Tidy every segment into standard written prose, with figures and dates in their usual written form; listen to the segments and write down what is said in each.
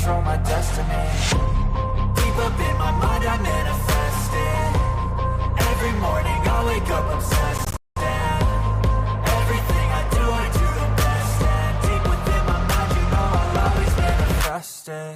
control my destiny. Deep up in my mind I manifest it. Every morning I wake up obsessed. And everything I do the best. And deep within my mind, you know I'll always manifest it.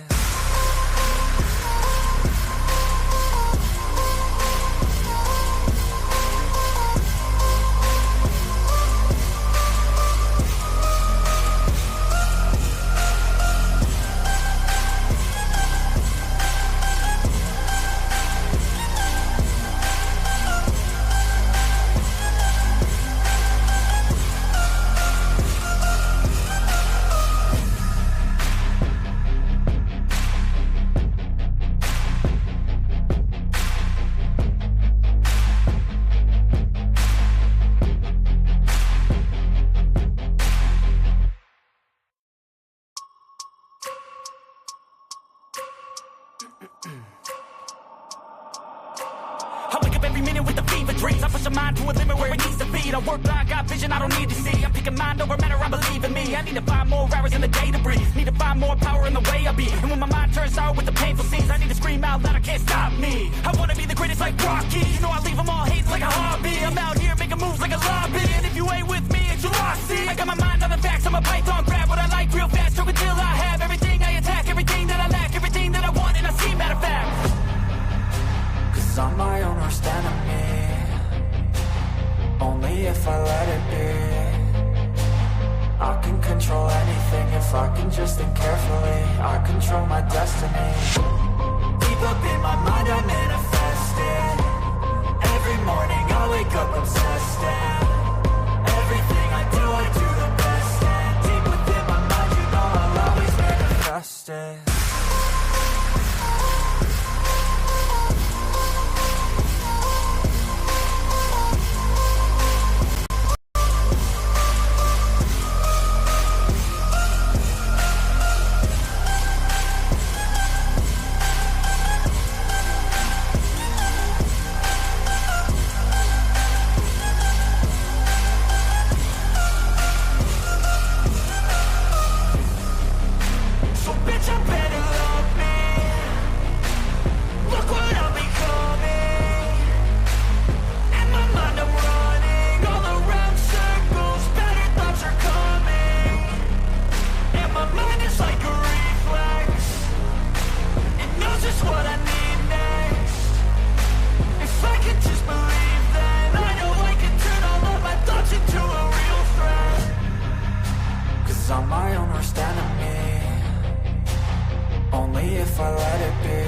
I wake up every minute with the fever dreams. I push my mind to a limit where it needs to be. I work blind, got vision I don't need to see. I'm picking mind over matter, I believe in me. I need to find more hours in the day to breathe. Need to find more power in the way I be. And when my mind turns sour with the painful scenes, I need to scream out loud, I can't stop me. I wanna be the greatest like Rocky. You know I leave them all hating like a hobby. I'm out here making moves like a lobby. And if you ain't with me, it's your loss. See, I got my mind on the facts, I'm a python. Grab what I like real fast, choke until I have everything I attack. Everything that I lack, everything that I want, and I see matter of fact. Cause I'm my own worst enemy. Only if I let it be. I can control anything if I can just think carefully. I control my destiny. Deep up in my mind I manifest it. Every morning I wake up obsessed. And everything I do the best. And deep within my mind, you know I'll always manifest it. I'm my own worst enemy. Only if I let it be.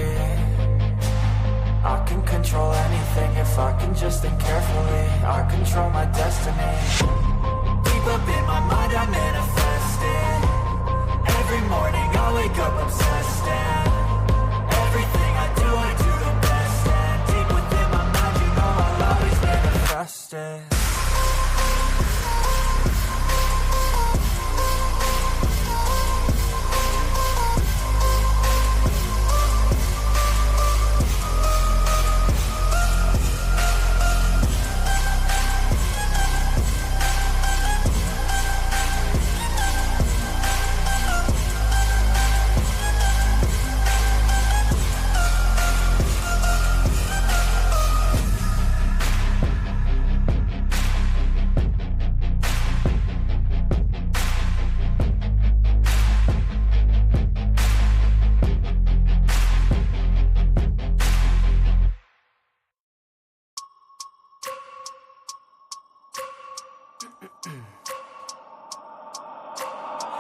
I can control anything if I can just think carefully. I control my destiny. Deep up in my mind I manifest it. Every morning I wake up obsessed. And everything I do the best. And deep within my mind, you know I'll always manifest it.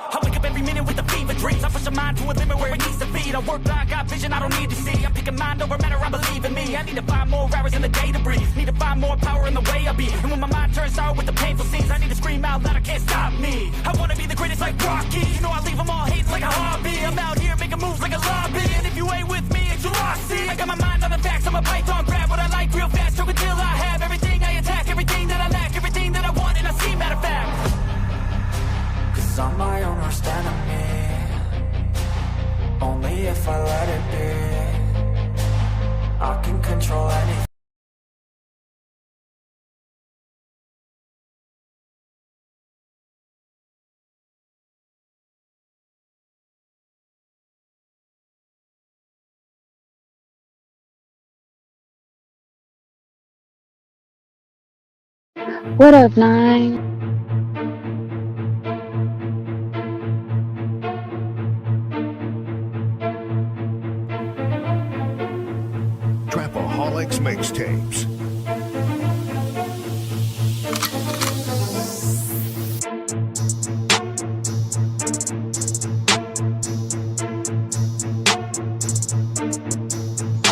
I wake up every minute with the fever dreams. I push my mind to a limit where it needs to be. I work blind, got vision I don't need to see. I'm picking mind over matter, I believe in me. I need to find more hours in the day to breathe. Need to find more power in the way I be. And when my mind turns sour with the painful scenes, I need to scream out loud, I can't stop me. I wanna be the greatest like Rocky. You know I leave them all hating like a hobby. I'm out here making moves like a lobby. And if you ain't with me, it's your loss. See, I got my mind on the facts, I'm a python. Grab what I like real fast, choke until I have everything I attack. Everything that I lack, everything that I want, and I see matter of fact. Cause I'm my own worst enemy. Only if I let it be. I can control anything. What up, Nine? Trapaholics Mixtapes.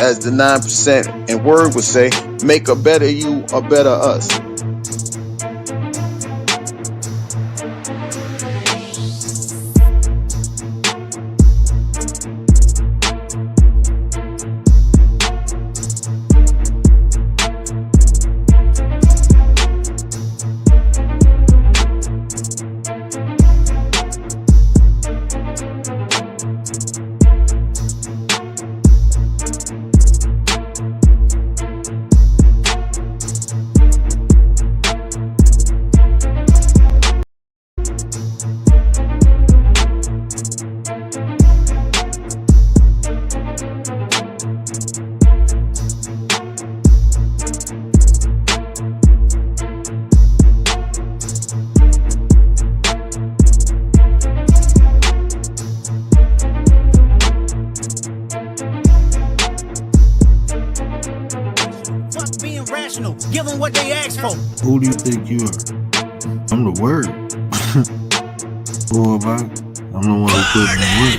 As the 9% and word would say, make a better you, a better us. Fuck being rational. Give them what they ask for. Who do you think you are? I'm the word. Boy, man, I'm the one who put in the work.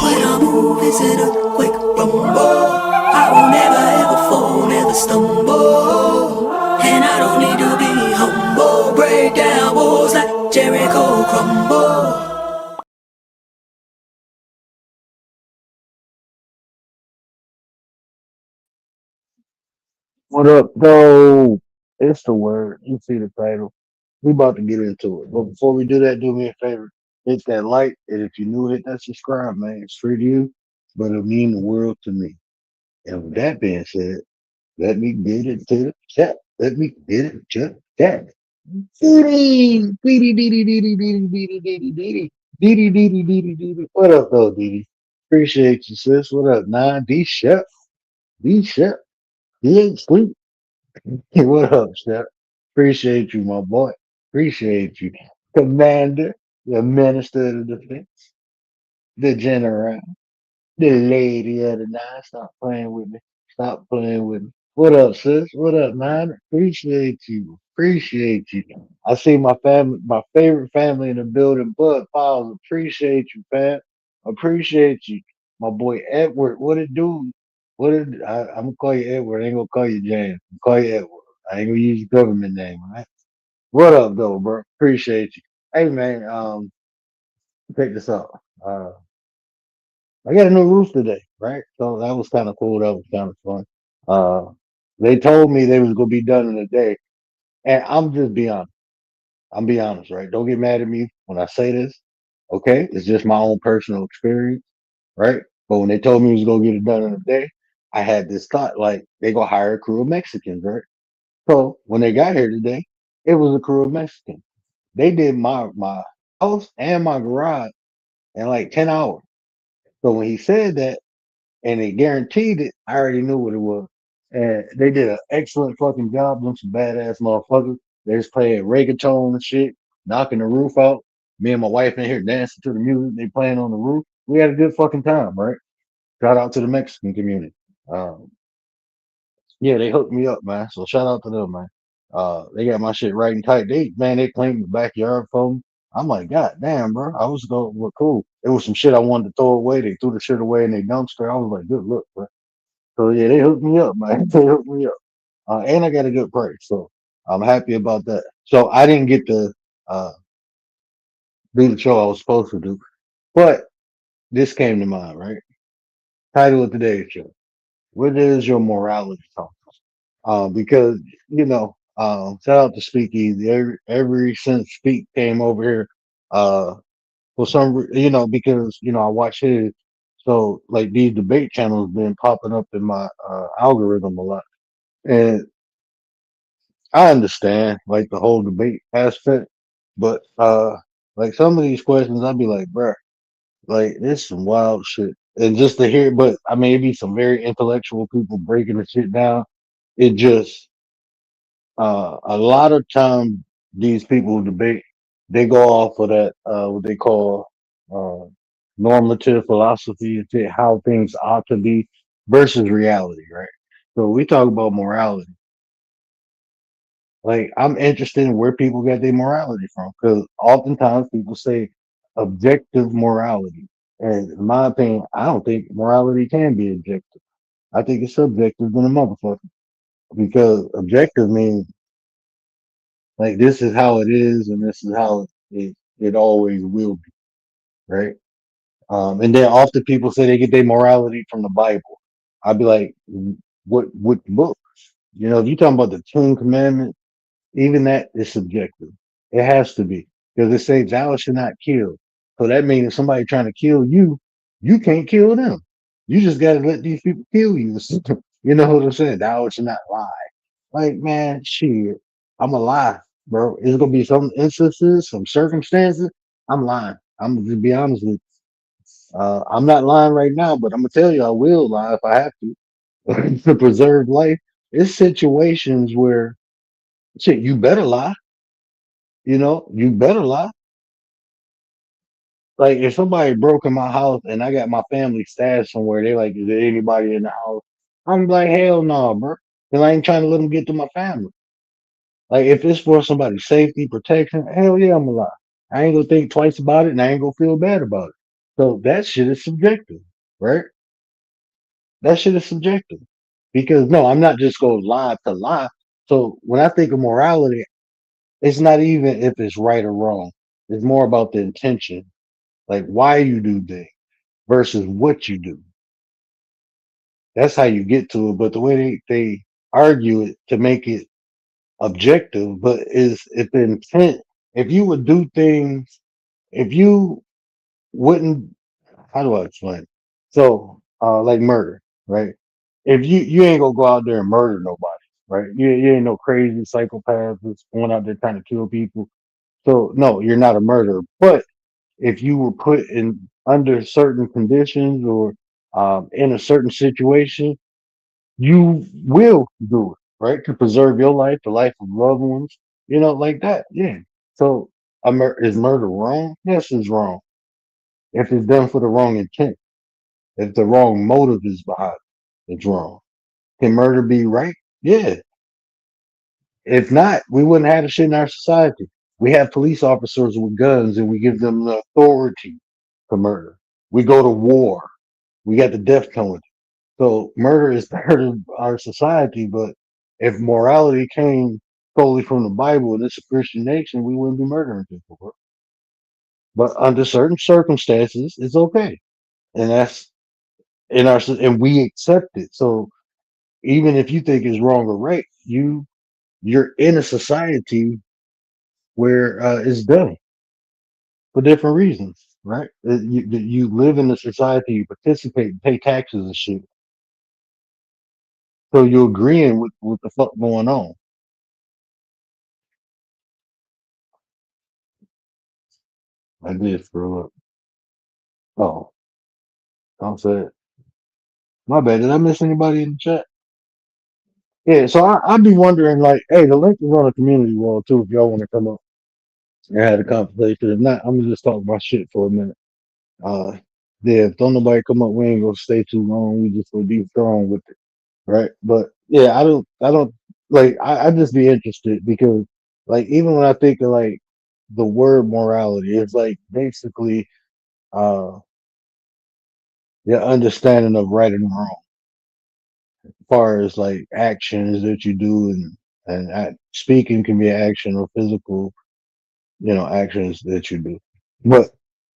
When I move, it's in a quick rumble. I will never ever fall, never stumble. And I don't need to be humble. Break down walls like Jericho crumble. What up, though? It's the word. You see the title. We about to get into it. But before we do that, do me a favor. Hit that like. And if you're new, hit that subscribe, man. It's free to you, but it'll mean the world to me. And with that being said, let me get it to the chat. Let me get it to the chat. Dee Dee, Dee Dee, Dee Dee, Dee Dee, Dee Dee, Dee Dee, Dee Dee, Dee Dee, Dee Dee, Dee Dee. What up, though, Dee Dee? Appreciate you, sis. What up, 9D Chef? D Chef. He ain't sleep. What up, Chef? Appreciate you, my boy. Appreciate you. Commander, the Minister of the Defense, the General. The lady of the night. Stop playing with me. Stop playing with me. What up, sis? What up, man? Appreciate you. Appreciate you. I see my family, my favorite family in the building. Bud Piles. Appreciate you, fam. Appreciate you. My boy Edward. What it do? I'm gonna call you Edward. I ain't gonna call you James. I'm gonna call you Edward. I ain't gonna use your government name, all right? What up, though, bro? Appreciate you. Hey, man. Check this out. Uh, I got a new roof today, right? So that was kind of cool. That was kind of fun. Uh, they told me they was gonna be done in a day, and I'm just be honest. I'm be honest, right? Don't get mad at me when I say this. Okay, it's just my own personal experience, right? But when they told me we was gonna get it done in a day, I had this thought like they gonna hire a crew of Mexicans, right? So when they got here today, it was a crew of Mexicans. They did my house and my garage in like 10 hours. So when he said that, and they guaranteed it. I already knew what it was. And they did an excellent fucking job. Them some badass motherfuckers. They just playing reggaeton and shit, knocking the roof out. Me and my wife in here dancing to the music they playing on the roof. We had a good fucking time, right? Shout out to the Mexican community. Um, yeah, they hooked me up, man. So shout out to them, man. They got my shit right and tight. They cleaned the backyard for me. I'm like, God damn, bro. I was going, well, cool. It was some shit I wanted to throw away. They threw the shit away in their dumpster. I was like, good look, bro. So yeah, they hooked me up, man. They hooked me up, and I got a good price, so I'm happy about that. So I didn't get to uh, do the show I was supposed to do, but this came to mind, right? Title of today's show: What is your morality compass? Because shout out to Speakeasy. Every since Speak came over here, uh, for because I watch his. So like these debate channels been popping up in my algorithm a lot. And I understand like the whole debate aspect, but like some of these questions I'd be like, bruh, like this some wild shit. And just to hear, but I mean it'd be some very intellectual people breaking the shit down. It just A lot of time these people who debate, they go off of that what they call uh, normative philosophy, how things ought to be versus reality, right? So we talk about morality. Like I'm interested in where people get their morality from because oftentimes people say objective morality, and in my opinion, I don't think morality can be objective. I think it's subjective than a motherfucker because objective means like this is how it is, and this is how it always will be, right? And then often people say they get their morality from the Bible. I'd be like, what book? You know, if you're talking about the Ten Commandments, even that is subjective. It has to be because it says thou shalt not kill. So that means if somebody trying to kill you, you can't kill them. You just got to let these people kill you. You know what I'm saying? Thou shalt not lie. Like, man, shit, I'm a lie, bro. It's gonna be some instances, some circumstances. I'm lying. I'm gonna be honest with you. I'm not lying right now, but I'm gonna tell you I will lie if I have to to preserve life. It's situations where shit, you better lie. You know, you better lie. Like if somebody broke in my house and I got my family stashed somewhere, they like, is there anybody in the house? I'm like, hell no, bro. Cause I ain't trying to let them get to my family. Like if it's for somebody's safety, protection, hell yeah, I'm alive. I ain't gonna think twice about it and I ain't gonna feel bad about it. So that shit is subjective, right? That shit is subjective. Because no, I'm not just gonna lie to lie. So when I think of morality, it's not even if it's right or wrong. It's more about the intention, like why you do things versus what you do. That's how you get to it. But the way they argue it to make it objective, but is if the intent, if you would do things, if you wouldn't, how do I explain? So, like murder, right? If you ain't gonna go out there and murder nobody, right? You ain't no crazy psychopath that's going out there trying to kill people. So no, you're not a murderer. But if you were put in under certain conditions or in a certain situation, you will do it, right? To preserve your life, the life of loved ones, you know, like that. Yeah. So, is murder wrong? Yes, it's wrong. If it's done for the wrong intent, if the wrong motive is behind it, it's wrong. Can murder be right? Yeah. If not, we wouldn't have the shit in our society. We have police officers with guns and we give them the authority to murder. We go to war. We got the death penalty. So murder is part of our society, but if morality came solely from the Bible and it's a Christian nation, we wouldn't be murdering people, bro. But under certain circumstances, it's okay, and that's in our and we accept it. So even if you think it's wrong or right, you're in a society where it's done for different reasons, right? You live in the society, you participate, pay taxes and shit. So you're agreeing with what the fuck going on. I did screw up. Oh, I'm sad. My bad. Did I miss anybody in the chat? Yeah, so I'd be wondering, like, hey, the link is on the community wall too. If y'all want to come up and have a conversation, if not, I'm gonna just talk my shit for a minute. Uh, yeah, if don't nobody come up, we ain't gonna stay too long. We just gonna be thrown with it, right? But yeah, I don't like. I just be interested because, like, even when I think of like the word morality, it's like basically uh your understanding of right and wrong far as like actions that you do and speaking can be an action or physical, you know, actions that you do. But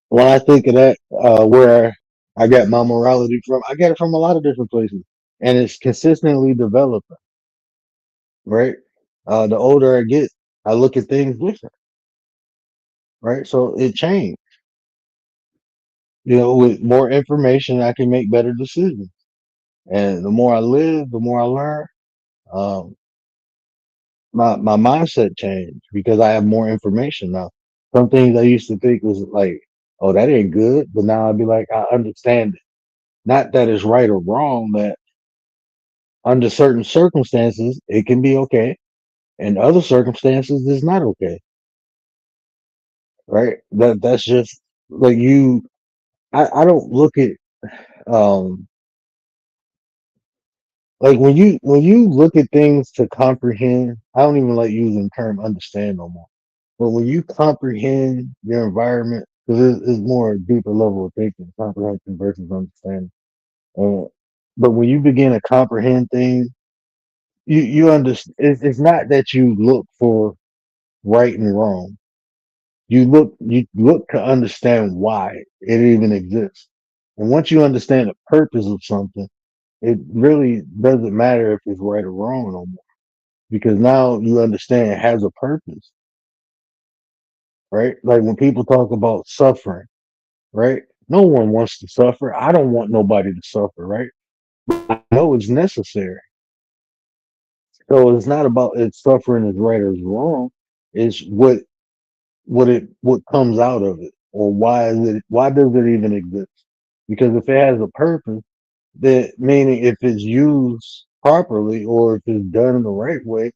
when I think of that, where I got my morality from, I get it from a lot of different places, and it's consistently developing. Right, the older I get, I look at things different. Right, so it changed. You know, with more information, I can make better decisions, and the more I live, the more I learn. Um, my mindset changed because I have more information now. Some things I used to think was like, oh, that ain't good, but now I'd be like, I understand it. Not that it's right or wrong, that under certain circumstances it can be okay, In other circumstances, it's not okay, right? That's just like you. I don't look at um like when you look at things to comprehend. I don't even like using the term understand no more. But when you comprehend your environment, because it's more a deeper level of thinking, comprehension versus understanding. Uh, but when you begin to comprehend things, you understand. It's not that you look for right and wrong. You look to understand why it even exists. And once you understand the purpose of something, it really doesn't matter if it's right or wrong no more. Because now you understand it has a purpose, right? Like when people talk about suffering, right? No one wants to suffer. I don't want nobody to suffer, right? I know it's necessary. So it's not about if suffering is right or is wrong. It's what comes out of it, or why does it even exist? Because if it has a purpose, then meaning if it's used properly or if it's done in the right way,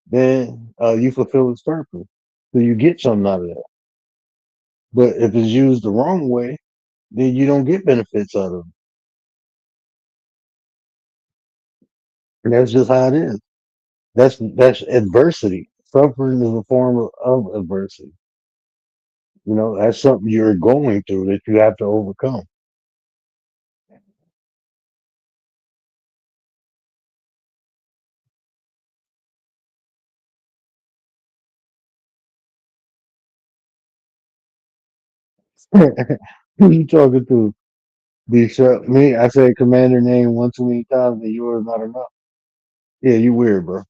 then you fulfill its purpose. So you get something out of that. But if it's used the wrong way, then you don't get benefits out of it. And that's just how it is. That's adversity. Suffering is a form of adversity. That's something you're going through that you have to overcome. Who you talking to? Be sure me. I said commander name one too many times and yours not enough. Yeah, you weird, bro.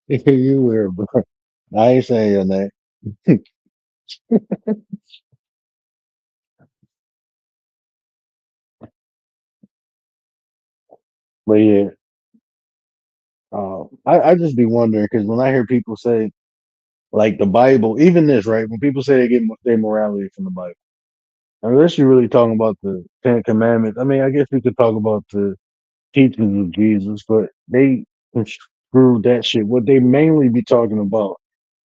You weird, bro. I ain't saying your name. But yeah, I just be wondering because when I hear people say like the Bible, even this, right? When people say they get their morality from the Bible, unless you're really talking about the Ten Commandments, I mean, I guess we could talk about the teachings of Jesus, but they construe that shit. What they mainly be talking about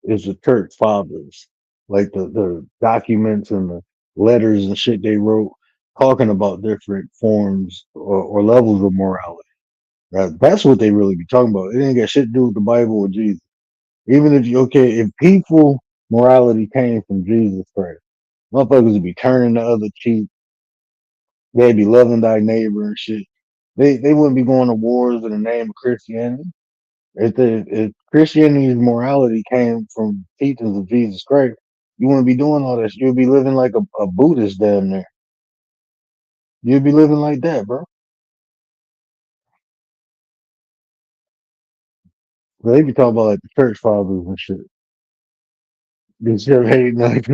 is the church fathers, like the documents and the letters and shit they wrote, talking about different forms or levels of morality. Right? That's what they really be talking about. It ain't got shit to do with the Bible or Jesus. Even if you okay, if people morality came from Jesus Christ, motherfuckers would be turning the other cheek. They'd be loving thy neighbor and shit. They wouldn't be going to wars in the name of Christianity. If Christianity's morality came from teachings of Jesus Christ, you wouldn't be doing all this. You'd be living like a Buddhist down there. You'd be living like that, bro. They be talking about like the church fathers and shit. This shit hating like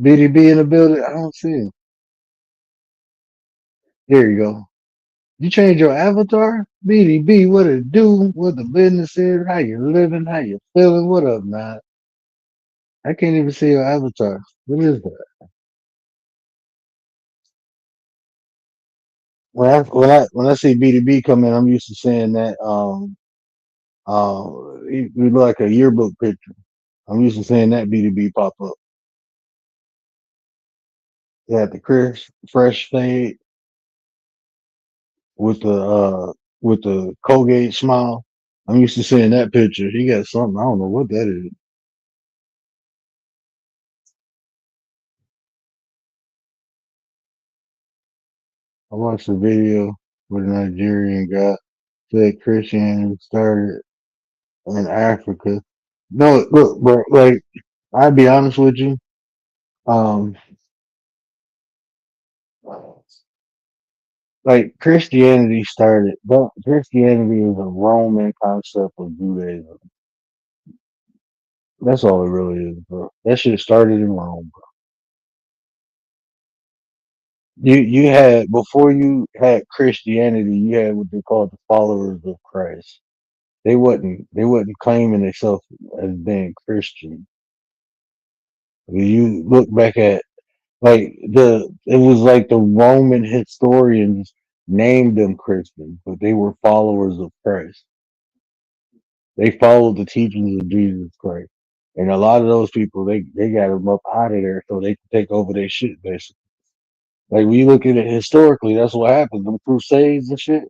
BDB in the building. I don't see him. There you go. You change your avatar? BDB, what it do? What the business is? How you living? How you feeling? What up, man? I can't even see your avatar. What is that? When I see BDB come in, I'm used to seeing that you look like a yearbook picture. I'm used to seeing that BDB pop up. You had the Chris fresh fade with the Colgate smile. I'm used to seeing that picture. He got something. I don't know what that is. I watched the video where the Nigerian guy said Christian started in Africa. No, look, bro. Like I'll be honest with you. Um, like Christianity started. But Christianity is a Roman concept of Judaism. That's all it really is, bro. That shit started in Rome, bro. You had before you had Christianity, you had what they called the followers of Christ. They wasn't claiming themselves as being Christian. You look back at like it was like the Roman historians. named them Christians, but they were followers of Christ. They followed the teachings of Jesus Christ. And a lot of those people, they got them up out of there so they can take over their shit, basically. Like, we look at it historically, that's what happened. Them crusades and shit.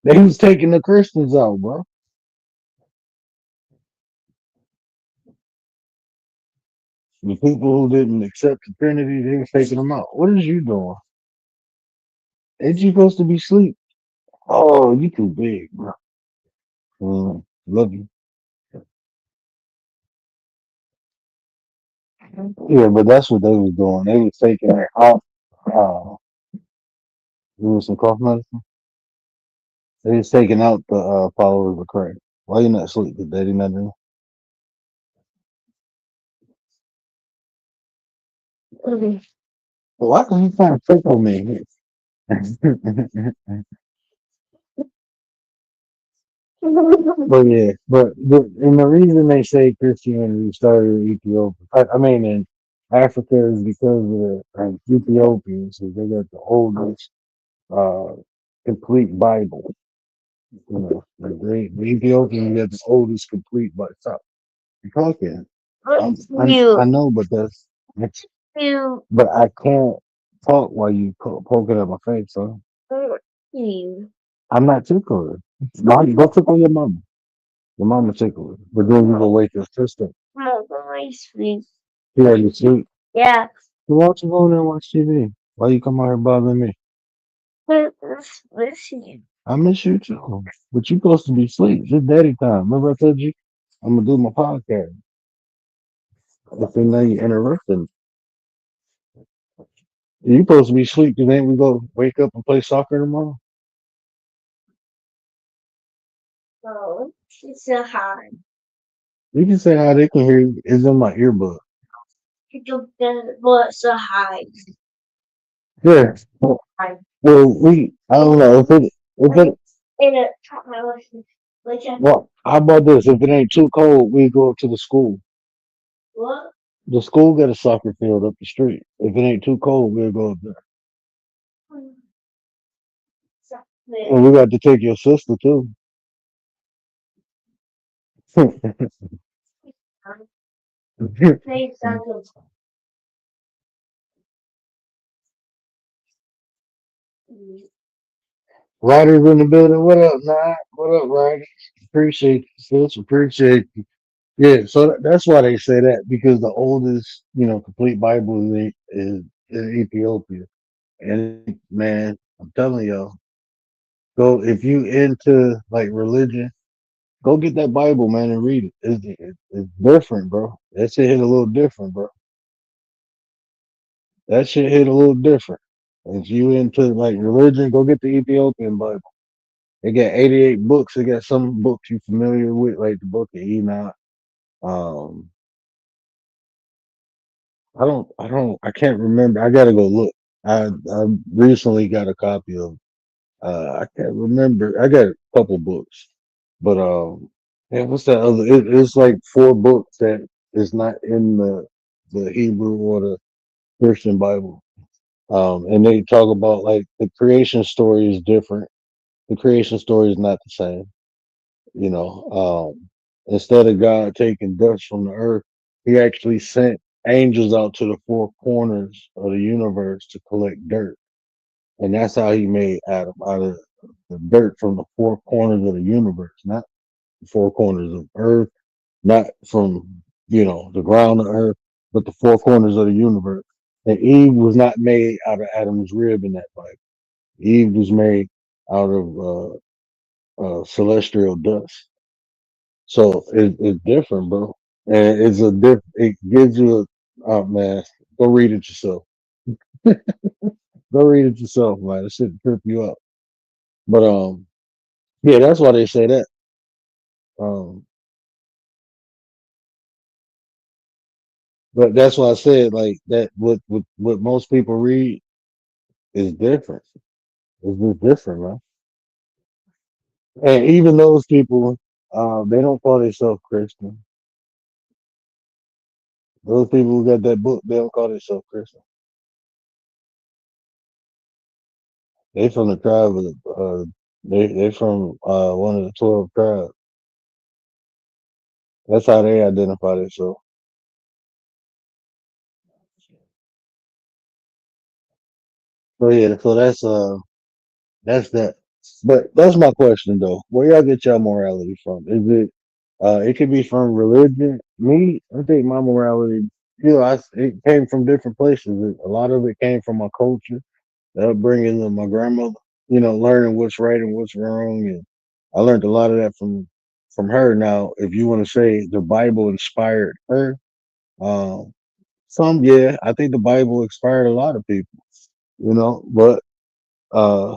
They was taking the Christians out, bro. The people who didn't accept the Trinity, they was taking them out. What is you doing? Ain't you supposed to be asleep? Oh, you too big, bro. Love you. Yeah, but that's what they was doing. They was taking it out. You was some cough medicine? They was taking out the followers of Christ. Why you not asleep? Did daddy not do? Why can you trying to trick on me? But yeah, and the reason they say Christianity started in Ethiopia, I mean in Africa, is because of the Ethiopians. So they got the oldest uh, complete Bible. You know, the Ethiopians got the oldest complete Bible. Stop. You're talking. I know, but that's but I can't talk while you poking at my face. So I'm not tickling. Mom, go tickle your mama. Your mama tickle her. But then you gonna wake your sister. She already sleep. So why don't you go in there and watch TV? Why you come out here bothering me? I miss you too. But you supposed to be asleep. It's daddy time. Remember I told you I'm gonna do my podcast. But then now you interrupting. You supposed to be asleep because then we go wake up and play soccer tomorrow. You can say how they can hear you. It's in my earbud. Yeah. Well, I don't know well, how about this? If it ain't too cold, we go up to the school. The school got a soccer field up the street. If it ain't too cold, we'll go up there. And we got to take your sister too. Ryder's in the building. What up, Nye? What up, Ryder? Appreciate you, sis. Appreciate you. Yeah, so that's why they say that because the oldest, complete Bible is in Ethiopia. And man, I'm telling y'all, go if you into like religion, go get that Bible, man, and read it. It's different, bro. That shit hit a little different, bro. That shit hit a little different. If you into like religion, go get the Ethiopian Bible. They got 88 books. They got some books you familiar with, like the Book of Enoch. Um, I can't remember. I gotta go look. I recently got a copy of. I can't remember. I got a couple books, but and what's that other? It's like four books that is not in the Hebrew or the Christian Bible. And they talk about like the creation story is different. The creation story is not the same. You know, instead of God taking dust from the earth, He actually sent angels out to the four corners of the universe to collect dirt, and that's how He made Adam out of the dirt from the four corners of the universe, not the four corners of earth, not from the ground of earth, but the four corners of the universe. And Eve was not made out of Adam's rib in that Bible. Eve was made out of celestial dust. So it's different, bro. And it's a it gives you oh man, go read it yourself. Go read it yourself, man. It should trip you up. But yeah, that's why they say that. Um, but that's why I said like that. What most people read is different. It's just different, man. And even those people, they don't call themselves Christian. Those people who got that book, they don't call themselves Christian. They from the tribe of they from one of the 12 tribes. That's how they identify themselves. So yeah, so that's that. But that's my question though. Where y'all get your morality from? Is it it could be from religion. Me, I think my morality, it came from different places. A lot of it came from my culture, the upbringing of my grandmother. Learning what's right and what's wrong, and I learned a lot of that from her. Now, if you want to say the Bible inspired her, um, yeah, I think the Bible inspired a lot of people. But uh,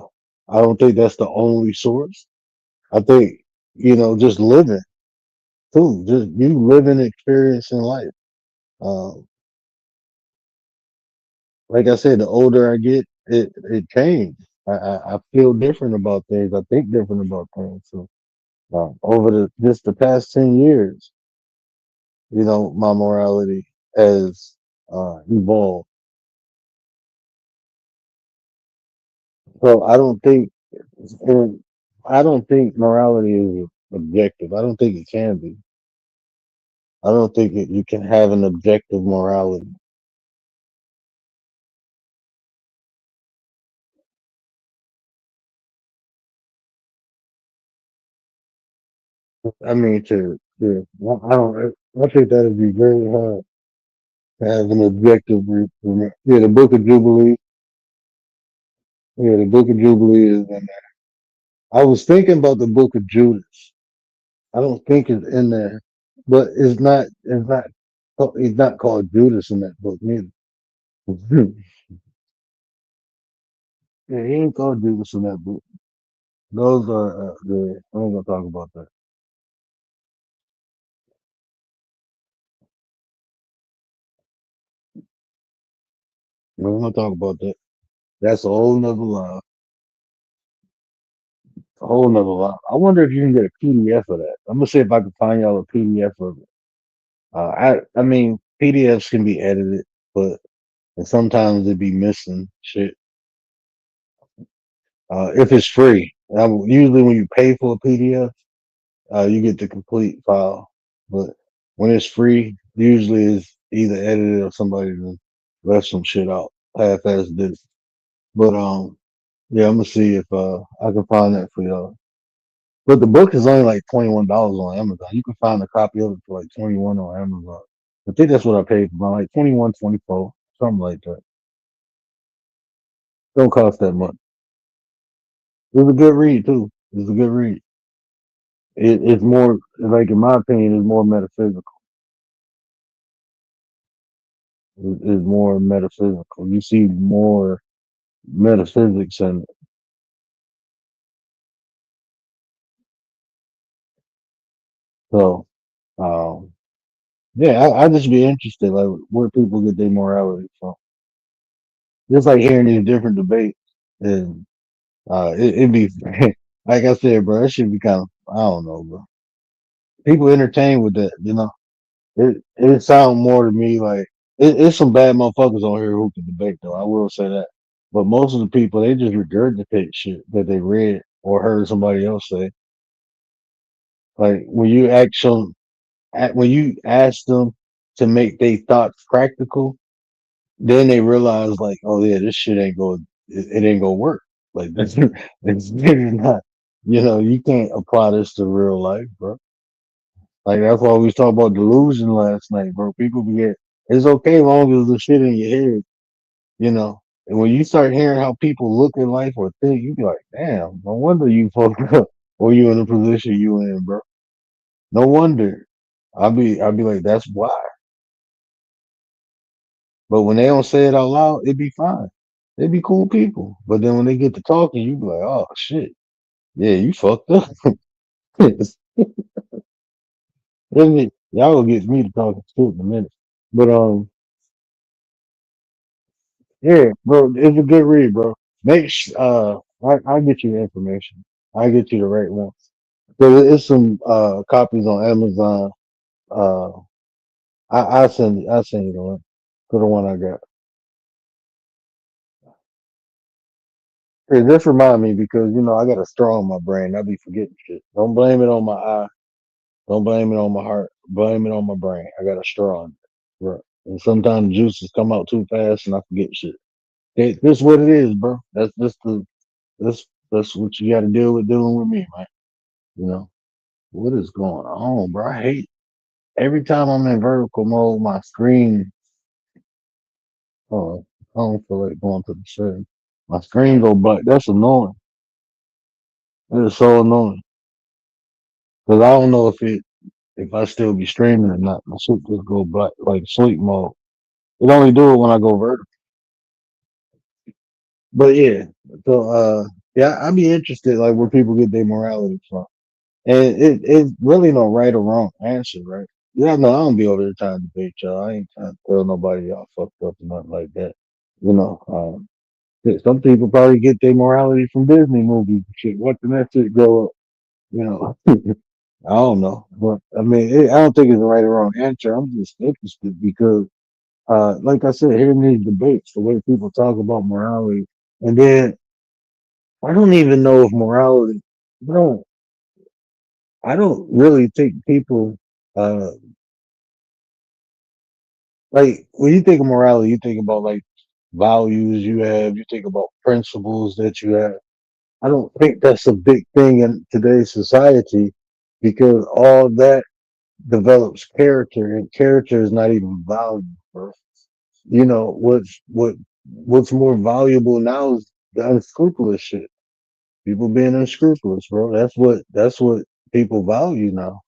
I don't think that's the only source. I think just living too, just you living experiencing life. Um, like I said, the older I get, it changed. I feel different about things. I think different about things. So over just the past 10 years, my morality has evolved. So and I don't think morality is objective. I don't think it can be. I don't think you can have an objective morality. I mean, I don't. I think that'd be very hard to have an objective. Yeah, the Book of Jubilee. Yeah, the Book of Jubilee is in there. I was thinking about the Book of Judas. I don't think it's in there, but it's not. It's not. He's not called Judas in that book neither. Yeah, he ain't called Judas in that book. Those are the. I'm not gonna talk about that. I'm gonna talk about that. That's a whole nother lie. A whole nother lie. I wonder if you can get a PDF of that. I'm gonna see if I can find y'all a PDF of it. I mean PDFs can be edited, but and sometimes it be missing shit. If it's free, usually when you pay for a PDF, you get the complete file. But when it's free, usually it's either edited or somebody done left some shit out, half-ass did it. But yeah, I'm gonna see if I can find that for y'all. But the book is only like $21 on Amazon. You can find a copy of it for like 21 on Amazon. I think that's what I paid for, like 21, 24, something like that. Don't cost that much. It was a good read too. It was a good read. It's more like, in my opinion, it's more metaphysical. It's more metaphysical. You see more metaphysics in it. So, um, yeah, I just be interested, like where people get their morality from. Just like hearing these different debates, and it'd be like I said, bro. It should be kind of, I don't know, bro. People entertain with that, It sound more to me like it's some bad motherfuckers on here who can debate though. I will say that, but most of the people they just regurgitate shit that they read or heard somebody else say. Like when you ask them to make their thoughts practical, then they realize like, oh yeah, this shit ain't going, it ain't gonna work. Like it's not, you can't apply this to real life, bro. Like that's why we was talking about delusion last night, bro. People get it's okay as long as the shit in your head, you know. And when you start hearing how people look at life or think, you be like, damn, no wonder you fucked up or you in the position you in, bro. No wonder. I'll be like, that's why. But when they don't say it out loud, it'd be fine. They'd be cool people. But then when they get to talking, you be like, oh shit. Yeah, you fucked up. Y'all gonna get me to talking shit in a minute. But yeah, bro, it's a good read, bro. I'll get you the information. I'll get you the right one. So it's some copies on Amazon. Uh I'll send you the link to the one I got. Hey, just remind me because I got a straw in my brain. I be forgetting shit. Don't blame it on my eye. Don't blame it on my heart. Blame it on my brain. I got a straw in it. Right. And sometimes juices come out too fast and I forget shit. This is what it is, bro. That's that's what you got to deal with dealing with me, man. You know what is going on, bro? I hate every time I'm in vertical mode. My screen. Oh, I don't feel like going to the setting. My screen go black. That's annoying. It is so annoying because I don't know if I still be streaming or not. My shit just go black like sleep mode. It only do it when I go vertical. But yeah, so yeah, I'd be interested like where people get their morality from. And it's really no right or wrong answer, right? Yeah, no, I don't be over there trying to debate y'all. I ain't trying to tell nobody y'all fucked up or nothing like that. You know, yeah, some people probably get their morality from Disney movies and shit. Watching that shit grow up, you know. I don't know, but I mean, I don't think it's a right or wrong answer. I'm just interested because, like I said, hearing these debates, the way people talk about morality, and then I don't even know if morality, bro. I don't really think people uh like when you think of morality, you think about like values you have, you think about principles that you have. I don't think that's a big thing in today's society because all that develops character and character is not even valued, bro. What's more valuable now is the unscrupulous shit. People being unscrupulous, bro. That's what people value now.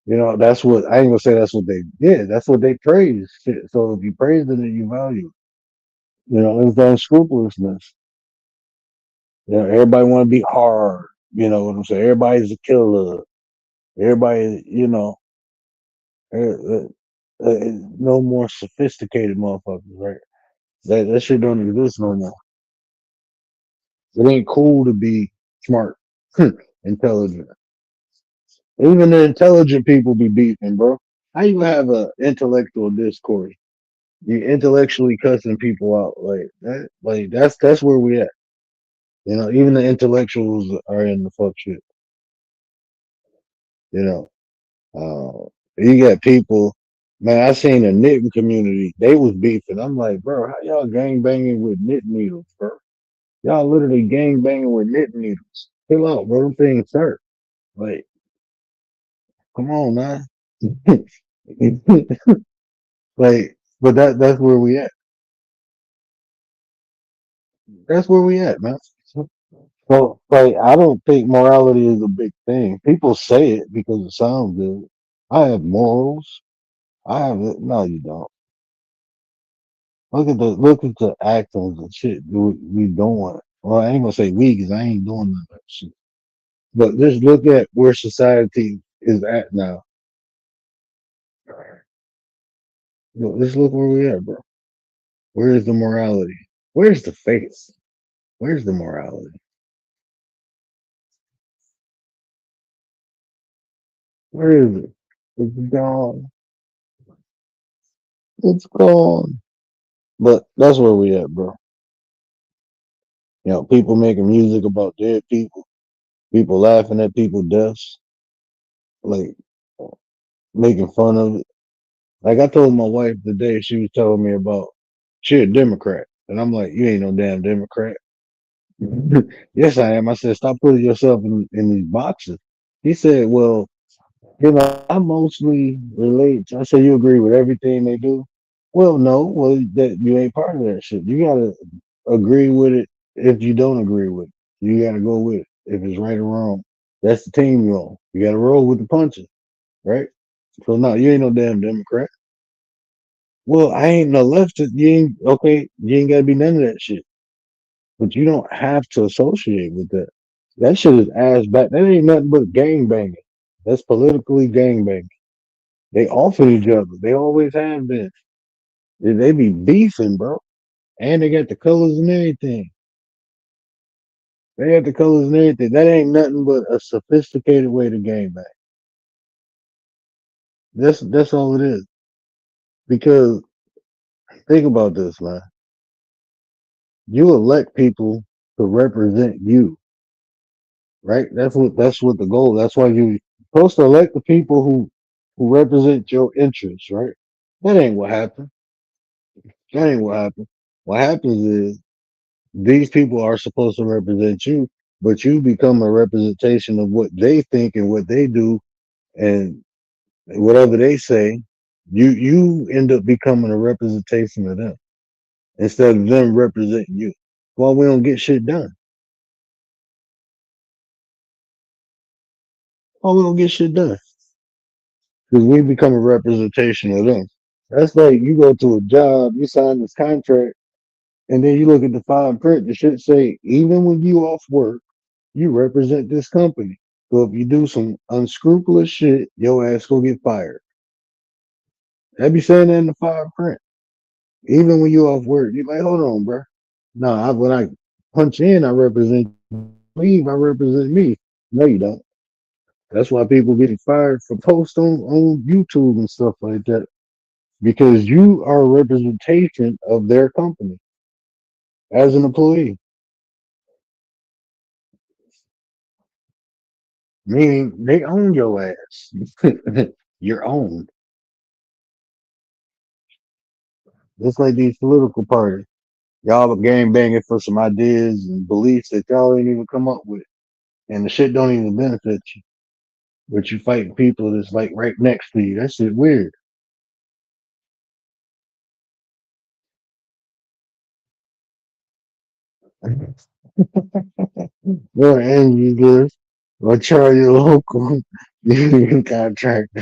That's what I ain't gonna say that's what they did. That's what they praise. Shit. So if you praise it, then you value. It's the unscrupulousness. Everybody want to be hard. You know what I'm saying? Everybody's a killer. Everybody, no more sophisticated motherfuckers, right? That shit don't exist no more. It ain't cool to be smart, intelligent. Even the intelligent people be beefing, bro. How you have a intellectual discourse? You intellectually cussing people out like that. Like that's where we at. Even the intellectuals are in the fuck shit. You know, you got people. Man, I seen a knitting community. They was beefing. I'm like, bro, how y'all gang banging with knitting needles, bro? Y'all literally gang banging with knitting needles. Chill out, bro. Them things hurt. Like, come on, man. Like, but that's where we at. That's where we at, man. So, like, I don't think morality is a big thing. People say it because it sounds good. I have morals. I have it. No, you don't. Look at the actions and shit we doing. Well, I ain't gonna say we because I ain't doing none of that shit. But just look at where society is at now. Just look where we at, bro. Where is the morality? Where's the faith? Where's the morality? Where is it? It's gone. It's gone. But that's where we at, bro. People making music about dead people, people laughing at people deaths, like making fun of it. Like I told my wife the day she was telling me about she a Democrat. And I'm like, you ain't no damn Democrat. Yes, I am. I said, stop putting yourself in these boxes. He said, well, I mostly relate. I said, you agree with everything they do? Well, no. Well, that you ain't part of that shit. You gotta agree with it if you don't agree with it. You gotta go with it if it's right or wrong. That's the team you're on. You gotta roll with the punches, right? So no, you ain't no damn Democrat. Well, I ain't no leftist. You ain't okay. You ain't gotta be none of that shit. But you don't have to associate with that. That shit is ass back. That ain't nothing but gang banging. That's politically gang banging. They offer each other. They always have been. They be beefing, bro. And they got the colors and everything. They got the colors and everything. That ain't nothing but a sophisticated way to game bang. That's all it is. Because think about this, man. You elect people to represent you, right? That's what the goal. That's why you're supposed to elect the people who represent your interests, right? That ain't what happened. That ain't what happened. What happens is these people are supposed to represent you, but you become a representation of what they think and what they do and whatever they say. You end up becoming a representation of them instead of them representing you. Well, we don't get shit done. Well, we don't get shit done because we become a representation of them. That's like you go to a job, you sign this contract, and then you look at the fine print. The shit say even when you off work, you represent this company. So if you do some unscrupulous shit, your ass gonna get fired. They be saying that in the fine print. Even when you off work, you like, hold on, bro. No, when I punch in, I represent leave, I represent me. No, you don't. That's why people getting fired for posts on YouTube and stuff like that. Because you are a representation of their company as an employee. Meaning they own your ass. You're owned. Just like these political parties. Y'all are game banging for some ideas and beliefs that y'all ain't even come up with. And the shit don't even benefit you. But you fighting people that's like right next to you. That shit weird. Well, and you good. Or charge your local union contract.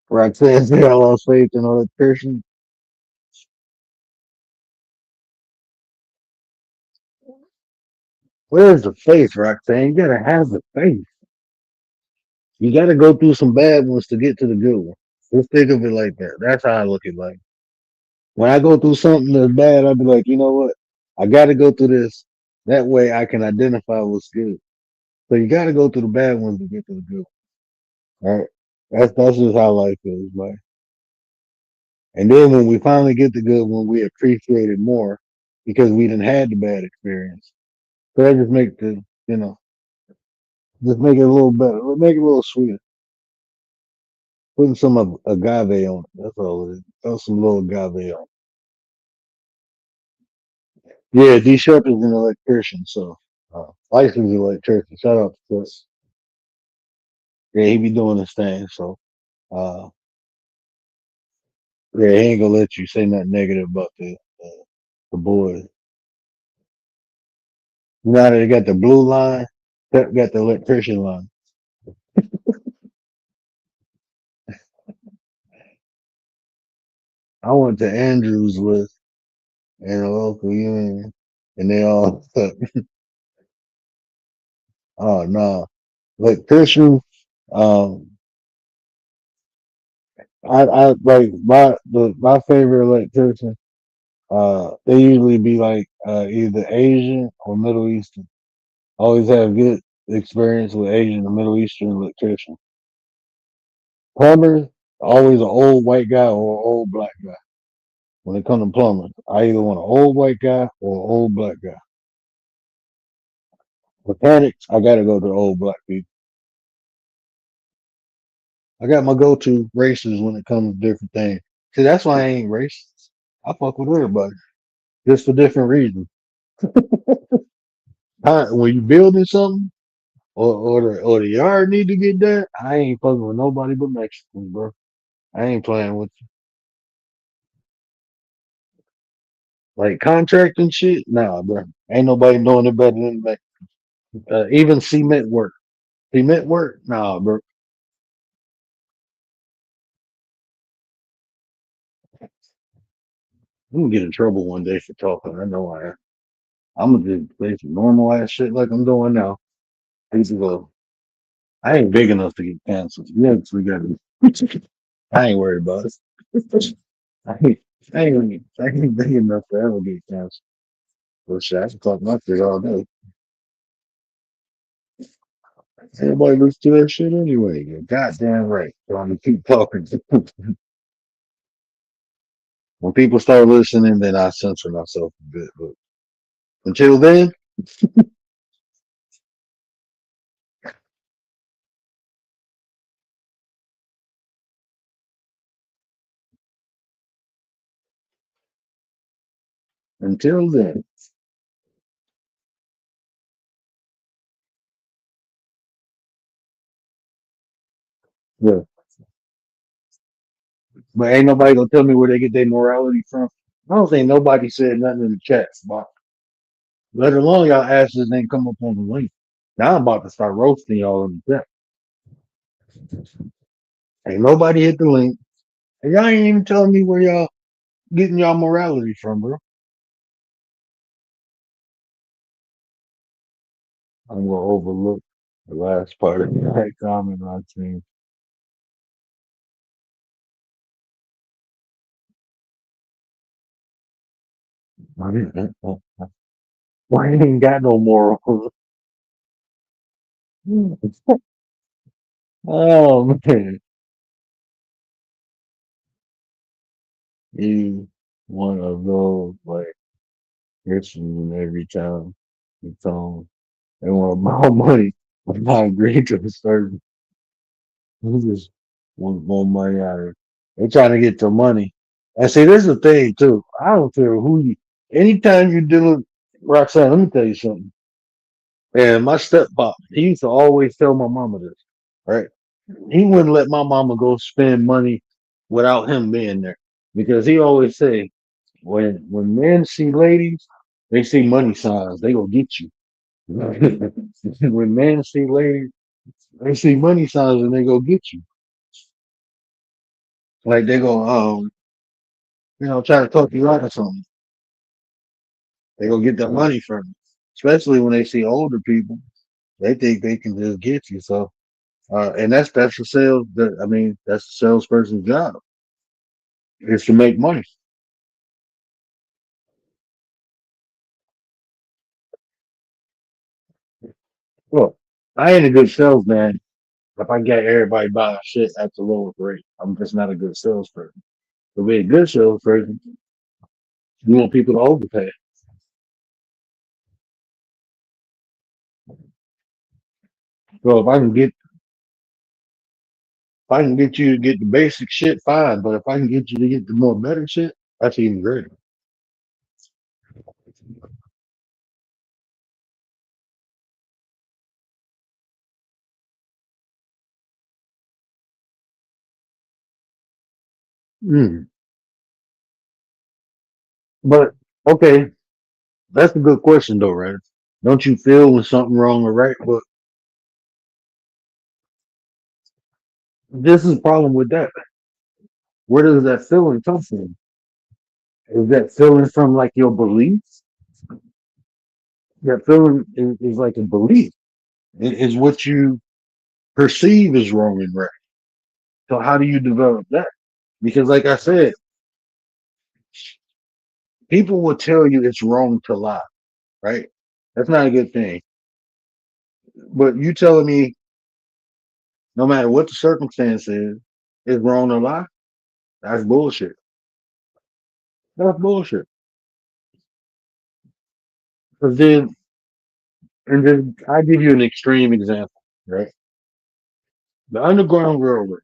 Roxanne said I lost faith in all that person. Where's the faith, Roxanne? You gotta have the faith. You gotta go through some bad ones to get to the good one. Just think of it like that. That's how I look at life. When I go through something that's bad, I'll be like, you know what? I gotta go through this. That way I can identify what's good. So you gotta go through the bad ones to get to the good one. All right. That's just how life is, like. And then when we finally get the good one, we appreciate it more because we didn't had the bad experience. So that just make the you know, just make it a little better. Make it a little sweeter. Putting some of agave on it. That's all it is. Throw some little agave on it. Yeah, D Sharp is an electrician, so licensed electrician. Shout out to Chris. Yeah, he be doing his thing, so uh yeah, he ain't gonna let you say nothing negative about the boys. You know how they got the blue line, Pep got the electrician line. I went to Andrews with in a local union and they all oh no. Electrician, um I like my favorite electrician, they usually be like either Asian or Middle Eastern. Always have good experience with Asian or Middle Eastern electrician. Plumbers, always an old white guy or an old black guy. When it comes to plumbers, I either want an old white guy or an old black guy. Mechanics, I gotta go to the old black people. I got my go-to races when it comes to different things. See, that's why I ain't racist. I fuck with everybody, just for different reasons. When you building something or the yard need to get done, I ain't fucking with nobody but Mexicans, bro. I ain't playing with like contracting shit. Nah, bro. Ain't nobody doing it better than Mex. Even cement work. Cement work, nah, bro. I'm gonna get in trouble one day for talking. I know I am. I'm gonna just say some normal ass shit like I'm doing now. People go, I ain't big enough to get canceled. You actually got to. I ain't worried about it. I ain't, I ain't big enough to ever get canceled. Well, shit, I can talk my shit all day. Everybody listens to that shit anyway. You're goddamn right. So I'm gonna keep talking. When people start listening, then I censor myself a bit. But until then, until then, yeah. But ain't nobody gonna tell me where they get their morality from. I don't think nobody said nothing in the chat box. Let alone y'all asses ain't come up on the link. Now I'm about to start roasting y'all in the chat. Ain't nobody hit the link. And y'all ain't even telling me where y'all getting y'all morality from, bro. I'm gonna overlook the last part of that comment I seen. Why ain't got no morals? Oh man, you one of those like Christians in every town. You tell 'em they want more money. I'm not agreeing to the service. He just want more money out of it. They trying to get the money. And see, this is the thing too. I don't care who you. Anytime you dealing, Roxanne, let me tell you something. And my stepfather, he used to always tell my mama this, right? He wouldn't let my mama go spend money without him being there because he always say, when men see ladies, they see money signs. They gonna get you. When men see ladies, they see money signs and they go get you. Like they go, try to talk you out of something. They go get that money from you. Especially when they see older people, they think they can just get you. So, and that's the sales. I mean, that's the salesperson's job is to make money. Look, I ain't a good salesman if I get everybody buying shit at the lowest rate. I'm just not a good salesperson. To be a good salesperson, you want people to overpay. So if I can get you to get the basic shit, fine. But if I can get you to get the more better shit, that's even greater. Mm. But okay, that's a good question though, right? Don't you feel when something wrong or right? But this is the problem with that. Where does that feeling come from? Is that feeling from like your beliefs? That feeling is like a belief. It is what you perceive as wrong and right. So how do you develop that? Because like I said, people will tell you it's wrong to lie, right? That's not a good thing. But you telling me no matter what the circumstance is, it's wrong to lie? That's bullshit. That's bullshit. Because then I give you an extreme example, right? The Underground Railroad,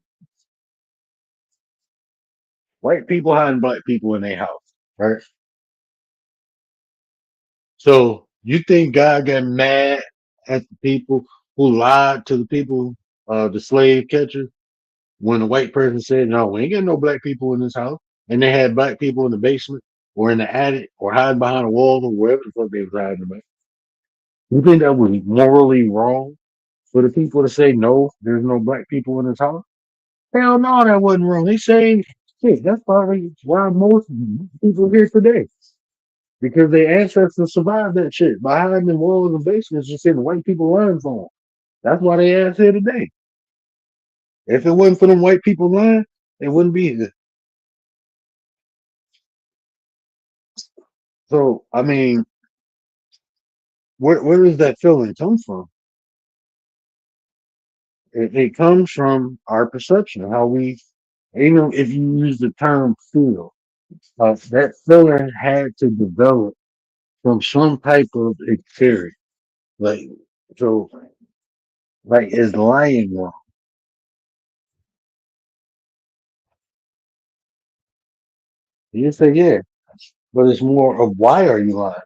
white people hiding black people in their house, right? So you think God got mad at the people who lied to the people, the slave catchers, when the white person said, "No, we ain't got no black people in this house," and they had black people in the basement or in the attic or hiding behind a wall or wherever the fuck they was hiding about. You think that was morally wrong for the people to say, "No, there's no black people in this house"? Hell no, that wasn't wrong. They say, shit, that's probably why most people here today. Because their ancestors survived that shit by hiding in walls and basements and sitting white people lying for them. That's why they ass here today. If it wasn't for them white people lying, they wouldn't be here. So, I mean, where does that feeling come from? It comes from our perception, how we, even if you use the term feel. That feeling had to develop from some type of experience. Like, so, like, is lying wrong? You say, yeah, but it's more of why are you lying?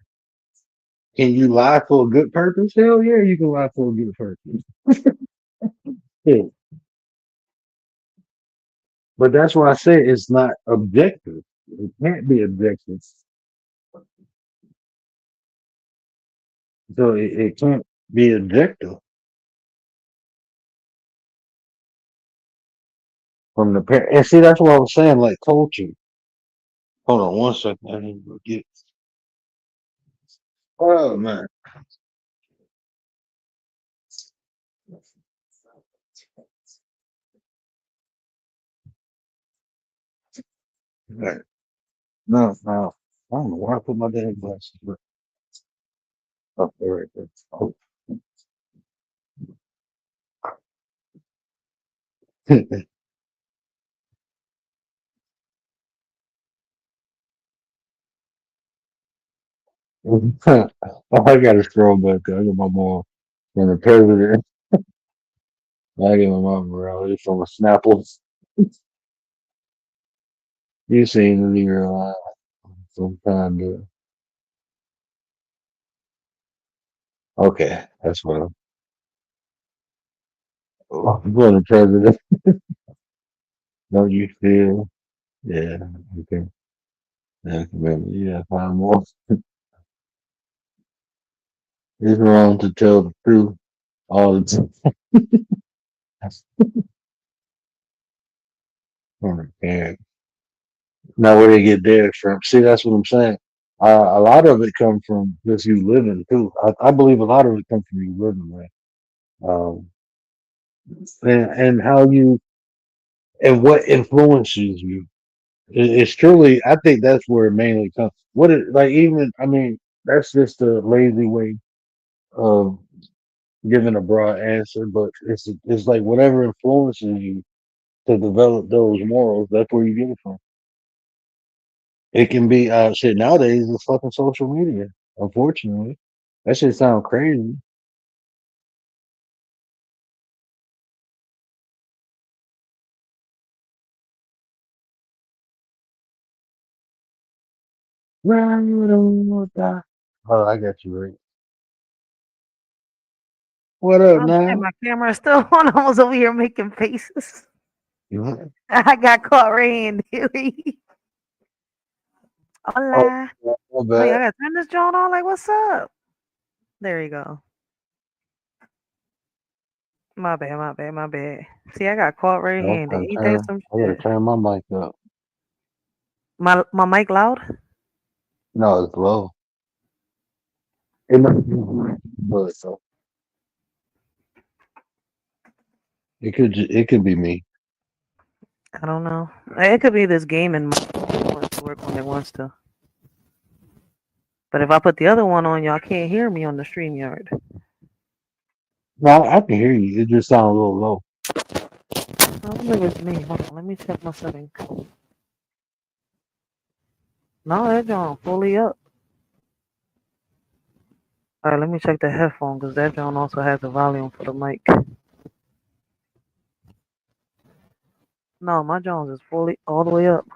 Can you lie for a good purpose? Hell yeah, you can lie for a good purpose. Yeah. But that's why I say it's not objective. It can't be objective. So it can't be objective from the parent. And see, that's what I was saying, like culture. Hold on one second. I need to go get. Oh man. Right. No, no. I don't know where I put my damn glasses. But oh, there it is. Oh. Oh, I got to scroll back. I got my mom from the president. I get my mom around. It's from a Snapple. You seen it in your some kind of. Okay, that's what I'm going to president. Don't you feel? Yeah. Okay. Yeah, remember. Yeah, find more. It's wrong to tell the truth all the time. Yeah. Now where they get theirs from? See, that's what I'm saying. A lot of it comes from just you living too. I believe a lot of it comes from you living, right? Um, and how you and what influences you. It's truly. I think that's where it mainly comes. What it like? Even I mean, that's just a lazy way of giving a broad answer, but it's like whatever influences you to develop those morals. That's where you get it from. It can be shit nowadays. It's fucking social media. Unfortunately, that shit sound crazy. Ride or die. Oh, I got you right. What up, Oh, shit, now? my camera's still on. I was over here making faces. You- I got caught red-handed. Oh, Hola. my Wait, I bad. gotta turn this joint on. Like, what's up? There you go. My bad, my bad, my bad. See, I got caught I'm red-handed. trying to Ain't that turn. some I gotta shit? turn my mic up. My mic loud? No, it's low. It might be, but so it could be me. I don't know. It could be this gaming mic. It wants to work when it wants to. But if I put the other one on, y'all can't hear me on the StreamYard. No, I can hear you. It just sounds a little low. I wonder if it's me. Hold on, let me check my settings. No, that joint fully up. All right, let me check the headphone because that joint also has the volume for the mic. No, my Jones is fully all the way up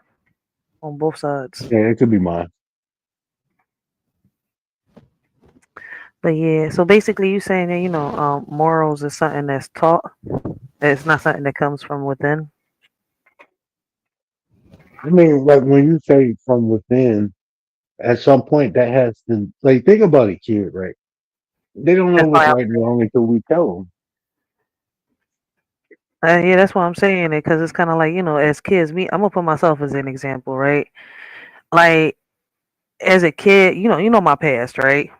on both sides. Yeah, it could be mine. But yeah, so basically, you saying that morals is something that's taught. It's not something that comes from within. I mean, like when you say from within, at some point that has to like think about a kid, right? They don't know That's what's why. right and wrong until we tell them. Yeah, that's why I'm saying it because it's kind of like as kids, I'm gonna put myself as an example, right? Like as a kid, you know my past, right?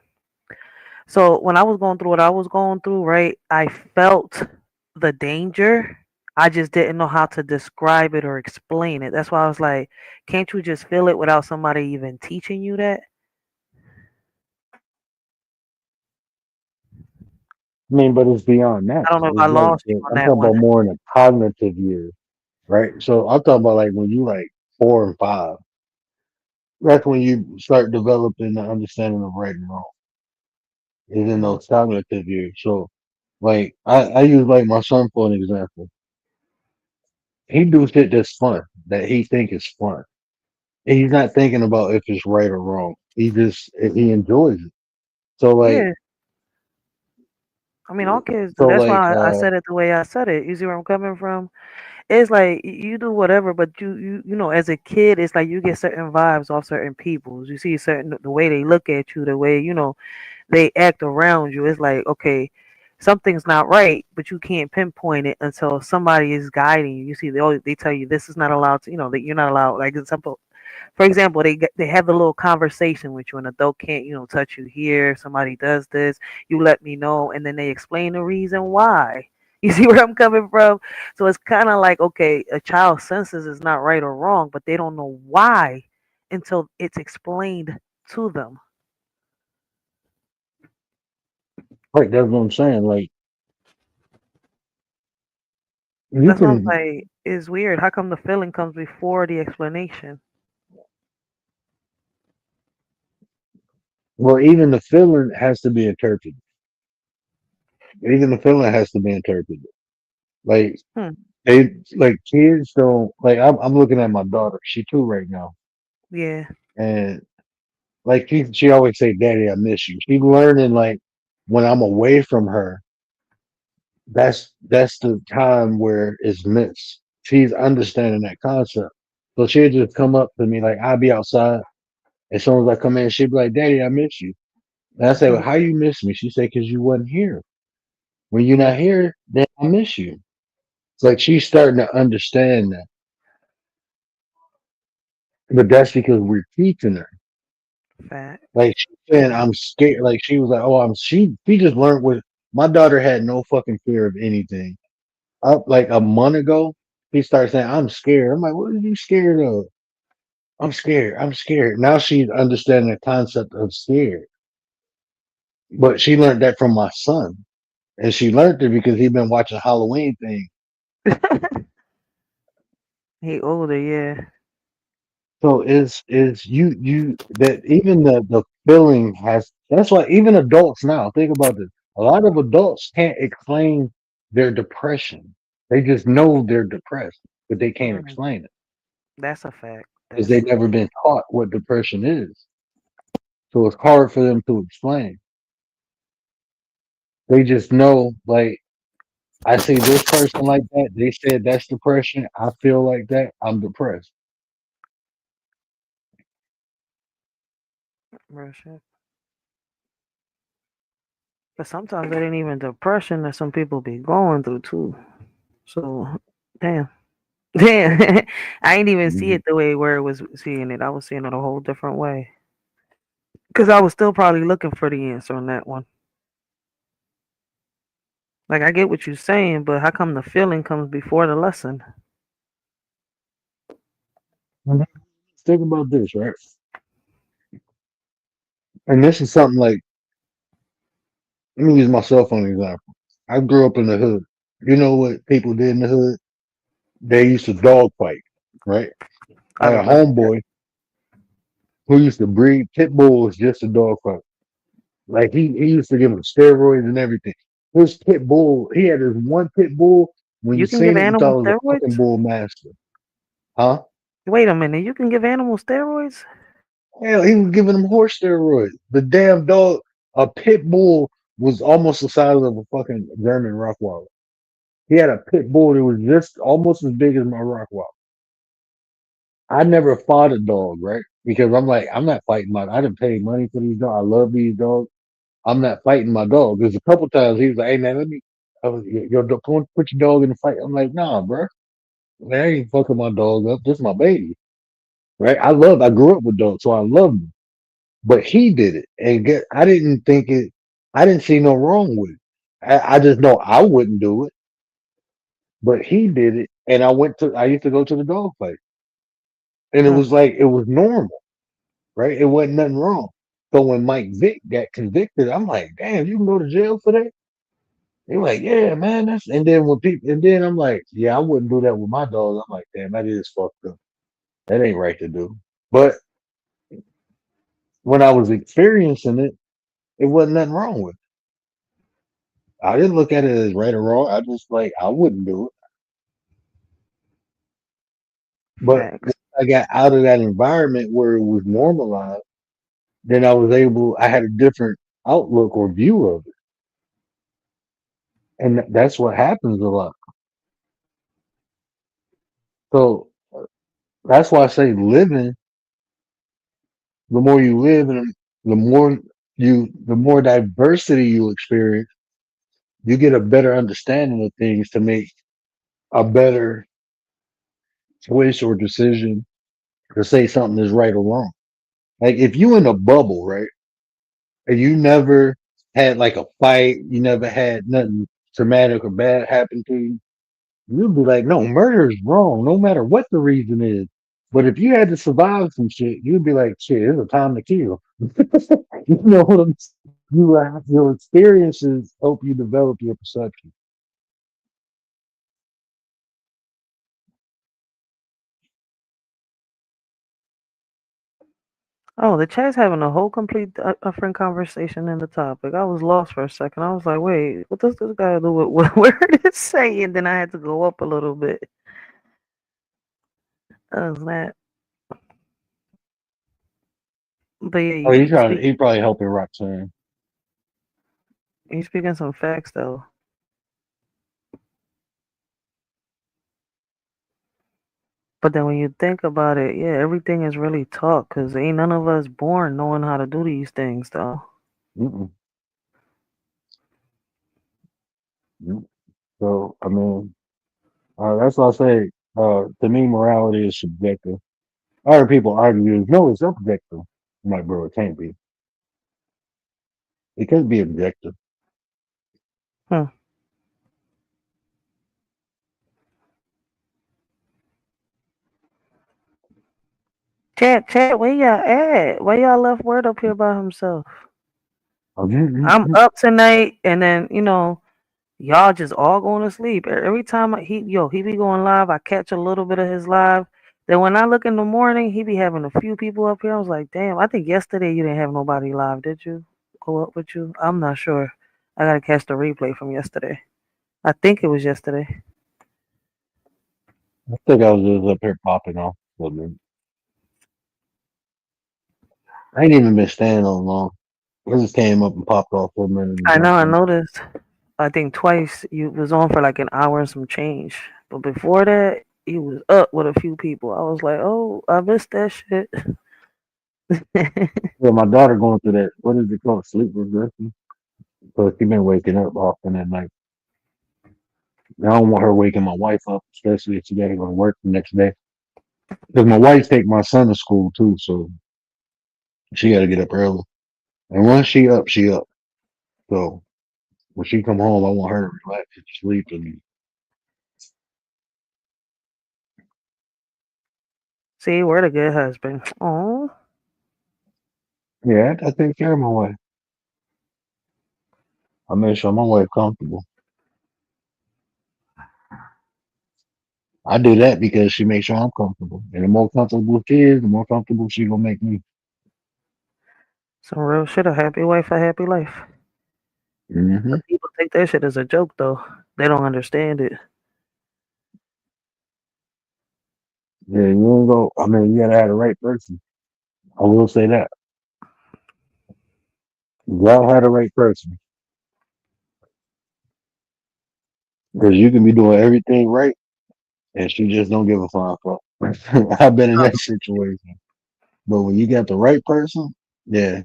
So when I was going through what I was going through, right, I felt the danger. I just didn't know how to describe it or explain it. That's why I was like, can't you just feel it without somebody even teaching you that? I mean, but it's beyond that. I don't know if I It's like lost you on I'm that talking one. about more in the cognitive years, right? So I'm talking about like when you like 4 and 5. That's when you start developing the understanding of right and wrong. Is in Mm. those cognitive years. So, like, I use like my son for an example. He do shit that's fun that he think is fun. And he's not thinking about if it's right or wrong. He enjoys it. So like Yeah, I mean, all kids do. so That's like why I said it the way I said it. You see where I'm coming from? It's like you do whatever, but you know, as a kid, it's like you get certain vibes off certain people. You see certain the way they look at you, the way they act around you. It's like okay, something's not right, but you can't pinpoint it until somebody is guiding you. You see, they tell you this is not allowed to, that you're not allowed. Like for example, they have a little conversation with you. An adult can't, touch you here. Somebody does this, you let me know, and then they explain the reason why. You see where I'm coming from? So it's kind of like, okay, a child senses is not right or wrong, but they don't know why until it's explained to them. that's what I'm saying. Like you That's what I'm can saying. It's weird. How come the feeling comes before the explanation? well even the feeling has to be interpreted. Even the feeling has to be interpreted. Like Hmm. kids don't like I'm looking at my daughter. She 2 right now. Yeah. And like she always say, Daddy, I miss you. She's learning like when I'm away from her, that's the time where it's missed. She's understanding that concept. So she'll just come up to me like I'll be outside. As soon as I come in, she'll be like, Daddy, I miss you. And I say, well, Hmm. how you miss me? She said, because you wasn't here. When you're not here, then I miss you. It's like she's starting to understand that. But that's because we're teaching her. Fat. Like she said, I'm scared. Like she was like, oh, she just learned what my daughter had no fucking fear of anything. Up like a month ago, he started saying, I'm scared. I'm like, what are you scared of? I'm scared. I'm scared. Now she's understanding the concept of scared. But she learned that from my son. And she learned it because he'd been watching Halloween thing. He older, yeah. So is you that even the feeling has that's why even adults now, think about this. A lot of adults can't explain their depression. They just know they're depressed, but they can't Mm, explain it that's a fact. because they've never been taught what depression is. So it's hard for them to explain. They just know, like, I see this person like that. They said that's depression. I feel like that. I'm depressed. real shit. But sometimes that ain't even depression that some people be going through too. So, damn, damn, I ain't even see Mhm. it the way where it was seeing it. I was seeing it a whole different way. Cause I was still probably looking for the answer on that one. Like I get what you're saying, but how come the feeling comes before the lesson? Mhm. Think about this, right? And this is something like, let me use myself for an example. I grew up in the hood. You know what people did in the hood? They used to dog fight, right? I I had a remember that. homeboy who used to breed pit bulls just to dog fight. Like he used to give them steroids and everything. His pit bull, he had this one pit bull. When you You can give seen it, you thought animals it was a fucking steroids? bull master, huh? Wait a minute, you can give animals steroids? Hell, he was giving them horse steroids. The damn dog, a pit bull was almost the size of a fucking German Rottweiler. He had a pit bull that was just almost as big as my Rottweiler. I never fought a dog, right? Because I'm like, I'm not fighting I didn't pay money for these dogs. I love these dogs. I'm not fighting my dog. There's a couple times he was like, hey man, come on, put your dog in the fight. I'm like, nah, bro. Man, I ain't fucking my dog up. This is my baby. Right? I grew up with dogs, so I love them. But he did it. And I didn't I didn't see no wrong with it. I just know I wouldn't do it. But he did it. And I used to go to the dog fight. And it Hmm. was like, it was normal, right? It wasn't nothing wrong. So when Mike Vick got convicted, I'm like, damn, you can go to jail for that? They're like, yeah, man. And then and then I'm like, yeah, I wouldn't do that with my dog. I'm like, damn, that is fucked up. That ain't right to do. But when I was experiencing it, it wasn't nothing wrong with it. I didn't look at it as right or wrong. I just like I wouldn't do it. But Facts. I got out of that environment where it was normalized, then I had a different outlook or view of it. And that's what happens a lot. So that's why I say living, the more you live and the more the more diversity you experience, you get a better understanding of things to make a better choice or decision to say something is right or wrong. Like if you in a bubble, right? And you never had like a fight, you never had nothing traumatic or bad happen to you, you'd be like, no, murder is wrong, no matter what the reason is. But if you had to survive some shit, you'd be like, shit, it's a time to kill. You know what I'm saying? Your experiences help you develop your perception. Oh, the chat's having a whole complete different conversation in the topic. I was lost for a second. I was like, wait, what does this guy do with what word is saying? Then I had to go up a little bit. Other than that. But yeah, Oh, you he probably helping Roxanne. speaking some facts though. But then when you think about it, yeah, everything is really taught because ain't none of us born knowing how to do these things though. Mm-mm. Mm. So I mean, that's what I say. To me, morality is subjective. Other people argue, no, it's objective. I'm like, bro, it can't be. It can't be objective. Hmm. Chat, where y'all at? Why y'all left word up here by himself? I'm up tonight, and then y'all just all going to sleep. Every time he be going live, I catch a little bit of his live. Then when I look in the morning, he be having a few people up here. I was like, damn, I think yesterday you didn't have nobody live, did you? Go up with you? I'm not sure. I gotta catch the replay from yesterday. I think it was yesterday. I think I was just up here popping off a little bit. I ain't even been staying on long. I just came up and popped off for a minute and I know, jumped I in. noticed. I think twice you was on for like an hour and some change. But before that, you was up with a few people. I was like, oh, I missed that shit. Yeah, my daughter going through that. What is it called? Sleep regression. So she been waking up often at night. I don't want her waking my wife up, especially if she got to go to work the next day. Because my wife take my son to school too, so she got to get up early. And once she up, she up. So when she come home, I want her to relax and sleep. And See, we're the good husband. Oh, yeah, I take care of my wife. I make sure my wife comfortable. I do that because she makes sure I'm comfortable. And the more comfortable she is, the more comfortable she gonna make me. some real shit. A happy wife, a happy life. Hmm. But people take that shit as a joke, though. They don't understand it. Yeah, you don't go. I mean, you gotta have the right person. I will say that. You gotta have the right person because you can be doing everything right, and she just don't give a flying fuck. I've been in that situation. But when you got the right person, yeah,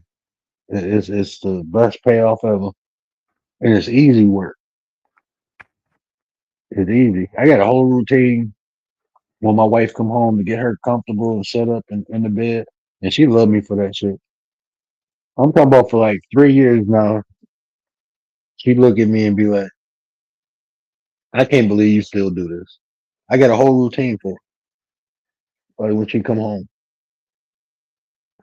it's the best payoff ever, and it's easy work. It's easy. I got a whole routine when my wife come home to get her comfortable and set up in the bed, and she loved me for that shit. I'm talking about for like 3 years now. She look at me and be like, "I can't believe you still do this." I got a whole routine for it. Like when she come home.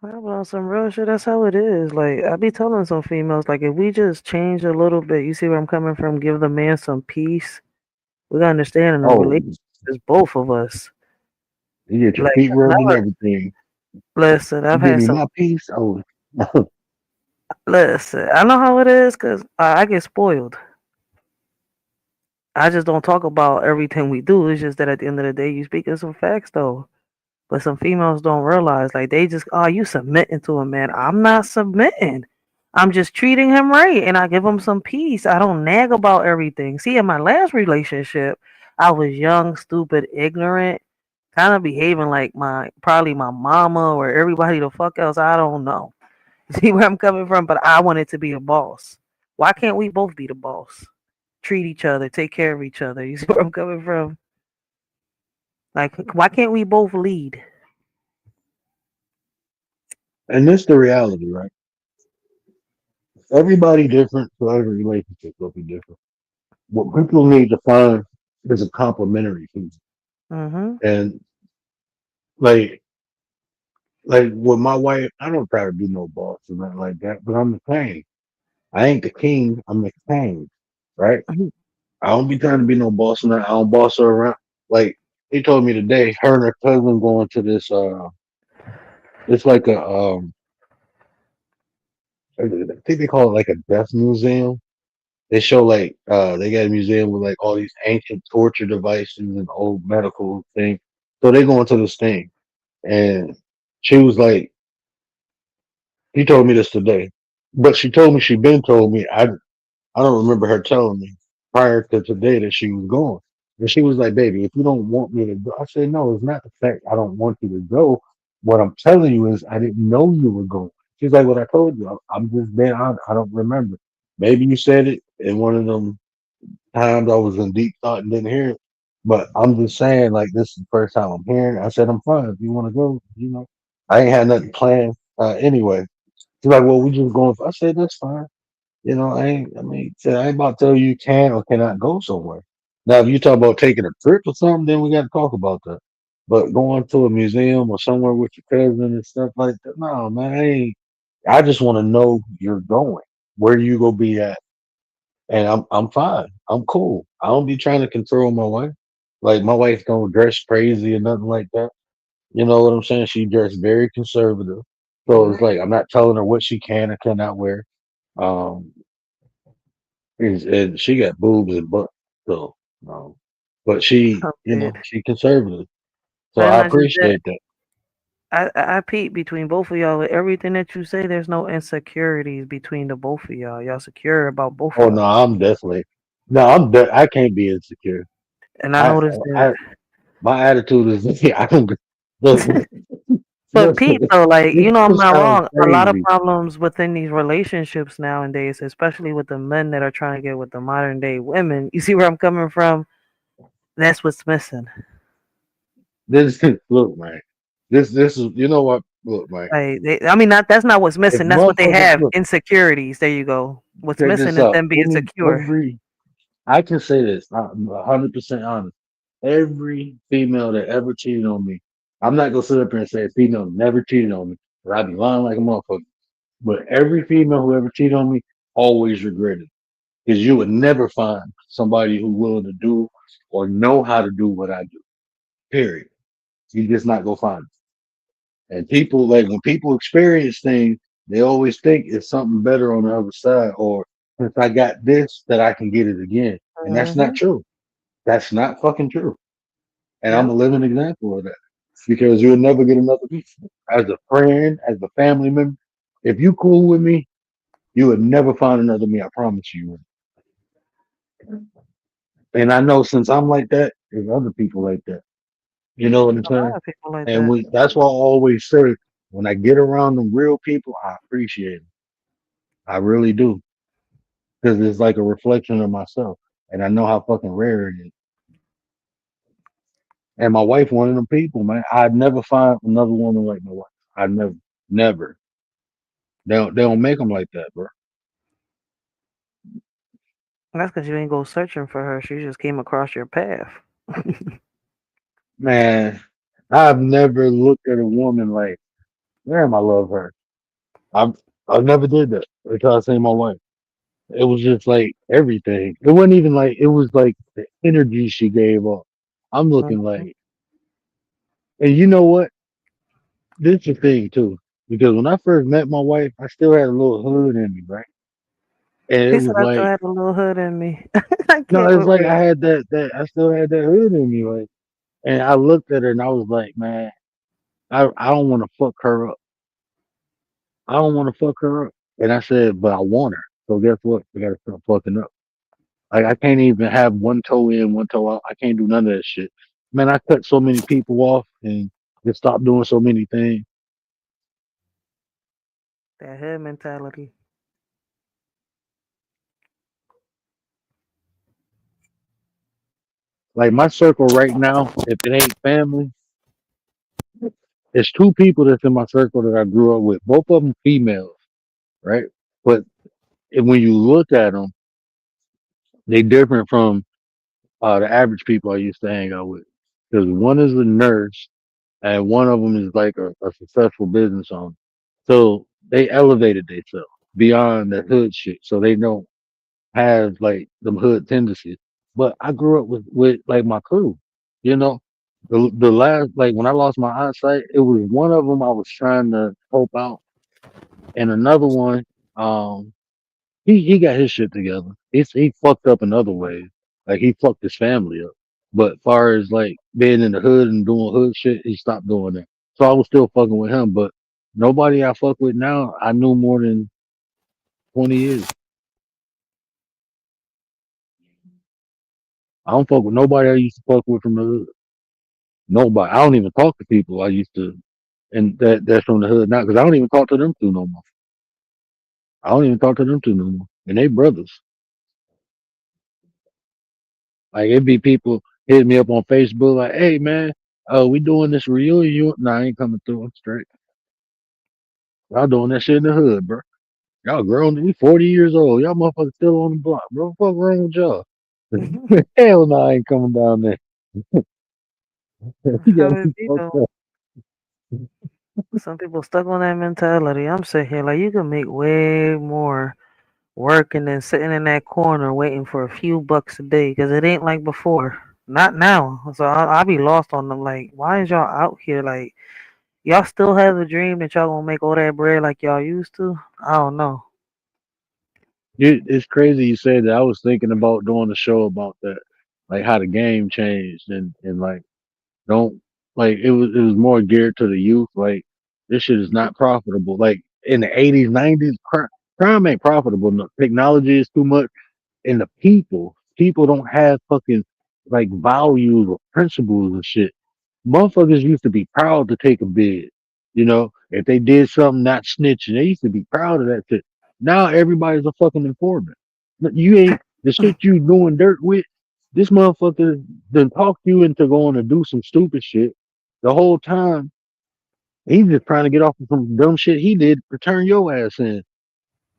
Well, but on some real shit, that's how it is. Like, I be telling some females, like, if we just change a little bit, you see where I'm coming from, give the man some peace, we gotta understand in a Oh, relationship, it's both of us. you get your Like, feet I rubbed and never, everything. listen, You I've give had me some, my peace. Oh, Listen, I know how it is because I get spoiled. I just don't talk about everything we do. It's just that at the end of the day, you speaking some facts though. But some females don't realize, like they just, oh, you submitting to a man. I'm not submitting. I'm just treating him right, and I give him some peace. I don't nag about everything. See, in my last relationship, I was young, stupid, ignorant, kind of behaving like probably my mama or everybody the fuck else. I don't know. See where I'm coming from? But I wanted to be a boss. Why can't we both be the boss? Treat each other, take care of each other. You see where I'm coming from? Like, why can't we both lead? And this the reality, right? Everybody different, so every relationship will be different. What people need to find is a complementary piece. Mm-hmm. And like with my wife, I don't try to be no boss or nothing like that, but I'm the king. I ain't the king, I'm the king, right? I don't be trying to be no boss and I don't boss her around. Like he told me today, her and her cousin going to this it's like a I think they call it like a death museum. They show like they got a museum with like all these ancient torture devices and old medical things. So they going to this thing. And she was like, he told me this today. But she told me she been told me I don't remember her telling me prior to today that she was going. And she was like, baby, if you don't want me to go, I said, no, it's not the fact I don't want you to go. What I'm telling you is I didn't know you were going. She's like, what I told you, I'm just being honest. I don't remember. Maybe you said it in one of them times I was in deep thought and didn't hear it. But I'm just saying, like, this is the first time I'm hearing it. I said, I'm fine. If you want to go, I ain't had nothing planned anyway. She's like, well, we just going. I said, that's fine. I ain't about to tell you you can or cannot go somewhere. Now, if you talk about taking a trip or something, then we got to talk about that. But going to a museum or somewhere with your cousin and stuff like that, no, man, I just want to know you're going, where you go be at, and I'm fine. I'm cool. I don't be trying to control my wife. Like my wife don't dress crazy or nothing like that. You know what I'm saying? She dressed very conservative. So it's like I'm not telling her what she can or cannot wear. Um, and she got boobs and butt, so but she, I'm dead. she conservative. So And I not just that, appreciate that. I peep between both of y'all. With everything that you say, there's no insecurities between the both of y'all. Y'all secure about both of Oh no, y'all. I'm definitely no, I can't be insecure. And I I, noticed that. I, my attitude is I don't look. But Listen, peep though, like I'm this not sounds wrong. A lot of crazy. problems within these relationships nowadays, especially with the men that are trying to get with the modern day women. You see where I'm coming from? That's what's missing. This look, man. This is what. Look, man. Like, I mean, not that's not what's If missing. That's what they motherfuckers have. look, Insecurities. There you go. What's check missing this is out. them being secure. Every I can say this. I'm 100% honest. Every female that ever cheated on me, I'm not gonna sit up here and say a female never cheated on me, but I'd be lying like a motherfucker. But every female who ever cheated on me always regretted, because you would never find somebody who willing to do or know how to do what I do. Period. You just not gonna find it. And people like when people experience things, they always think it's something better on the other side, or since I got this, that I can get it again. And that's not Hmm. true. That's not fucking true. And I'm a Yep. living example of that. Because you'll never get another piece. As a friend, as a family member, if you cool with me, you would never find another me. I promise you. And I know since I'm like that, there's other people like that. You know what I'm A lot saying? of people like And that. that's why I always say when I get around the real people, I appreciate them. I really do. Because it's like a reflection of myself. And I know how fucking rare it is. And my wife, one of them people, man. I'd never find another woman like my wife. I never. They don't make them like that, bro. That's because you ain't go searching for her. She just came across your path. Man, I've never looked at a woman like, damn, I love her. I I never did that until I seen my wife. It was just like everything. It wasn't even like it was like the energy she gave off. I'm looking Mhm. like, and you know what? This is the thing too. because when I first met my wife, I still had a little hood in me, right? And it He said was I still like, had a little hood in me. I no, can't it's with like words. I had that I still had that hood in me, like. And I looked at her and I was like, man, I don't want to fuck her up. I don't want to fuck her up. And I said, but I want her. So guess what? I gotta start fucking up. Like I can't even have one toe in, one toe out. I can't do none of that shit. Man, I cut so many people off and just stopped doing so many things. That hood mentality. Like my circle right now, if it ain't family, it's two people that's in my circle that I grew up with. Both of them females, right? But when you look at them, they different from the average people I used to hang out with. Because one is a nurse and one of them is like a successful business owner. So they elevated themselves beyond the hood shit. So they don't have like them hood tendencies. But I grew up with like my crew, you know. The last like when I lost my eyesight, it was one of them I was trying to help out, and another one, um, he got his shit together. He fucked up in other ways. Like he fucked his family up. But far as like being in the hood and doing hood shit, he stopped doing that. So I was still fucking with him, but nobody I fuck with now I knew more than 20 years. I don't fuck with nobody I used to fuck with from the hood. Nobody. I don't even talk to people I used to, and that's from the hood now because I don't even talk to them two no more. I don't even talk to them two no more, and they brothers. Like it be people hit me up on Facebook like, "Hey man, we doing this reunion." Nah, I ain't coming through. I'm straight. Y'all doing that shit in the hood, bro. Y'all grown. We 40 years old. Y'all motherfuckers still on the block, bro. What the fuck wrong with y'all? Hell no, I ain't coming down there. You got How me it be fucked though? up. Some people stuck on that mentality. I'm sitting here like you can make way more working than sitting in that corner waiting for a few bucks a day because it ain't like before. Not now. So I'll be lost on them. Like, why is y'all out here? Like, y'all still have the dream that y'all gonna make all that bread like y'all used to? I don't know. It's crazy you say that. I was thinking about doing a show about that, like how the game changed and like don't like it was more geared to the youth. Like this shit is not profitable. Like in the 80s, 90s, crime ain't profitable. No, technology is too much, and the people don't have fucking like values or principles and shit. Motherfuckers used to be proud to take a bid. You know, if they did something not snitching, they used to be proud of that shit. Now everybody's a fucking informant. But you ain't the shit you doing dirt with. This motherfucker done talk you into going to do some stupid shit. The whole time he's just trying to get off of some dumb shit he did to turn your ass in.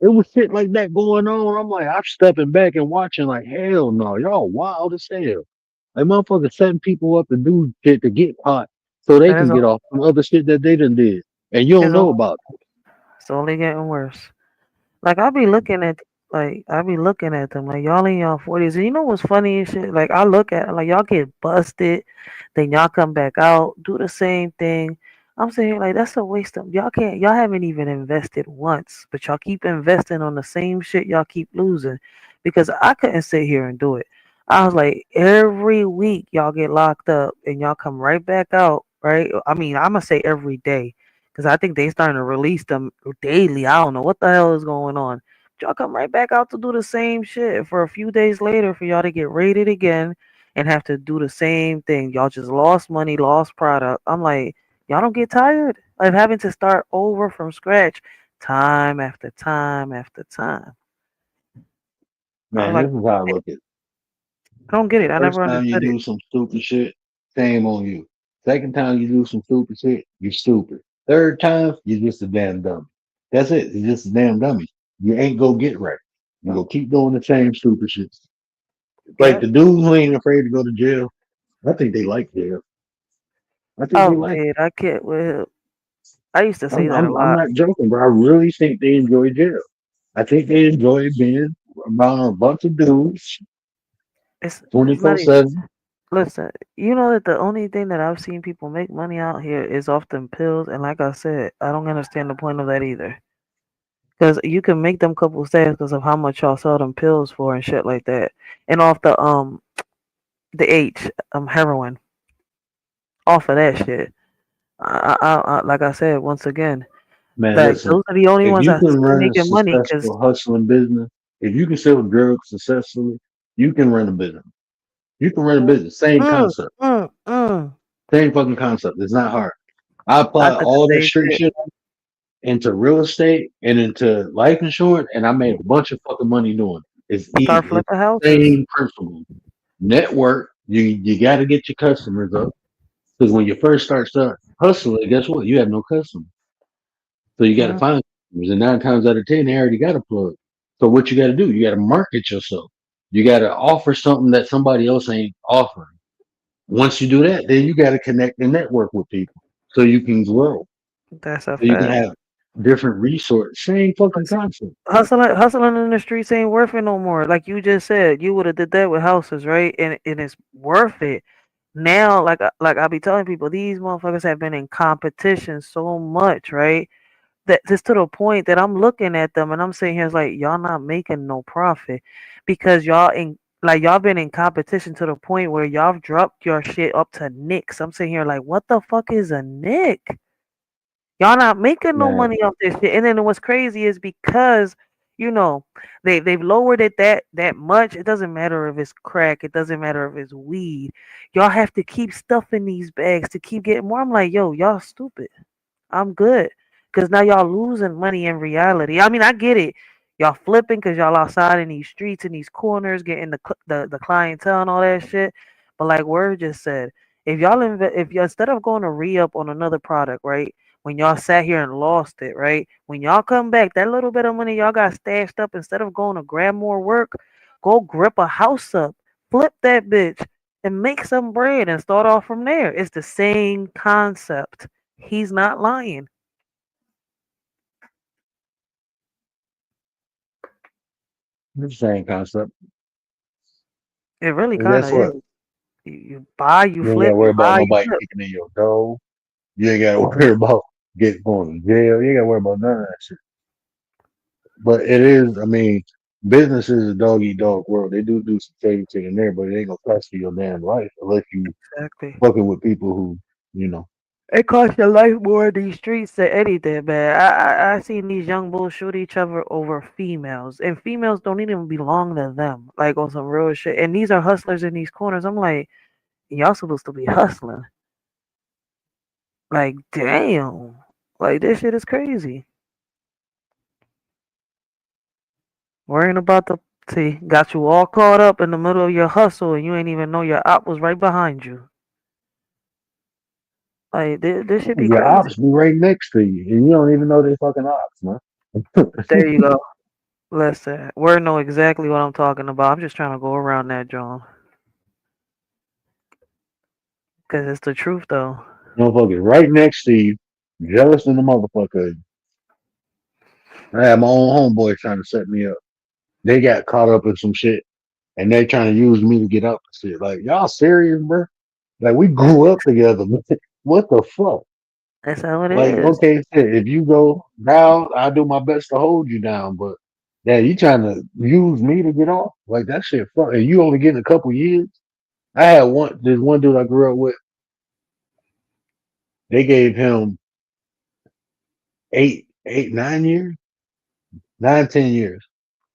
It was shit like that going on. I'm like, I'm stepping back and watching like, hell no, y'all wild as hell. Like motherfuckers setting people up to do shit to get caught so they And can get off some other shit that they done did. And you don't it's, know on- about it's only getting worse. Like I be looking at them like y'all in y'all 40s. And you know what's funny and shit? Like I look at like y'all get busted, then y'all come back out, do the same thing. I'm saying like that's a waste of y'all haven't even invested once, but y'all keep investing on the same shit y'all keep losing. Because I couldn't sit here and do it. I was like, every week y'all get locked up and y'all come right back out, right? I mean, I'm gonna say every day because I think they starting to release them daily. I don't know what the hell is going on. Y'all come right back out to do the same shit for a few days later for y'all to get raided again and have to do the same thing. Y'all just lost money, lost product. I'm like, y'all don't get tired of having to start over from scratch time after time after time. I was man, like, this is how I look at it. I don't get it. I First never time you understood it. do some stupid shit, shame on you. Second time you do some stupid shit, you're stupid. Third time, you're just a damn dummy. That's it. You're just a damn dummy. You ain't go get right. You go keep doing the same stupid shit. Like Yep. the dudes who ain't afraid to go to jail, I think they like jail. I think they Oh like man, I can't. Well, I used to it. say that a I'm lot. not joking, bro. I really think they enjoy jail. I think they enjoy being around a bunch of dudes It's not even 24/7. Listen, you know that the only thing that I've seen people make money out here is off them pills, and like I said, I don't understand the point of that either. Because you can make them couple stacks because of how much y'all sell them pills for and shit like that, and off the heroin, off of that shit. Like I said once again, Man, like listen, those are the only if ones you I can see run a making money. Cause successful hustling business, if you can sell drugs successfully, you can run a business. You can run a business. Same mm, concept. mm, mm. Same fucking concept. It's not hard. I I applied did the all that same street shit. shit into real estate and into life insurance, and I made a bunch of fucking money doing it. It's Start easy. It's flipping the houses. same principle. Network. You got to get your customers up because when you first start hustling, guess what? You have no customers, so you got to Mm, find customers. And 9 times out of 10, they already got a plug. So what you got to do? You got to market yourself. You got to offer something that somebody else ain't offering. Once you do that, then you got to connect and network with people so you can grow. that's a So you can fact. have different resources. Same fucking concept. Hustling in the streets ain't worth it no more. Like you just said, you would have did that with houses, right? And it's worth it. Now, like I be telling people, these motherfuckers have been in competition so much, right? That just to the point that I'm looking at them and I'm sitting here, it's like y'all not making no profit because y'all been in competition to the point where y'all dropped your shit up to nicks. I'm sitting here like, what the fuck is a nick? Y'all not making no Man, money off this shit. And then what's crazy is because, you know, they've lowered it that much. It doesn't matter if it's crack, it doesn't matter if it's weed. Y'all have to keep stuffing these bags to keep getting more. I'm like, yo, y'all stupid. I'm good. Cause now y'all losing money in reality. I mean, I get it. Y'all flipping because y'all outside in these streets and these corners getting the clientele and all that shit. But like Word just said, if you instead of going to re up on another product, right? When y'all sat here and lost it, right? When y'all come back, that little bit of money y'all got stashed up, instead of going to grab more work, go grip a house up, flip that bitch, and make some bread and start off from there. It's the same concept. He's not lying. it's the same concept. It really And kind guess of what? is. You buy, you You ain't got to flip, you worry about buy, you nobody flip. kicking in your door. You ain't got to worry about getting going to jail. You ain't got to worry about none of that shit. But it is, I mean, business is a dog eat dog world. They do some shady shit in there, but it ain't gonna cost you your damn life unless you Exactly. fucking with people who, you know. It costs your life more in these streets than anything, man. I seen these young bulls shoot each other over females, and females don't even belong to them. Like on some real shit. And these are hustlers in these corners. I'm like, y'all supposed to be hustling. Like, damn. Like this shit is crazy. Worrying about the see, got you all caught up in the middle of your hustle, and you ain't even know your op was right behind you. Like this should be Your crazy. ops be right next to you, and you don't even know they fucking ops, man. There you go. Listen, we know exactly what I'm talking about. I'm just trying to go around that, John, because it's the truth, though. Motherfuckers right next to you, jealous than the motherfucker. I had my own homeboy trying to set me up. They got caught up in some shit, and they trying to use me to get up and shit. Like, y'all serious, bro? Like, we grew up together. What the fuck? That's how it Like, is. okay, shit, if you go down, I do my best to hold you down. But yeah, you trying to use me to get off? Like that shit fuck. And you only getting a couple years. I had this one dude I grew up with. They gave him 9 years, 9, 10 years.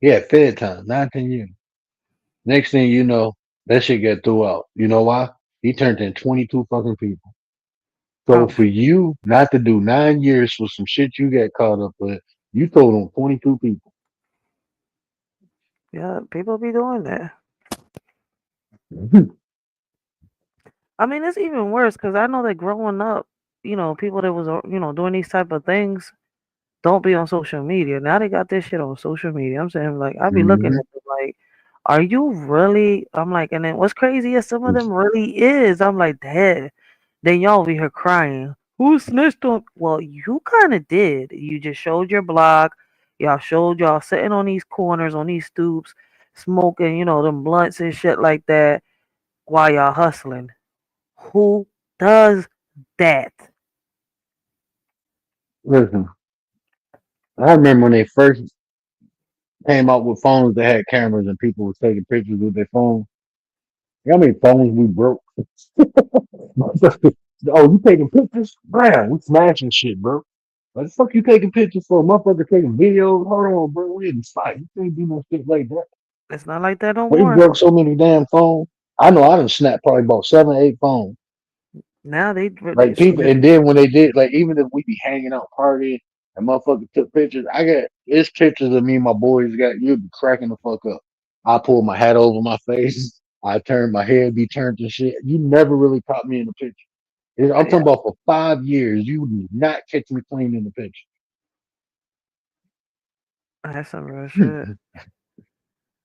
He had fed time, 9, 10 years. Next thing you know, that shit got threw out. You know why? He turned in 22 fucking people. So Oh, for you not to do 9 years for some shit you got caught up with, you told on 22 people. yeah, people be doing that. I mean, it's even worse because I know that growing up, people that was, doing these type of things don't be on social media. Now they got this shit on social media. I'm saying, like, I be looking Mhm. at them like, are you really? I'm like, and then what's crazy is some of them really is. I'm like, dad. Then y'all over here crying. Who snitched on? Well, you kind of did. You just showed your blog. Y'all showed y'all sitting on these corners, on these stoops, smoking, them blunts and shit like that. while y'all hustling. Who does that? Listen, I remember when they first came out with phones that had cameras and people were taking pictures with their phone. You know how many phones we broke? Oh, you taking pictures? Man, we smashing shit, bro. What the fuck you taking pictures for? Motherfucker taking videos? Hold on, bro. We in the fight. You can't do no shit like that. It's not like that no We more. broke so many damn phones. I know I done snapped probably about 7, 8 phones. Now they Like people, and then when they did, like even if we be hanging out partying and motherfucker took pictures, I got it's pictures of me and my boys got you'd be cracking the fuck up. I pull my hat over my face, I turn my head be turned to shit. You never really caught me in the picture. I'm yeah, talking about for 5 years, you would not catch me clean in the picture. that's some real shit.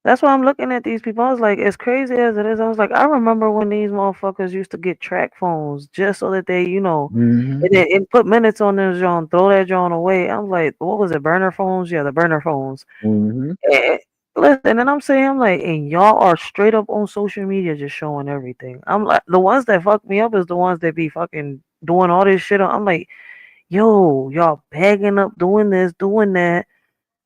That's why I'm looking at these people. I was like, as crazy as it is, I was like, I remember when these motherfuckers used to get track phones just so that they, Hmm. and put minutes on their John, throw that John away. I'm like, what was it, burner phones? Yeah, the burner phones. Hmm. And, listen, and I'm like, and y'all are straight up on social media just showing everything. I'm like, the ones that fuck me up is the ones that be fucking doing all this shit. I'm like, yo, y'all bagging up, doing this, doing that.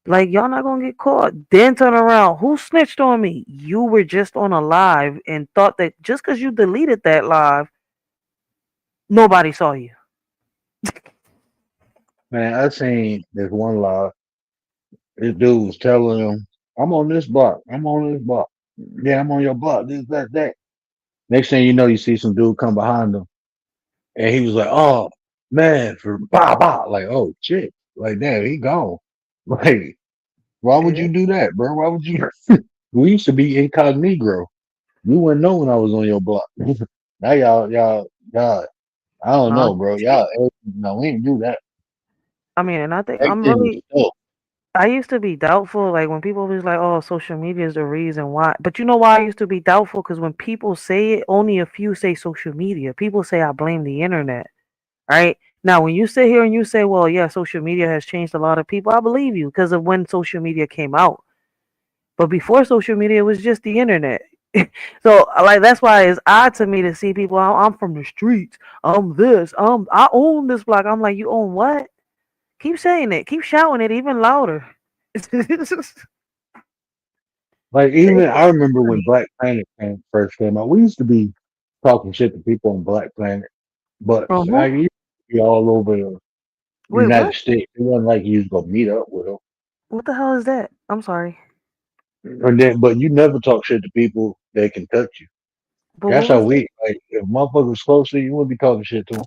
Like y'all not gonna get caught. Then turn around. Who snitched on me? You were just on a live and thought that just because you deleted that live, nobody saw you. Man, I seen this one live. This dude was telling him, I'm on this block. I'm on this block. Yeah, I'm on your block. This, that, that. Next thing you know, you see some dude come behind him. And he was like, oh, man, for bah, bah. Like, oh, shit. Like, damn, he gone. Like, why would Yeah. you do that, bro? Why would you? We used to be incognito. You wouldn't know when I was on your block. Now y'all, I don't Uh, know, bro. Y'all, no, we didn't do that. I mean, and I think Back I'm then was really. stuff. I used to be doubtful, like when people was like, "Oh, social media is the reason why." But you know why I used to be doubtful? Because when people say it, only a few say social media. People say I blame the internet. Right? Now, when you sit here and you say, "Well, yeah, social media has changed a lot of people," I believe you because of when social media came out. But before social media, it was just the internet. So, like, that's why it's odd to me to see people. I'm from the streets. I'm this. I own this block. I'm like, you own what? Keep saying it. Keep shouting it even louder. Like, Say even I it. remember when Black Planet first came out, we used to be talking shit to people on Black Planet, but Uh-huh. like, it used to be all over the Wait, United what? States. It wasn't like you was gonna meet up with them. What the hell is that? I'm sorry. And then, but you never talk shit to people that can touch you. But That's what how was it? we like. If motherfuckers close to you, you wouldn't be talking shit to All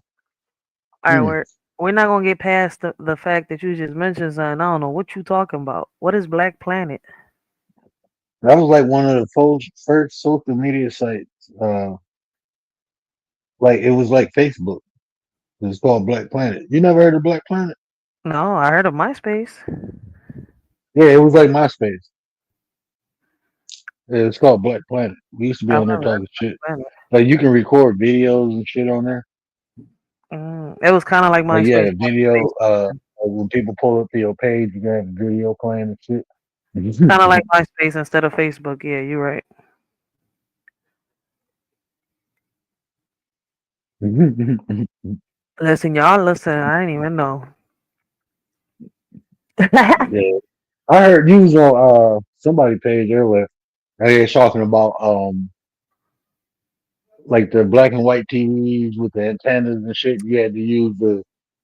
right, them. we're not gonna get past the fact that you just mentioned something. I don't know what you talking about. What is Black Planet? That was like one of the first social media sites. Like it was like Facebook. It's called Black Planet. You never heard of Black Planet? No, I heard of MySpace. Yeah, it was like MySpace. Yeah, it's called Black Planet. We used to be I've on there never heard talking of shit. Black Planet. Like you can record videos and shit on there. It was kind of like Like yeah, MySpace. video. When people pull up to your page, you can have a video playing and shit. Kind of like MySpace instead of Facebook. Yeah, you're right. Listen, y'all, listen. I didn't even know. Yeah, I heard you was on somebody page earlier. And they was talking about like the black and white TVs with the antennas and shit. You had to use the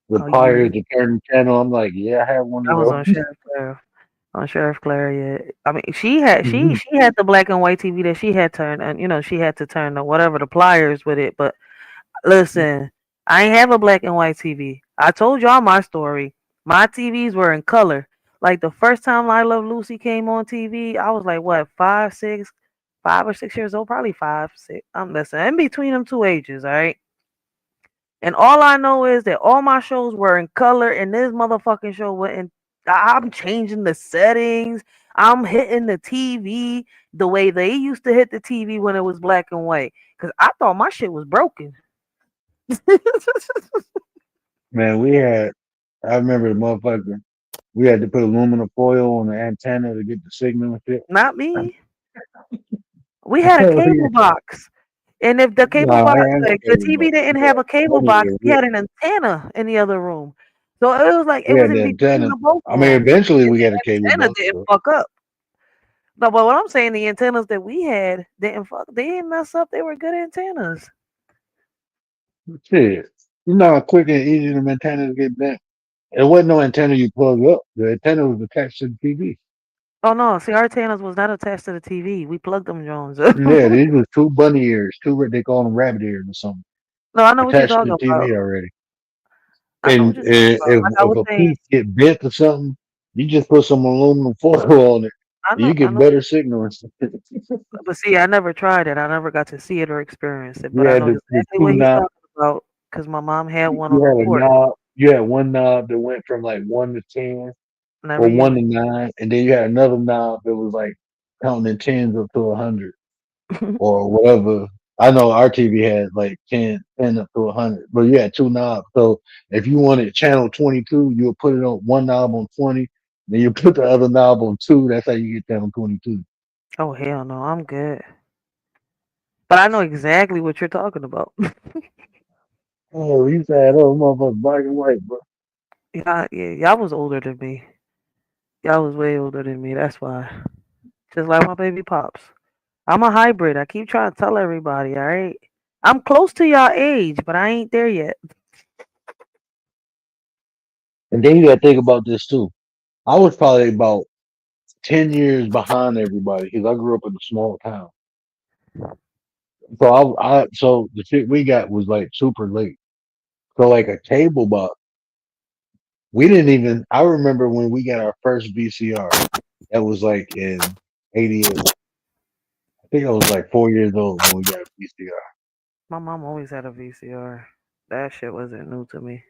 Oh yeah, pliers to turn the channel. I'm like, yeah, I have one I of was those. on Sheriff Claire. On Sheriff Claire, yeah. I mean, she had the black and white TV that she had turned, and she had to turn the whatever the pliers with it. But listen, I ain't have a black and white TV. I told y'all my story. My TVs were in color. Like the first time I Love Lucy came on TV, I was like what 5 or 6 years old, probably 5, 6. I'm listening in between them two ages, all right. And all I know is that all my shows were in color, and this motherfucking show went in. I'm changing the settings. I'm hitting the TV the way they used to hit the TV when it was black and white. Cause I thought my shit was broken. Man, we had. I remember the motherfucker. We had to put aluminum foil on the antenna to get the signal and shit. Not me. We had a Hell yeah. cable box. And if the cable Nah, I box, ain't like got the cable TV box. didn't Yeah, have a cable box, we had an antenna in the other room. So it was like it we was had in the between antenna. the both I mean, rooms. eventually And we got a the cable antenna box. didn't So. fuck up. No, but what I'm saying, the antennas that we had didn't fuck. They didn't mess up. They were good antennas. Shit. You know how quick and easy the antennas get bent? It wasn't no antenna you plug up. The antenna was attached to the TV. Oh no, see, our antennas was not attached to the TV. We plugged them Jones. Yeah, these was two bunny ears, they call them rabbit ears or something, No, I know what you're attached to talking the about. TV already. I know what And you're talking about. if Like I was a saying, piece get bent or something, you just put some aluminum foil on it. You I get know. better signal. But see, I never tried it. I never got to see it or experience it. You But I had know the exactly two what he's knob. talking about because my mom had one You on the had a porch. knob. You had one knob that went from like 1 to 10 Never or one used to nine, and then you had another knob that was like counting in tens up to 100 it. or whatever. I know our TV had like 10 up to 100, but you had two knobs. So if you wanted channel 22, you would put it on one knob on 20, then you put the other knob on 2. That's how you get channel 22. Oh hell no, I'm good. But I know exactly what you're talking about. Oh, you said, oh, motherfucker, black and white, bro. Yeah, y'all was older than me. Y'all was way older than me. That's why. Just like my baby pops. I'm a hybrid. I keep trying to tell everybody. All right. I'm close to y'all age, but I ain't there yet. And then you got to think about this too. I was probably about 10 years behind everybody because I grew up in a small town. So so the shit we got was like super late. So like a cable box, we didn't even. I remember when we got our first VCR. That was like in '88. I think I was like 4 years old when we got a VCR. My mom always had a VCR. That shit wasn't new to me.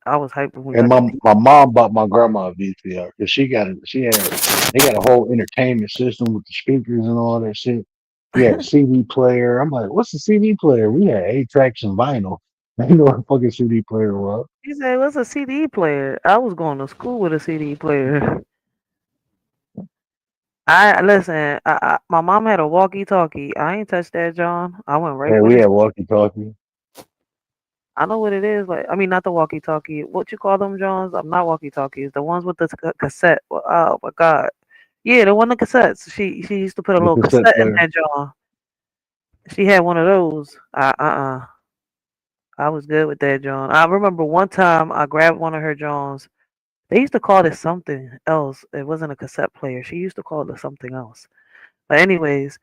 I was hyped when we And got the my mom bought my grandma a VCR because they got a whole entertainment system with the speakers and all that shit. We had a CD player. I'm like, what's a CD player? We had 8 tracks and vinyl. I didn't know what a fucking CD player was. He said, "What's a CD player?" I was going to school with a CD player. I listen. My mom had a walkie-talkie. I ain't touched that, John. I went right Yeah, for we the. had walkie talkie. I know what it is. Like, I mean, not the walkie-talkie. What you call them, Johns? I'm not walkie-talkies. The ones with the cassette. Oh my god. Yeah, the one the cassettes. She used to put a The little cassette cassette in player. that John. She had one of those. I was good with that John. I remember one time I grabbed one of her Johns. They used to call it something else. It wasn't a cassette player. She used to call it something else. But anyways,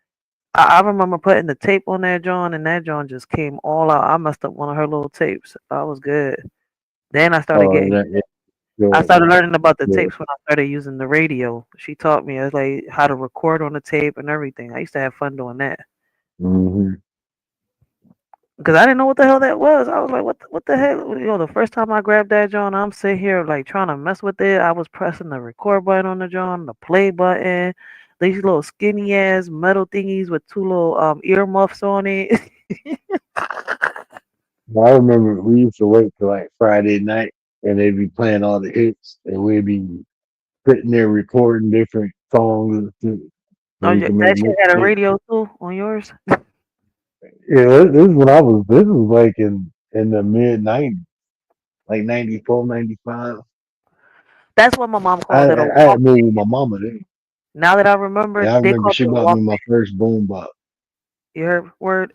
I remember putting the tape on that John, and that John just came all out. I messed up one of her little tapes. I was good. Then Oh, that, yeah, I good, started learning about the good. tapes when I started using the radio. She taught me like how to record on the tape and everything. I used to have fun doing that Hmm. because I didn't know what the hell that was. I was like, what the hell? You know, the first time I grabbed that John, I'm sitting here like trying to mess with it. I was pressing the record button on the John, the play button, these little skinny ass metal thingies with two little earmuffs on it. I remember we used to wait till like Friday night and they'd be playing all the hits and we'd be sitting there recording different songs and so Oh, we can make that shit had a mixtapes. radio too on yours. Yeah, this is when this was like in the mid 90s, like 94, 95. That's what my mom I, called it, a I had moved Walkman. with my mama then. Now that I remember, Yeah, I they remember called she it a bought me Walkman. my first boom box. You heard word?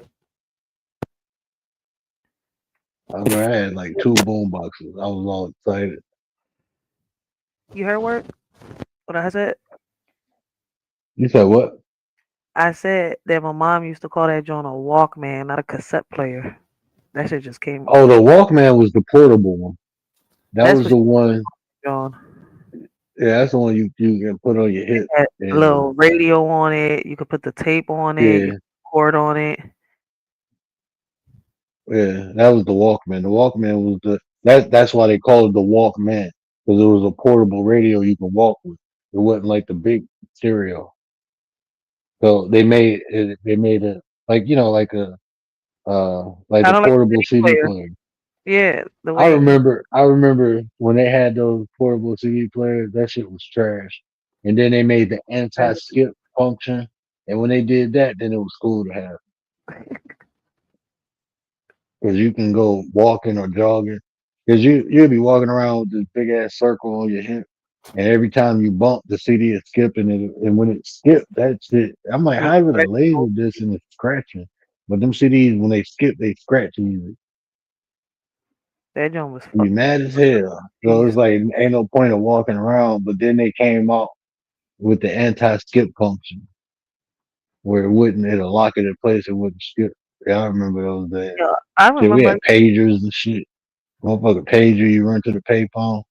I remember I had like 2 boom boxes. I was all excited. You heard word? What I said? You said what? I said that my mom used to call that joint a Walkman, not a cassette player. That shit just came. Oh, the Walkman was the portable one. That That's was what the she one. John. Yeah, that's the one you can put on your It hip. had a And little radio on it. You could put the tape on it. You yeah, could record on it. yeah, that was the Walkman. The Walkman was that's why they called it the Walkman because it was a portable radio you could walk with. It wasn't like the big stereo. So they made it like like the Kind of like a portable CD CD player. player. Yeah, the way. I remember when they had those portable CD players, that shit was trash. And then they made the anti skip function. And when they did that, then it was cool to have. because you can go walking or jogging. Because you'll be walking around with this big ass circle on your hip, and every time you bump, the CD is skipping it, and when it skipped, that's it. I'm like, It how would a scratches laser both disc feet. and it's scratching? But them CDs, when they skip, they scratch easy. That joint was You fucking mad as hell. So beast. it's like ain't no point of walking around. But then they came out with the anti-skip function where it'll lock it in place, it wouldn't skip. Yeah, I remember those days. Yeah, I Shit, we remember. had pagers and shit. Motherfucker pager, you run to the payphone.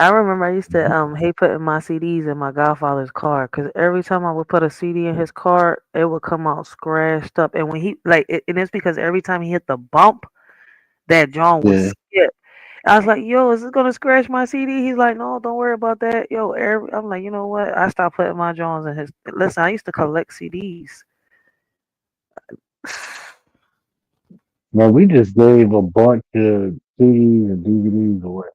I used to hate putting my CDs in my godfather's car because every time I would put a CD in his car, it would come out scratched up. And when he and it's because every time he hit the bump, that John would Yeah. skip. I was like, "Yo, is this gonna scratch my CD?" He's like, "No, don't worry about that." Yo, I'm like, you know what? I stopped putting my Johns in his. Listen, I used to collect CDs. No, we just gave a bunch of CDs and DVDs away.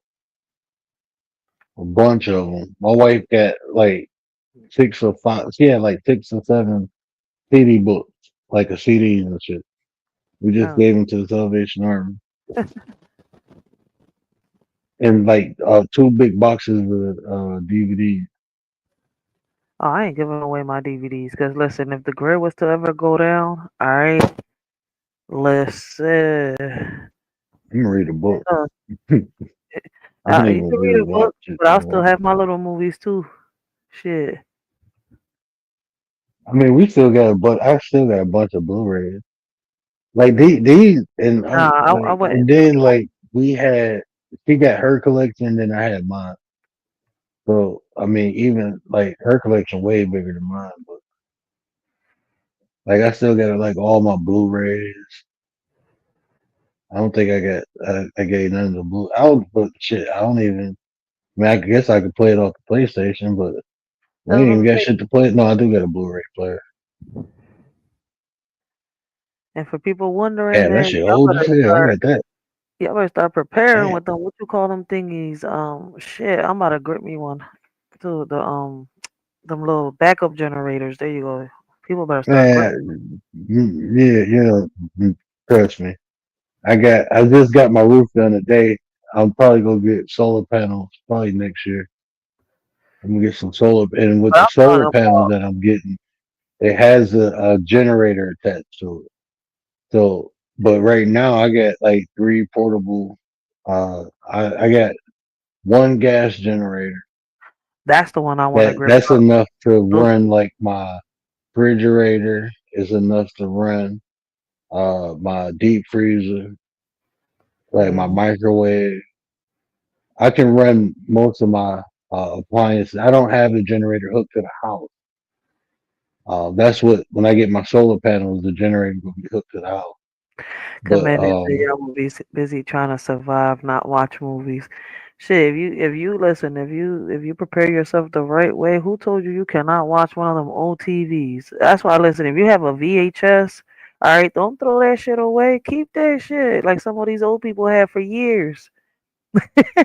A bunch of them. My wife got like 6 or 5. She had like 6 or 7 CD books, like a CDs and shit. We just Oh, gave them to the Salvation Army. And like 2 big boxes of DVDs. oh, I ain't giving away my DVDs because listen, if the grid was to ever go down, all right, listen. I'm gonna read a book. Uh, I ain't you gonna can read really a book, watch it but no I'll still more. have my little movies too. Shit. I mean, we still got a bunch. I still got a bunch of Blu-rays. Like these, and Nah, I like, went and into the then like we had, she got her collection, then I had mine. So I mean, even like her collection way bigger than mine, but like I still got like all my Blu-rays. I don't think I got. I gave none of the blue. I don't. But shit, I don't even. I mean, I guess I could play it off the PlayStation, but I we was ain't even gonna got say, shit to play. No, I do got a Blu-ray player. and for people wondering, Yeah, that man, shit old as hell. I got that. y'all better start preparing Damn. with them. What you call them thingies? Shit, I'm about to grip me one. To the them little backup generators. There you go. People better start gripping. Man, yeah, trust me. I just got my roof done today. I'm probably gonna get solar panels probably next year. I'm gonna get some solar, and with But the I'm talking solar panels about that I'm getting, it has a generator attached to it. So, but right now I got like 3 portable. I got one gas generator that's the one I want to that grip that's up. enough to Those, run like my refrigerator is enough to run my deep freezer, like my mm, microwave. I can run most of my appliances. I don't have the generator hooked to the house. That's what when I get my solar panels, the generator will be hooked to the house. But Commander said y'all will be busy trying to survive, not watch movies. Shit, if you listen, if you prepare yourself the right way, who told you you cannot watch one of them old TVs? That's why listen. If you have a VHS, all right, don't throw that shit away. Keep that shit like some of these old people have for years. yeah,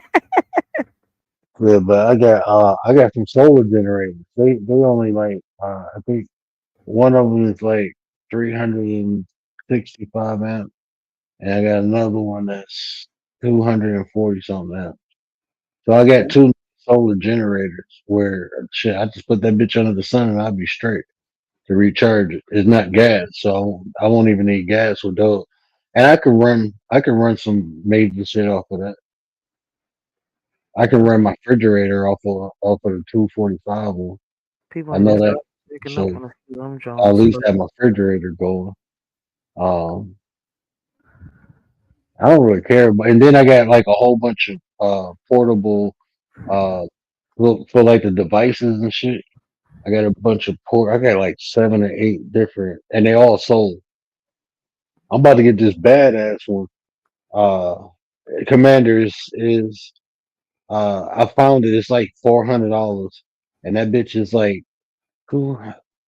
but I got some solar generators. They only like I think one of them is like 365 amps, and I got another one that's 240 something amps. So I got 2 solar generators where shit, I just put that bitch under the sun and I'll be straight to recharge it. It's not gas, so I won't even need gas with those. And I can run some major shit off of that. I can run my refrigerator off of the 245 one. People I need to know that, start picking up so on a few of them I at Jones. least have my refrigerator going. Um, I don't really care, but and then I got like a whole bunch of portable uh for like the devices and shit. I got a bunch of port. I got like 7 or 8 different, and they all sold. I'm about to get this badass one. Uh, Commanders is I found it. It's like $400, and that bitch is like two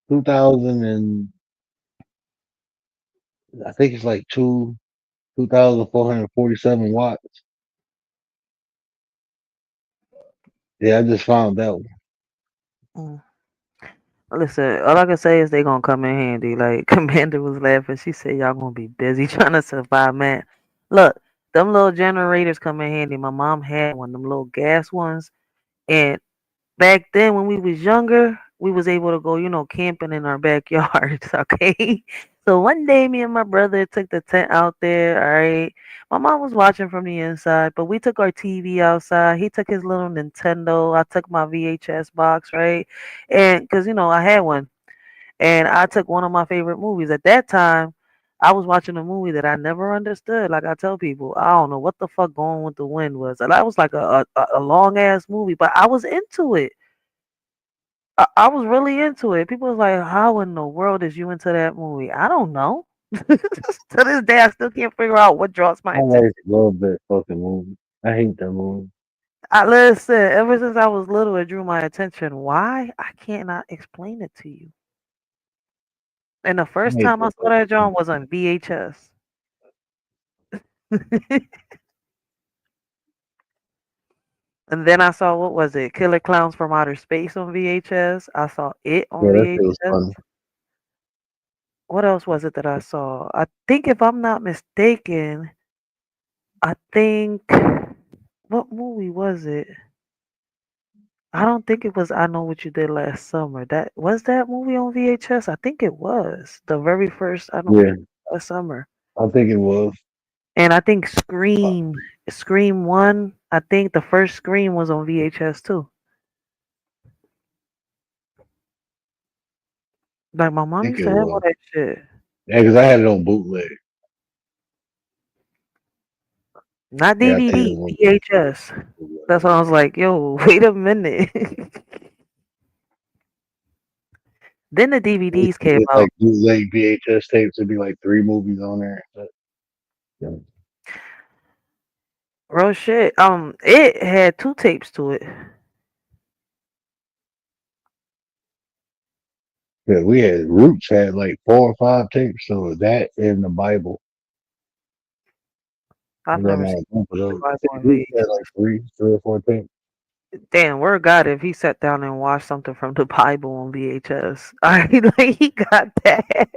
2000 and I think it's like 2,447 watts. Yeah, I just found that one. Mm. Listen, all I can say is they gonna come in handy. Like Commander was laughing. She said y'all gonna be busy trying to survive, man. Look, them little generators come in handy. My mom had one, them little gas ones. And back then when we was younger, we was able to go, camping in our backyards, okay? So one day me and my brother took the tent out there, all right? My mom was watching from the inside, but we took our TV outside. He took his little Nintendo. I took my VHS box, right? And cuz I had one and I took one of my favorite movies. At that time, I was watching a movie that I never understood. Like I tell people, I don't know what the fuck Going with the Wind was. And that was like a long ass movie, but I was into it. I was really into it. People was like, "How in the world is you into that movie?" I don't know. To this day, I still can't figure out what draws my I attention. like love that fucking movie. I hate that movie. I listen. Ever since I was little, it drew my attention. Why? I cannot explain it to you. And the I first hate time I that saw that fucking John was on VHS. And then I saw what was it? Killer Clowns from Outer Space on VHS. I saw it on Yeah, that shit was VHS. funny. What else was it that I saw? I think if I'm not mistaken, I think what movie was it? I don't think it was I Know What You Did Last Summer. That was that movie on VHS? I think it was. The very first I Know What Yeah, You Did Last Summer. I think it was. And I think Scream 1, I think the first Scream was on VHS too. Like my I mom think used it to have all was. that shit. Yeah, because I had it on bootleg. Not Yeah, I think it DVD, was VHS. on bootleg. That's why I was like, yo, wait a minute. Then the They used DVDs to came get like out. bootleg VHS tapes. It'd be like 3 movies on there. But, yeah. Real shit. It had 2 tapes to it. Yeah, we had Roots had like 4 or 5 tapes. So that in the Bible. We I've got never my seen one of the those. I Bible think on Roots had VHS. like three or 4 tapes. Damn, word God, if he sat down and watched something from the Bible on VHS, I like he got that.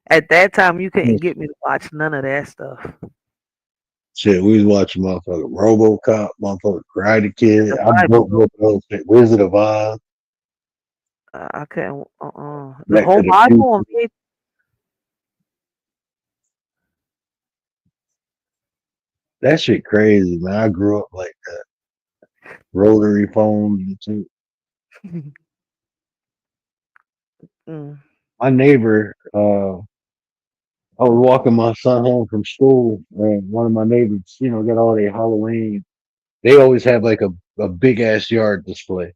At that time, you couldn't get me to watch none of that stuff. Shit, we was watching motherfucker RoboCop, motherfucker Karate Kid. The I Bible, broke both of those shit. Wizard of Oz, I couldn't. The Back to whole the Bible on Future. VHS. That shit crazy, man. I grew up like that. Rotary phones and shit. Mm. My neighbor, I was walking my son home from school, and one of my neighbors, got all their Halloween. They always have like a big ass yard display.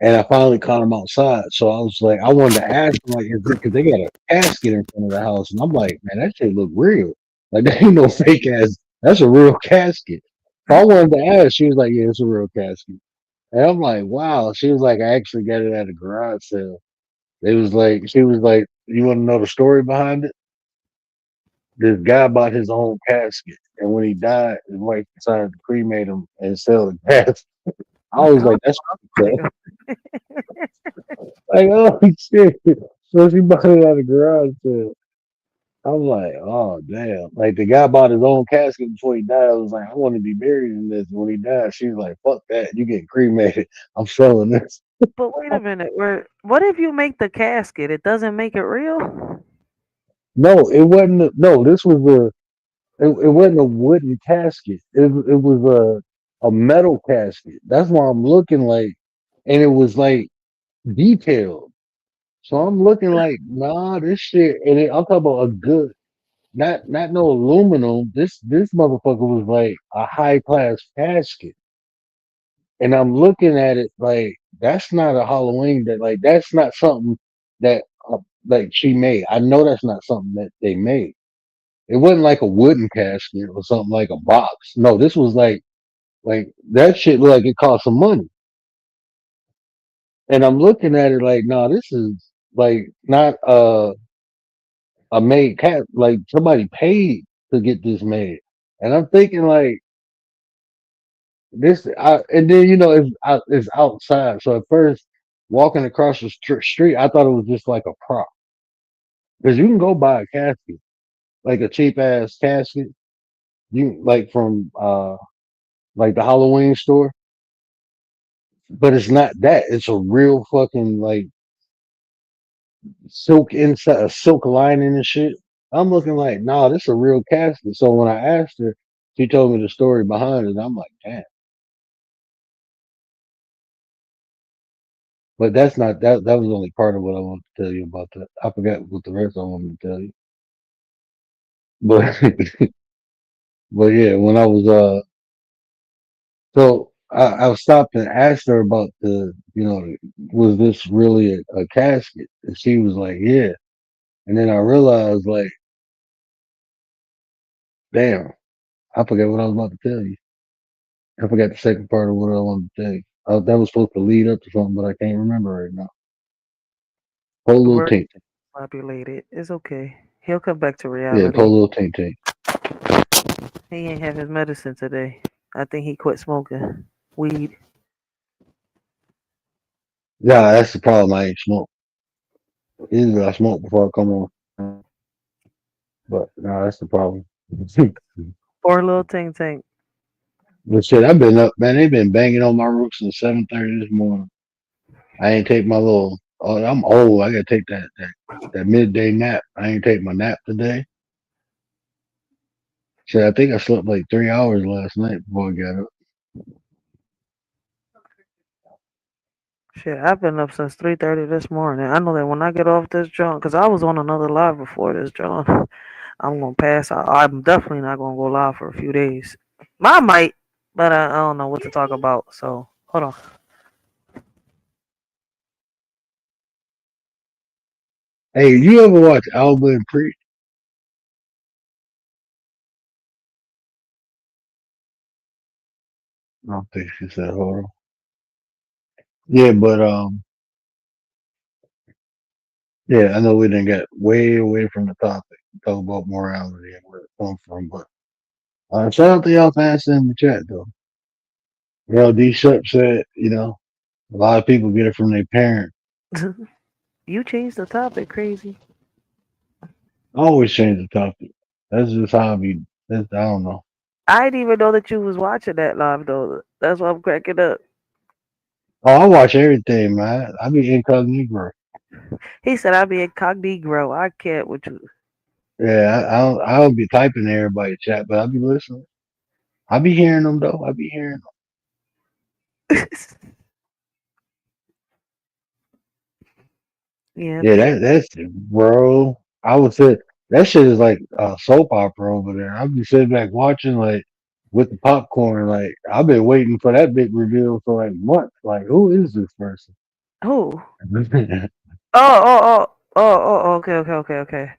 And I finally caught him outside. So I was like, I wanted to ask him, like, is it because they got a casket in front of the house? And I'm like, man, that shit look real. Like, that ain't no fake ass. That's a real casket. So I wanted to ask. She was like, yeah, it's a real casket. And I'm like, wow. She was like, I actually got it at a garage sale. She was like, you want to know the story behind it? This guy bought his own casket. And when he died, his wife decided to cremate him and sell the casket. I was Oh, like, that's wait a like, oh shit. So she bought it at a garage sale. I'm like, oh damn. Like the guy bought his own casket before he died. I was like, I want to be buried in this. When he died, she was like, fuck that. You get cremated. I'm selling this. But wait a minute. What if you make the casket? It doesn't make it real. No, it wasn't. No, this was it wasn't a wooden casket. It was a metal casket. That's why I'm looking like, and it was like detailed. So I'm looking like, nah, this shit. I'm talking about a good. Not no aluminum. This motherfucker was like a high class casket, and I'm looking at it like that's not a Halloween. That's not something that like she made. I know that's not something that they made. It wasn't like a wooden casket or something like a box. No, this was like that shit looked like it cost some money. And I'm looking at it like, no, this is like not a made cat. Like somebody paid to get this made. And I'm thinking like and then it's outside. So at first, walking across the street, I thought it was just like a prop because you can go buy a casket, like a cheap ass casket, you like from like the Halloween store, but it's not that. It's a real fucking like silk inside, a silk lining and shit. I'm looking like, nah, this is a real casket. So when I asked her, she told me the story behind it. I'm like, damn. But that's not that. That was only part of what I wanted to tell you about that. I forgot what the rest I wanted to tell you. But but yeah, when I was so I stopped and asked her about was this really a casket? And she was like, yeah. And then I realized, like, damn, I forgot what I was about to tell you. I forgot the second part of what I wanted to tell you. That was supposed to lead up to something, but I can't remember right now. Whole little We're tink. populated. It's okay. He'll come back to Yeah, reality. whole little tink. He ain't have his medicine today. I think he quit smoking weed. Yeah, that's the problem. I ain't smoke. Usually I smoke before I come on. But no, that's the problem. Poor little Ting Ting. But shit, I've been up, man. They've been banging on my roof since 7:30 this morning. I ain't take my little. Oh, I'm old. I gotta take that midday nap. I ain't take my nap today. Shit, I think I slept like 3 hours last night before I got up. Shit, I've been up since 3:30 this morning. I know that when I get off this joint, cause I was on another live before this joint, I'm gonna pass out. I'm definitely not gonna go live for a few days. I might, but I don't know what to talk about. So hold on. Hey, you ever watch Alba and Preach? I don't think she said hold on. Yeah, but yeah, I know we didn't get way away from the topic. Talk about morality and where it comes from, but shout out to y'all fans in the chat though. D Shep said, a lot of people get it from their parents. You changed the topic, crazy. I always change the topic. That's just how I be. I don't know. I didn't even know that you was watching that live though. That's why I'm cracking up. Oh, I watch everything, man. I be incognito. He said I be incognito. I can't with you. Yeah, I don't be typing to everybody chat, but I be listening. I be hearing them though. I be hearing them. Yeah, Yeah, that's bro. I would say that shit is like a soap opera over there. I'll be sitting back watching like with the popcorn. Like I've been waiting for that big reveal for like months. Like who is this person? who? Oh. Okay.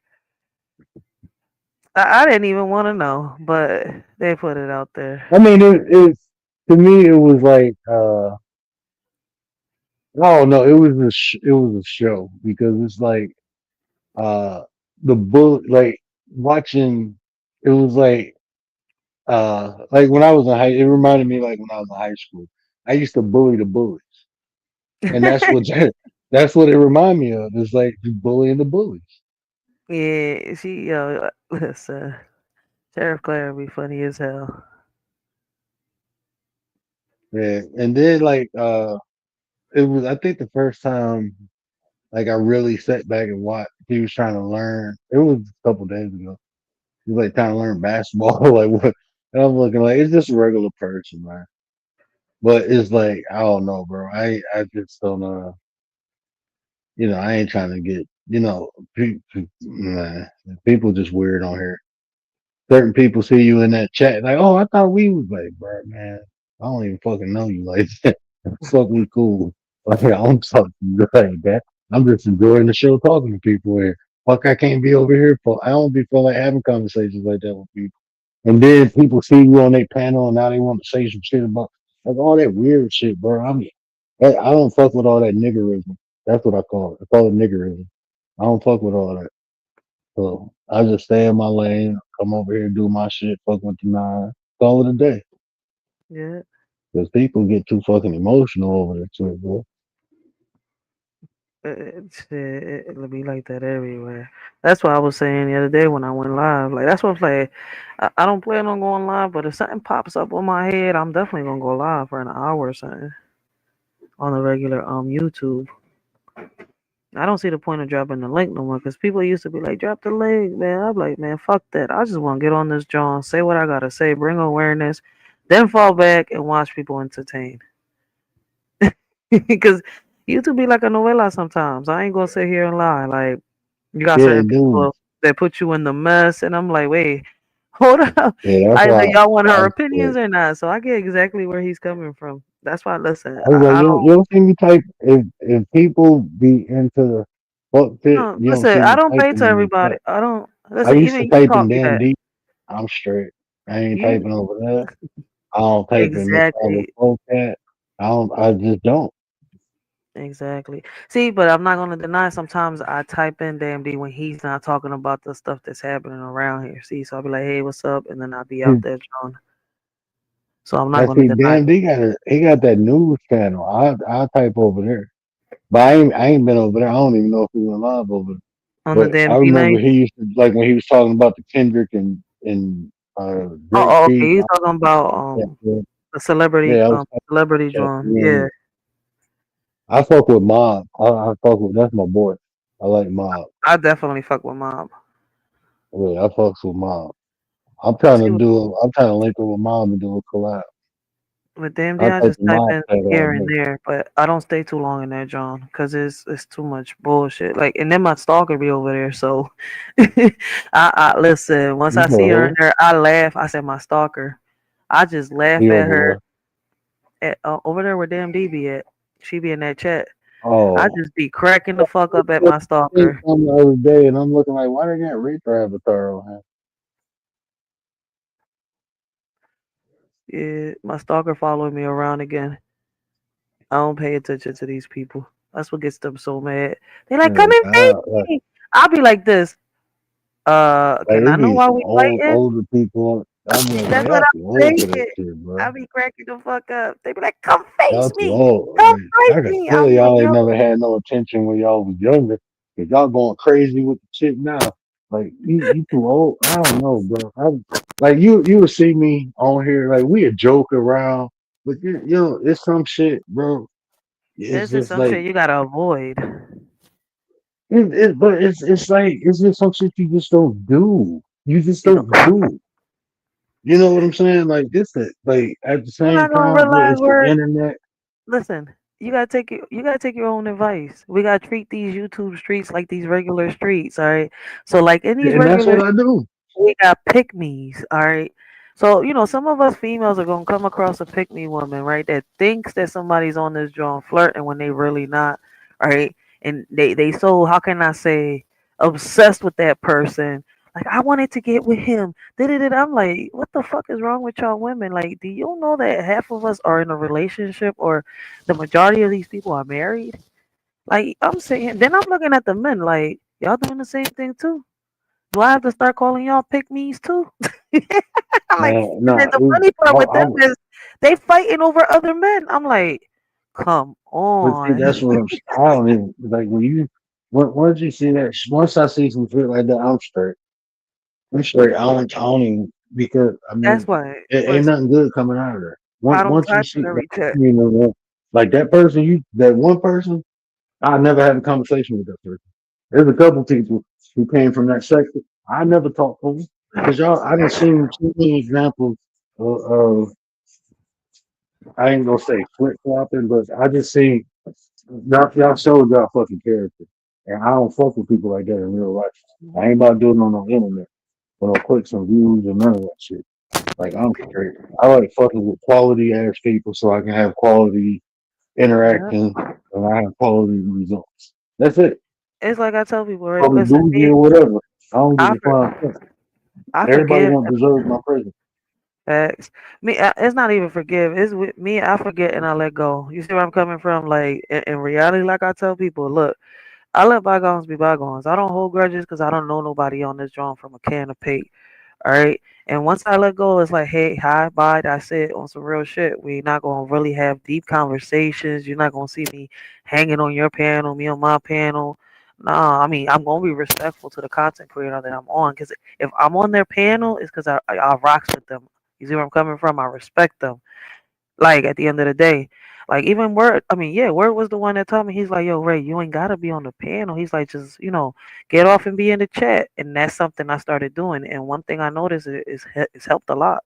I didn't even want to know, but they put it out there. I mean, it's to me it was like oh no, it was a show because it's like uh the bull like watching it was like when I was in high it reminded me like when I was in high school. I used to bully the bullies. And that's what that's what it reminded me of. It's like you bullying the bullies. Yeah, she listen, Sheriff Claire be funny as hell. Yeah. And then like it was I think the first time like I really sat back and watched he was trying to learn it was a couple days ago. He was like trying to learn basketball, like what and I'm looking like it's just a regular person, man. But it's like I don't know, bro. I just don't know. I ain't trying to get nah, people just weird on here. Certain people see you in that chat like, oh, I thought we was like, bro, man, I don't even fucking know you like that. Fuck, we cool. Like, I don't talk to you like that. I'm just enjoying the show talking to people here. Fuck, I can't be over here for. I don't be feel like having conversations like that with people. And then people see you on their panel and now they want to say some shit about like all that weird shit, bro. I don't fuck with all that niggerism. That's what I call it. I call it niggerism. I don't fuck with all that. So I just stay in my lane, come over here, do my shit, fuck with the nine, call it a day. Yeah. Because people get too fucking emotional over that shit, bro. It'll be like that everywhere. That's what I was saying the other day when I went live. Like that's what I'm saying. I don't plan on going live, but if something pops up on my head, I'm definitely gonna go live for an hour or something on the regular YouTube. I don't see the point of dropping the link no more because people used to be like, drop the link, man. I'm like, man, fuck that. I just want to get on this John, say what I gotta say, bring awareness, then fall back and watch people entertain. Because YouTube be like a novela sometimes. I ain't gonna sit here and lie. Like you got Yeah, certain it do. people that put you in the mess, and I'm like, wait, hold up. Yeah, that's Either why y'all want her I opinions or not. So I get exactly where he's coming from. That's why. Listen, was like, I don't. you don't see me type if people be into the fuck shit, No, you don't listen, see I me don't pay typing to in the everybody. chat. I don't I listen. used Even to you type in taught me damn that. deep. I'm straight. I ain't You typing over there. I don't type in Miss exactly, Cat. I don't. I just don't. exactly. See, but I'm not gonna deny. Sometimes I type in damn D when he's not talking about the stuff that's happening around here. See, so I'll be like, hey, what's up? And then I'll be out there, John. So I'm not I gonna see. deny Damn, he got that news channel. I type over there, but I ain't been over there. I don't even know if he went live over there. on the But damn I D remember night. he used to like when he was talking about the Kendrick and Drake Oh, okay. beef. He's talking about Yeah, the celebrity yeah, I was celebrity yeah, John. yeah. Yeah, I fuck with Mob. I fuck with that's my boy. I like Mob. I definitely fuck with Mob. Yeah, I fucks with Mob. See, I'm trying to link up with Mob and do a collab. with DMD, I I type just in type Mob in chat all here and day. there, but I don't stay too long in there, John, because it's too much bullshit. Like, and then my stalker be over there, so I listen. Once You I know see her in who? there, I laugh. I said my stalker. I just laugh He at over her there. at over there where DMD be at. She be in that chat. I Oh. just be cracking the fuck up at I my think stalker. some the other day, and I'm looking like, why they got Reaper Avatar on here? Yeah, my stalker following me around again. I don't pay attention to these people. That's what gets them so mad. They like, come Like, and face me. I'll be like this. like Can I it know be why some we old fighting? older people. I'm like, man, That's what y'all too I'm old for that saying. shit, bro. I be cracking the fuck up. They be like, come Y'all face too me. old. Come Like, fight I can me. tell I'm like, y'all ain't yo, never had no attention when y'all was younger. Cause y'all going crazy with the shit now. Like, you too old. I don't know, bro. Like you would see me on here, like we a joke around, but it's some shit, bro. It's this is just some like shit you gotta avoid. but it's like it's just some shit you just don't do. You just You don't. don't do. You know what I'm saying? Like this, like at the You're same not gonna time, realize it's the where. internet, Listen, you gotta take your own advice. We gotta treat these YouTube streets like these regular streets, all right? So like in these and that's regular what I do. we got pick me's, all right? So, some of us females are gonna come across a pick me woman, right, that thinks that somebody's on this joint flirting when they really not, right? And they so how can I say obsessed with that person. Like I wanted to get with him. I'm like, what the fuck is wrong with y'all women? Like, do you know that half of us are in a relationship or the majority of these people are married? Like I'm saying, then I'm looking at the men like y'all doing the same thing too. Do I have to start calling y'all pick me's too? I'm like, Man, and then nah, the funny part with them I'm, is they fighting over other men. I'm like, come but see, that's on. what I don't even like when once you see that, once I see some shit like that, I'm straight. I'm straight. I don't even because I That's mean, why. it ain't Listen, nothing good coming out of there. I don't Once you type in see, every chat. like that person, that one person, I never had a conversation with that person. There's a couple people who came from that sector. I never talked to them because I didn't see too many examples of I ain't gonna say flip flopping, but I just seen y'all showed y'all fucking character, and I don't fuck with people like that in real life. I ain't about doing it on no internet for no clicks and views and none of that shit. Like I'm straight. I like fucking with quality ass people so I can have quality Yeah. interaction and I have quality results. That's it. It's like I tell people, right? Call me Listen, bougie me, or whatever. I don't give I a for, fuck. I Everybody forgive don't deserve my presence. facts. Me, it's not even forgive. It's with me. I forget and I let go. You see where I'm coming from? Like in reality, like I tell people, look, I let bygones be bygones. I don't hold grudges because I don't know nobody on this drum from a can of paint. All right. And once I let go, it's like, hey, hi, bye. That's it on some real shit. We not gonna really have deep conversations. You're not gonna see me hanging on your panel, me on my panel. Nah, I mean, I'm gonna be respectful to the content creator that I'm on. Because if I'm on their panel, it's because I rocks with them. You see where I'm coming from? I respect them. Like at the end of the day, like even Word, I mean, yeah, Word was the one that told me. He's like, yo, Ray, you ain't gotta be on the panel. He's like, just get off and be in the chat. And that's something I started doing. And one thing I noticed is it's helped a lot.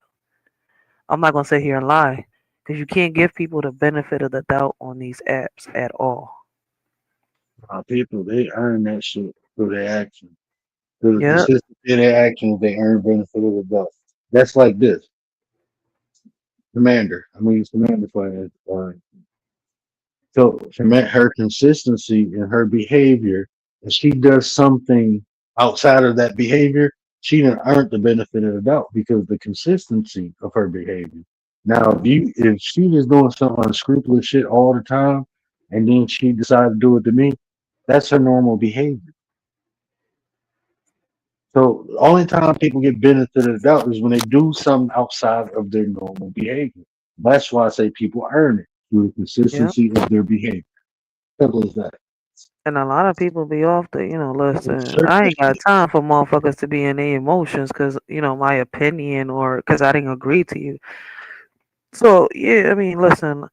I'm not gonna sit here and lie, because you can't give people the benefit of the doubt on these apps at all. People, they earn that shit through their actions. Through the Yeah, consistency of their actions, they earn benefit of the doubt. That's like this. Commander. I'm gonna use Commander for so her consistency in her behavior, if she does something outside of that behavior, she done earned the benefit of the doubt because the consistency of her behavior. Now, if she is doing some unscrupulous shit all the time, and then she decided to do it to me, that's her normal behavior. So the only time people get benefit of the doubt is when they do something outside of their normal behavior. That's why I say people earn it through the yeah. consistency of their behavior. Simple as that. And a lot of people be off the, listen, I Certain ain't got time for motherfuckers to be in their emotions because, my opinion or because I didn't agree to you. So, yeah, I mean, listen,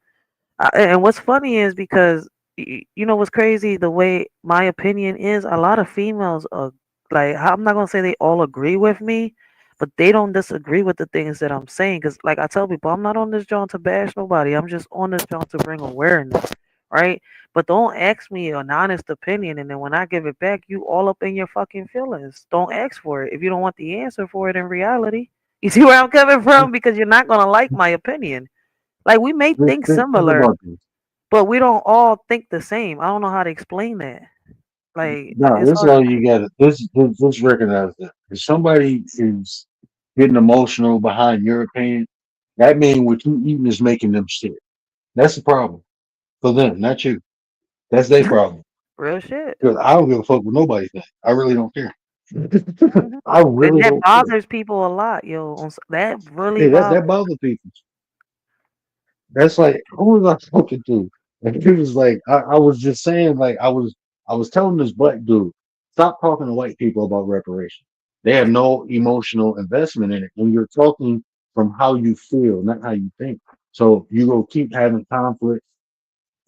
and what's funny is because you know what's crazy, the way my opinion is, a lot of females are like, I'm not gonna say they all agree with me, but they don't disagree with the things that I'm saying. Because like I tell people, I'm not on this joint to bash nobody. I'm just on this joint to bring awareness, right? But don't ask me an honest opinion, and then when I give it back, you all up in your fucking feelings. Don't ask for it if you don't want the answer for it in reality. You see where I'm coming from? Because you're not gonna like my opinion. Like we may think think similar, about this. but we don't all think the same. I don't know how to explain that. Like No, it's this is hard. all you got to let's recognize that. If somebody is getting emotional behind your opinion, that means what you eating is making them sick. That's the problem for them, not you. That's their problem. Real shit. Because I don't give a fuck what nobody thinks. I really don't care. Hmm. I And really that don't care. bothers people a lot, yo. That really Yeah, that bothers. bothers people. That's like who was I talking to? And he was like, I was just saying, like I was telling this black dude, stop talking to white people about reparations. They have no emotional investment in it. When you're talking from how you feel, not how you think. So you go keep having conflict.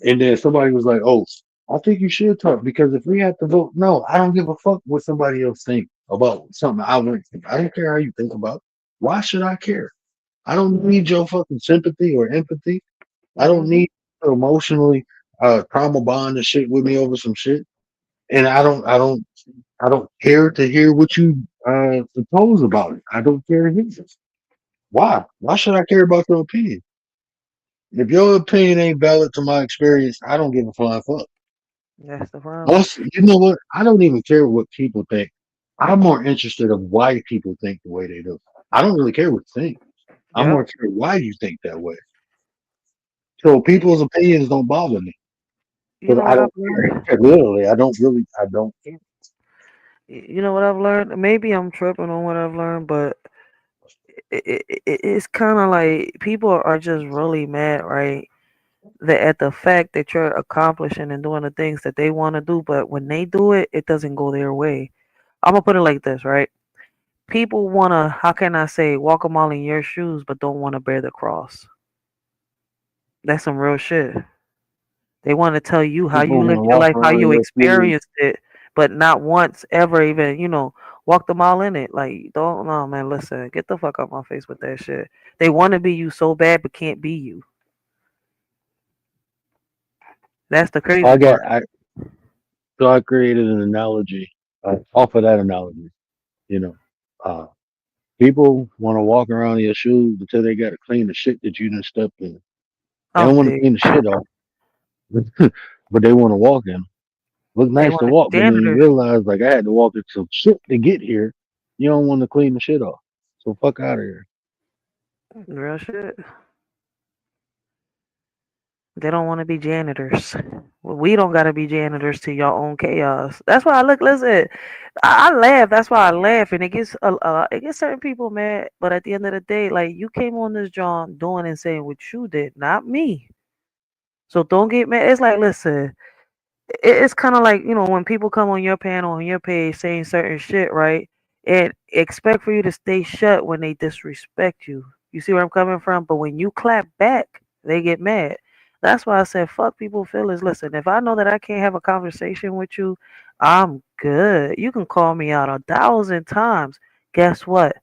And then somebody was like, oh, I think you should talk because if we have to vote, no, I don't give a fuck what somebody else think about something I want to think. I don't care how you think about it. Why should I care? I don't need your fucking sympathy or empathy. I don't Hmm. need to emotionally trauma bond and shit with me over some shit. And I don't care to hear what you propose about it. I don't care to hear this. Why? Why should I care about your opinion? If your opinion ain't valid to my experience, I don't give a flying fuck. That's the problem. Also, you know what? I don't even care what people think. I'm more interested of why people think the way they do. I don't really care what you think. I'm Yep. more curious why you think that way. So people's opinions don't bother me You because know I what I've don't learned? care. Literally, I don't care. You know what I've learned? Maybe I'm tripping on what I've learned, but it's kind of like people are just really mad, right? That at the fact that you're accomplishing and doing the things that they want to do, but when they do it, it doesn't go their way. I'm gonna put it like this, right? People wanna, how can I say, walk a mile in your shoes, but don't want to bear the cross. That's some real shit. They want to tell you how you People want to lived your walk life, how around you your shoes. experienced it, but not once ever even, walk the mile in it. Like, don't, no, man, listen, get the fuck out my face with that shit. They want to be you so bad, but can't be you. That's the I crazy got part. I created an analogy off of that analogy. You know, uh, people want to walk around in your shoes until they got to clean the shit that you done stepped in. They don't I'm want to dead. clean the shit off, but they want to walk in. Look They nice want to to walk, but then standard you or realize like I had to walk through some shit to get here. You don't want to clean the shit off, so fuck out of here. real shit. They don't want to be janitors. Well, we don't gotta be janitors to your own chaos. That's why I look. Listen, I laugh. That's why I laugh, and it gets certain people mad. But at the end of the day, like you came on this John doing and saying what you did, not me. So don't get mad. It's like, listen, it's kind of like when people come on your panel on your page saying certain shit, right? And expect for you to stay shut when they disrespect you. You see where I'm coming from? But when you clap back, they get mad. That's why I said fuck people feelings. Listen, if I know that I can't have a conversation with you, I'm good. You can call me out 1,000 times. Guess what?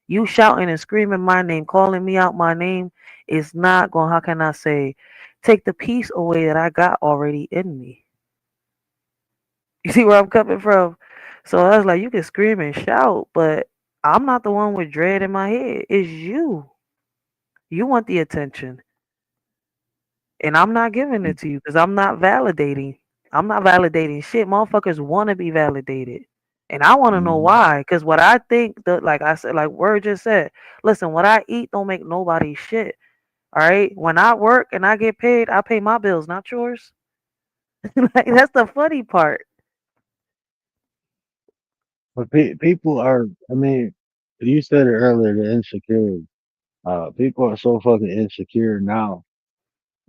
You shouting and screaming my name, calling me out my name is not going, how can I say, take the peace away that I got already in me. You see where I'm coming from? So I was like, you can scream and shout, but I'm not the one with dread in my head. It's you. You want the attention. And I'm not giving it to you because I'm not validating. I'm not validating shit. Motherfuckers want to be validated. And I want to know Mhm. why. Because what I think, that, like I said, like Word just said, listen, what I eat don't make nobody shit. All right? When I work and I get paid, I pay my bills, not yours. Like, that's the funny part. But people are, I mean, you said it earlier, the insecurity. People are so fucking insecure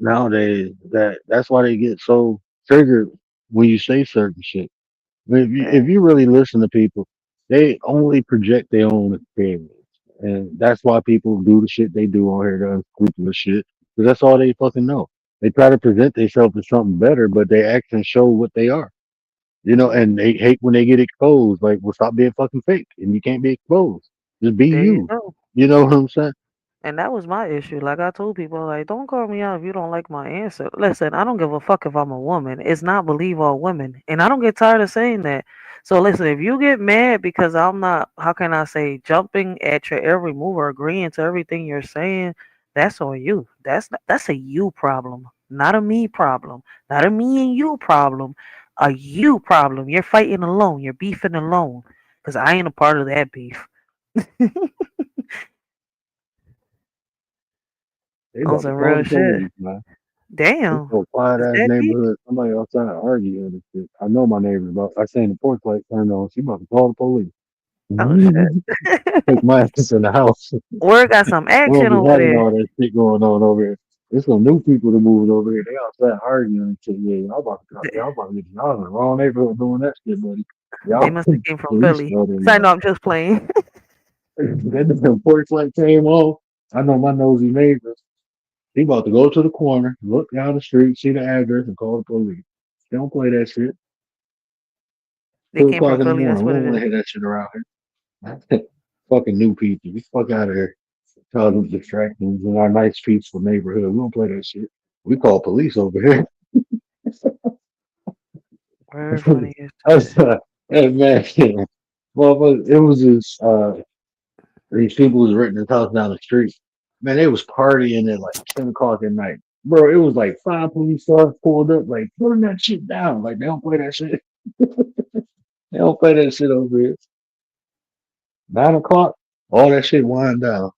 nowadays that's why they get so triggered when you say certain shit. I mean, if you really listen to people, they only project their own experience, and that's why people do the shit they do on here, the unscrupulous shit, because that's all they fucking know. They try to present themselves as something better, but their actions show what they are. And they hate when they get exposed. Like, well, stop being fucking fake, and you can't be exposed. Just be There you you. go. You know what I'm saying? And that was my issue. Like I told people, like, don't call me out if you don't like my answer. Listen, I don't give a fuck if I'm a woman. It's not believe all women. And I don't get tired of saying that. So listen, if you get mad because I'm not, how can I say, jumping at your every move or agreeing to everything you're saying, that's on you. That's a you problem, not a me problem, not a me and you problem, a you problem. You're fighting alone. You're beefing alone. Because I ain't a part of that beef. They On about to some call real the shit. police, man. It's Damn. so quiet Is ass that deep? neighborhood. Somebody outside arguing and shit. I know my neighbors about. I seen the porch light turned on. She about to call the police. Oh shit. Take my ass in the house. Word got some We don't action be over having there. all that shit going on over here. There's some new people that moving over here. They outside arguing and shit. Yeah, y'all about to get y'all in the wrong neighborhood doing that shit, buddy. They Y'all must have came from police Philly. know them So I know now. I'm just playing. That the porch light came on. I know my nosy neighbors. He about to go to the corner, look down the street, see the address, and call the police. They don't play that shit. They 2 came from o'clock in the Philly. That's morning. We what don't it want to is. hear that shit around here. Fucking new people. Get the fuck out of here. Cause them distractions in our nice, peaceful neighborhood. We don't play that shit. We call police over here. Very funny as That's, hey, man, motherfucker, it was this, these people was renting this house down the street. Man, they was partying at like 10 o'clock at night. Bro, it was like 5 police cars pulled up, like, putting that shit down. Like, they don't play that shit. They don't play that shit over here. 9 o'clock, all that shit wind down.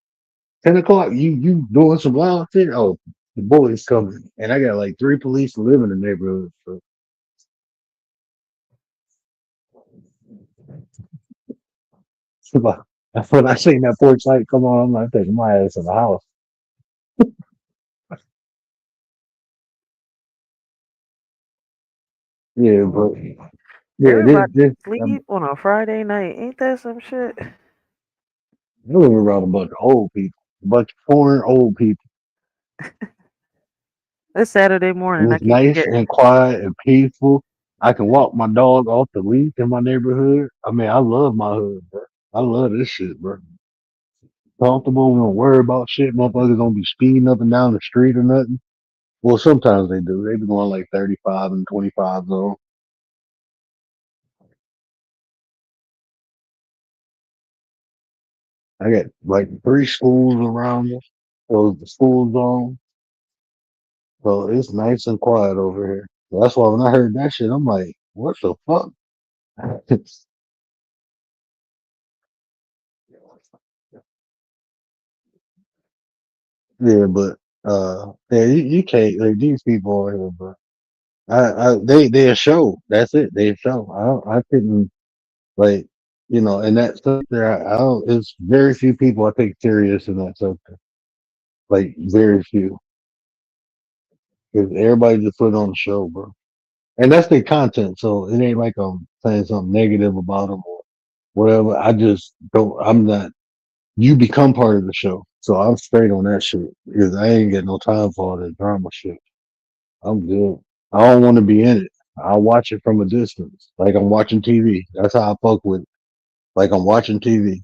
10 o'clock, you doing some loud shit. Oh, the bully's coming, and I got like 3 police to live in the neighborhood. So when I seen that porch light come on, I'm like taking my ass in the house. Yeah, but yeah, this everybody this sleep on a Friday night. Ain't that some shit? I live around a bunch of old people, a bunch of foreign old people. It's Saturday morning. And I it's keep nice forgetting. and quiet and peaceful. I can walk my dog off the leash in my neighborhood. I mean, I love my hood, bro. I love this shit, bro. Comfortable. We don't worry about shit. Motherfuckers don't be speeding up and down the street or nothing. Well, sometimes they do. They be going like 35 and 25 zone. I got like 3 schools around us. So the school zone. So it's nice and quiet over here. So that's why when I heard that shit, I'm like, what the fuck? Yeah, but Yeah, you can't like these people over here, bro. They a show. That's it. They a show. I couldn't like, and that stuff there. I don't. It's very few people I take serious in that sector. Like very few, because everybody just put on a show, bro. And that's their content. So it ain't like I'm saying something negative about them or whatever. I just don't. I'm not. You become part of the show. So I'm straight on that shit because I ain't got no time for all that drama shit. I'm good. I don't want to be in it. I'll watch it from a distance, like I'm watching TV. That's how I fuck with it. Like I'm watching TV.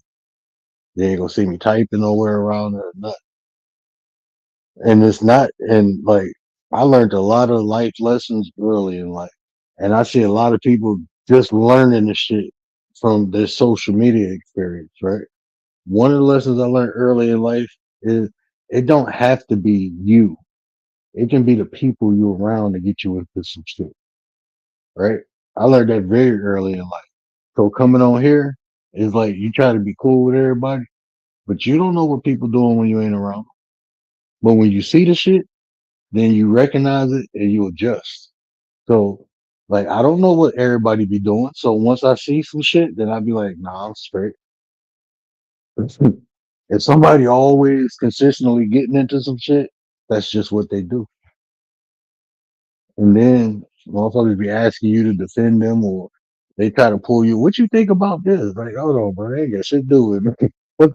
You ain't gonna see me typing nowhere around or nothing. And it's not. And like I learned a lot of life lessons early in life, and I see a lot of people just learning the shit from their social media experience. Right. One of the lessons I learned early in life is it don't have to be you. It can be the people you're around to get you into some shit. Right. I learned that very early in life. So coming on here is like you try to be cool with everybody, but you don't know what people doing when you ain't around. But when you see the shit, then you recognize it and you adjust. So like I don't know what everybody be doing. So once I see some shit, then I'd be like, nah, I'm straight. If somebody always consistently getting into some shit, that's just what they do. And then motherfuckers be asking you to defend them or they try to pull you. What you think about this? Like, hold on, bro. They ain't got shit to do with me. What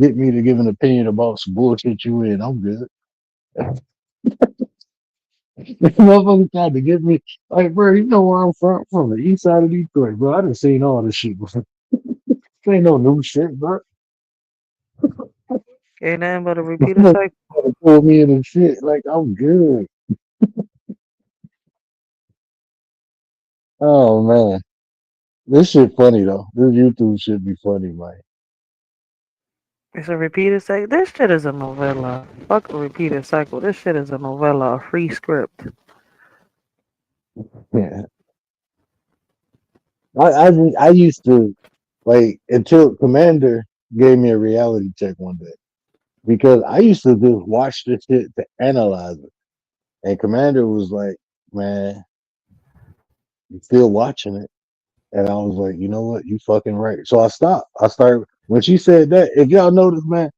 get me to give an opinion about some bullshit you in? I'm good. Motherfuckers tried to get me like, bro, you know where I'm from the east side of Detroit, bro. I done seen all this shit before. This ain't no new shit, bro. Ain't nothing but a repeated Motherfuckers cycle. try to pull me in and shit. Like, I'm good. Oh man. This shit funny though. This YouTube shit be funny, man. It's a repeated cycle. This shit is a novella. Fuck a repeated cycle. This shit is a novella, a free script. Yeah. I used to like until Commander gave me a reality check one day because I used to just watch this shit to analyze it, and Commander was like, "Man, you still watching it?" And I was like, "You know what? You fucking right." So I stopped. I started when she said that. If y'all notice, man,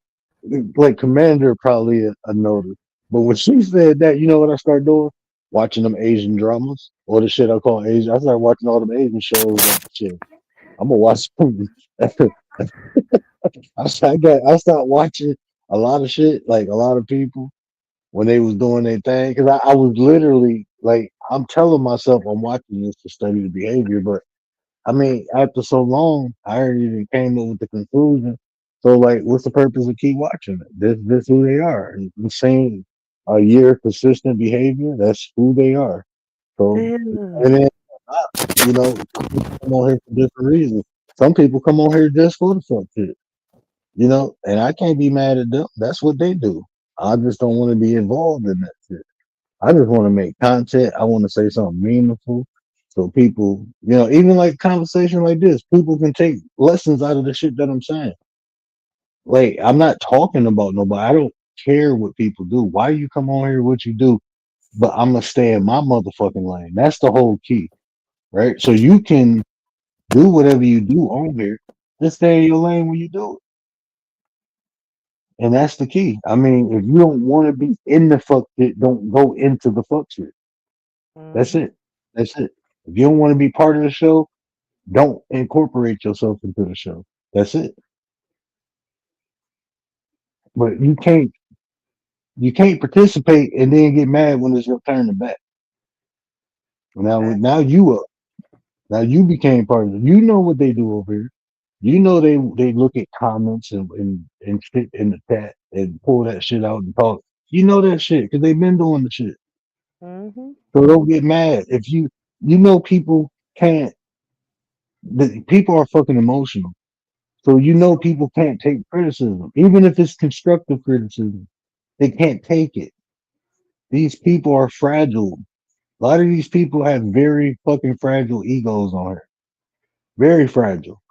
like Commander probably a notice, but when she said that, you know what I started doing? Watching them Asian dramas or the shit I call Asian. I started watching all them Asian shows. Like shit, I'm gonna watch. I stopped watching a lot of shit, like a lot of people when they was doing their thing. Because I was literally like, I'm telling myself I'm watching this to study the behavior, but I mean, after so long, I already came up with the conclusion. So, like, what's the purpose of keep watching it? This who they are. And the same a year of consistent behavior. That's who they are. So, Yeah. and then some people come on here for different reasons. Some people come on here just for the fuck shit. And I can't be mad at them. That's what they do. I just don't want to be involved in that shit. I just want to make content. I want to say something meaningful. So people, even like conversation like this, people can take lessons out of the shit that I'm saying. Like, I'm not talking about nobody. I don't care what people do. Why you come on here, what you do, but I'm gonna stay in my motherfucking lane. That's the whole key, right? So you can do whatever you do on here. Just stay in your lane when you do it. And that's the key. I mean, if you don't want to be in the fuck shit, don't go into the fuck shit. That's Hmm. it. That's it. If you don't want to be part of the show, don't incorporate yourself into the show. That's it. But you can't participate and then get mad when it's your turn to bat. Now you up. Now you became part of it. You know what they do over here. You know they look at comments and shit in the chat and pull that shit out and talk. You know that shit because they've been doing the shit. Hmm. So don't get mad if people can't. The people are fucking emotional. So people can't take criticism, even if it's constructive criticism. They can't take it. These people are fragile. A lot of these people have very fucking fragile egos on her. Very fragile.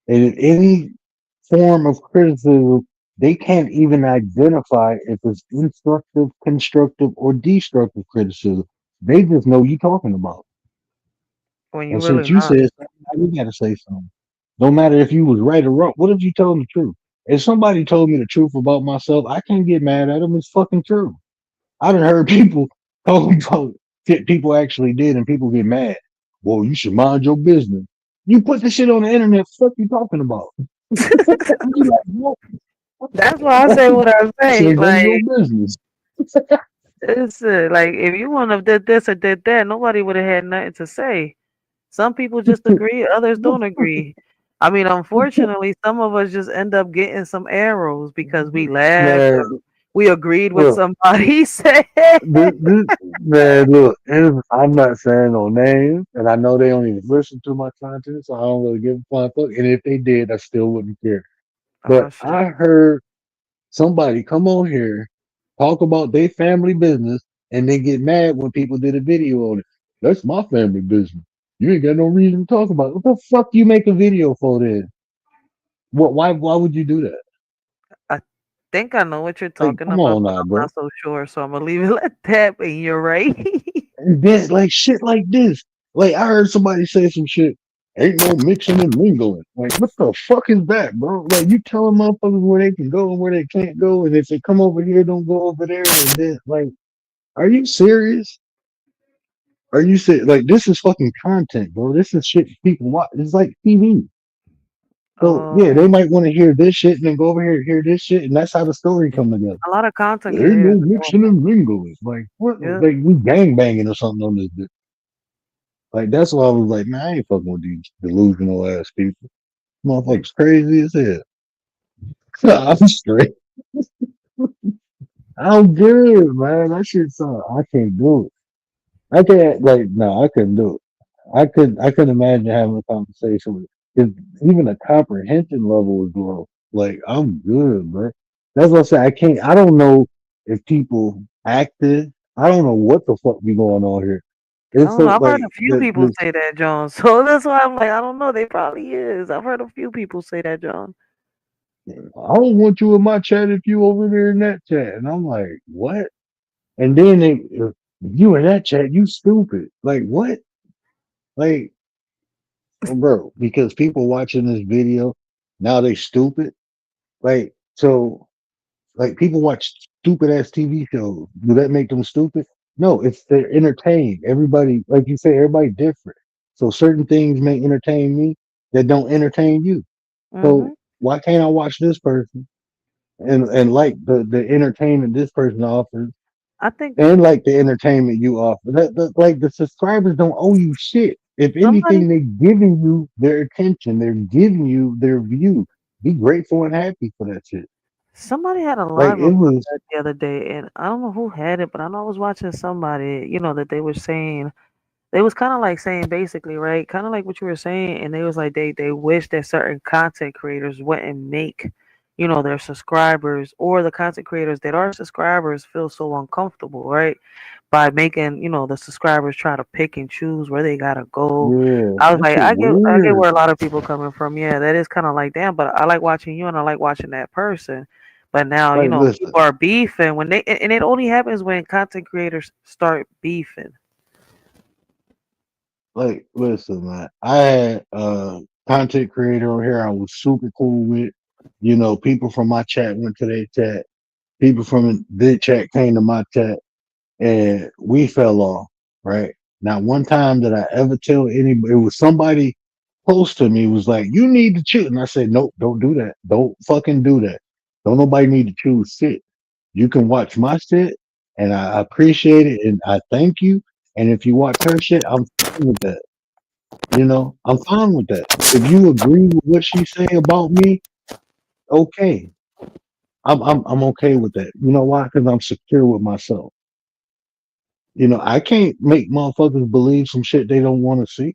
And if any form of criticism they can't even identify if it's instructive, constructive, or destructive criticism. They just know you talking about. when you And really since you not. said something, now you gotta say something. No matter if you was right or wrong. What if you told the truth? If somebody told me the truth about myself, I can't get mad at them. It's fucking true. I done heard people talk about shit people actually did, and people get mad. Well, you should mind your business. You put the shit on the internet. What you talking about? You like, what? That's why I say what I say. Said none of your Like, business. it's like if you wouldn't have did this or did that, nobody would have had nothing to say. Some people just agree, others don't agree. I mean, unfortunately, some of us just end up getting some arrows because we laughed or Man, we agreed with look, somebody said. man, look. I'm not saying no names, and I know they don't even listen to my content, so I don't really give a fuck. And if they did, I still wouldn't care. Oh But shit. I heard somebody come on here, talk about their family business, and then get mad when people did a video on it. That's my family business. You ain't got no reason to talk about it. What the fuck you make a video for then? What? Why would you do that? I think I know what you're Like, talking come about, on but now, I'm bro. not so sure. So I'm gonna leave it at that. And you're right. And then like shit like this. Like I heard somebody say some shit. Ain't no mixing and mingling. Like what the fuck is that, bro? Like you telling motherfuckers where they can go and where they can't go, and if they come over here, don't go over there. And then like, are you serious? Are you serious? Like this is fucking content, bro. This is shit people watch. It's like TV. So yeah, they Oh, might want to hear this shit and then go over here and hear this shit, and that's how the story come together. a lot of content Ain't creators no are doing mixing and mingling. Like what? that. Yeah. Like we gang banging or something on this bitch. Like that's why I was like, man, I ain't fucking with these delusional ass people. Motherfuckers crazy as hell. I'm straight. I'm good, man. That shit's I can't do it. I can't like no, I couldn't do it. I couldn't imagine having a conversation with it. Even the comprehension level is low. Like I'm good, bro. That's what I say. I don't know if people acted. I don't know what the fuck be going on here. I It's don't know. so I've heard like a few people the say that, John. So that's why I'm like, I don't know. They probably is. I've heard a few people say that, John. I don't want you in my chat if you over there in that chat. And I'm like, what? And then if you in that chat, you stupid. Like what? Like, bro, because people watching this video, now they stupid. Like, so like people watch stupid ass TV shows. Do that make them stupid? No, it's they're entertained. Everybody, like you say, everybody different. So certain things may entertain me that don't entertain you. Hmm. So why can't I watch this person and like the entertainment this person offers I think and like the entertainment you offer. Like the subscribers don't owe you shit. If somebody anything, they're giving you their attention. They're giving you their view. Be grateful and happy for that shit. somebody had a Like live it about was that the other day, and I don't know who had it, but I know I was watching somebody. That they were saying they was kind of like saying basically right, kind of like what you were saying, and they was like they wish that certain content creators wouldn't make their subscribers or the content creators that are subscribers feel so uncomfortable, right? By making the subscribers try to pick and choose where they gotta go. yeah, I was that like, shit I get weird. where a lot of people coming from. Yeah, that is kind of like damn, but I like watching you and I like watching that person. But now, Like listen, people are beefing when and it only happens when content creators start beefing. like listen, man. I had a content creator over here I was super cool with. People from my chat went to their chat. People from their chat came to my chat and we fell off, right? Not one time did I ever tell anybody. It was somebody close to me was like, "You need to choose," and I said, "Nope, don't do that. Don't fucking do that. Don't nobody need to choose shit. You can watch my shit, and I appreciate it, and I thank you. And if you watch her shit, I'm fine with that. I'm fine with that. If you agree with what she say about me, okay, I'm okay with that. You know why? Because I'm secure with myself. I can't make motherfuckers believe some shit they don't want to see.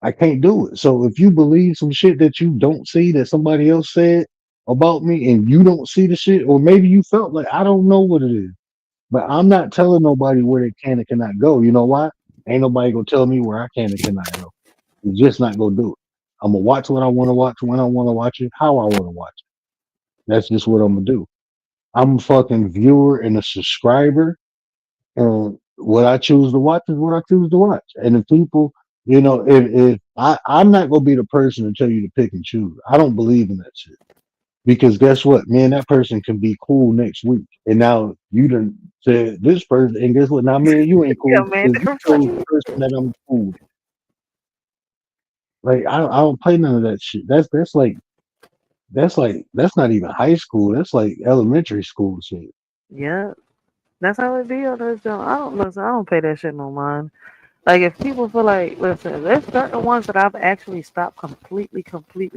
I can't do it. So if you believe some shit that you don't see that somebody else said about me and you don't see the shit, or maybe you felt like I don't know what it is, but I'm not telling nobody where they can and cannot go. You know why? Ain't nobody gonna tell me where I can and cannot go. It's just not gonna do it. I'm gonna watch what I want to watch when I want to watch it, how I want to watch That's just what I'm gonna do. I'm a fucking viewer and a subscriber, and what I choose to watch is what I choose to watch. And if people, if I'm not gonna be the person to tell you to pick and choose. I don't believe in that shit. Because guess what? Me and that person can be cool next week. And now you done said this person, and guess what? Now me and you ain't Yeah, cool man. because you chose the person that I'm cool with. Like I don't play none of that shit. That's not even high school. That's like elementary school shit. Yeah, that's how it be on this joint. I don't listen. I don't pay that shit no mind. Like if people feel like, listen, there's certain ones that I've actually stopped completely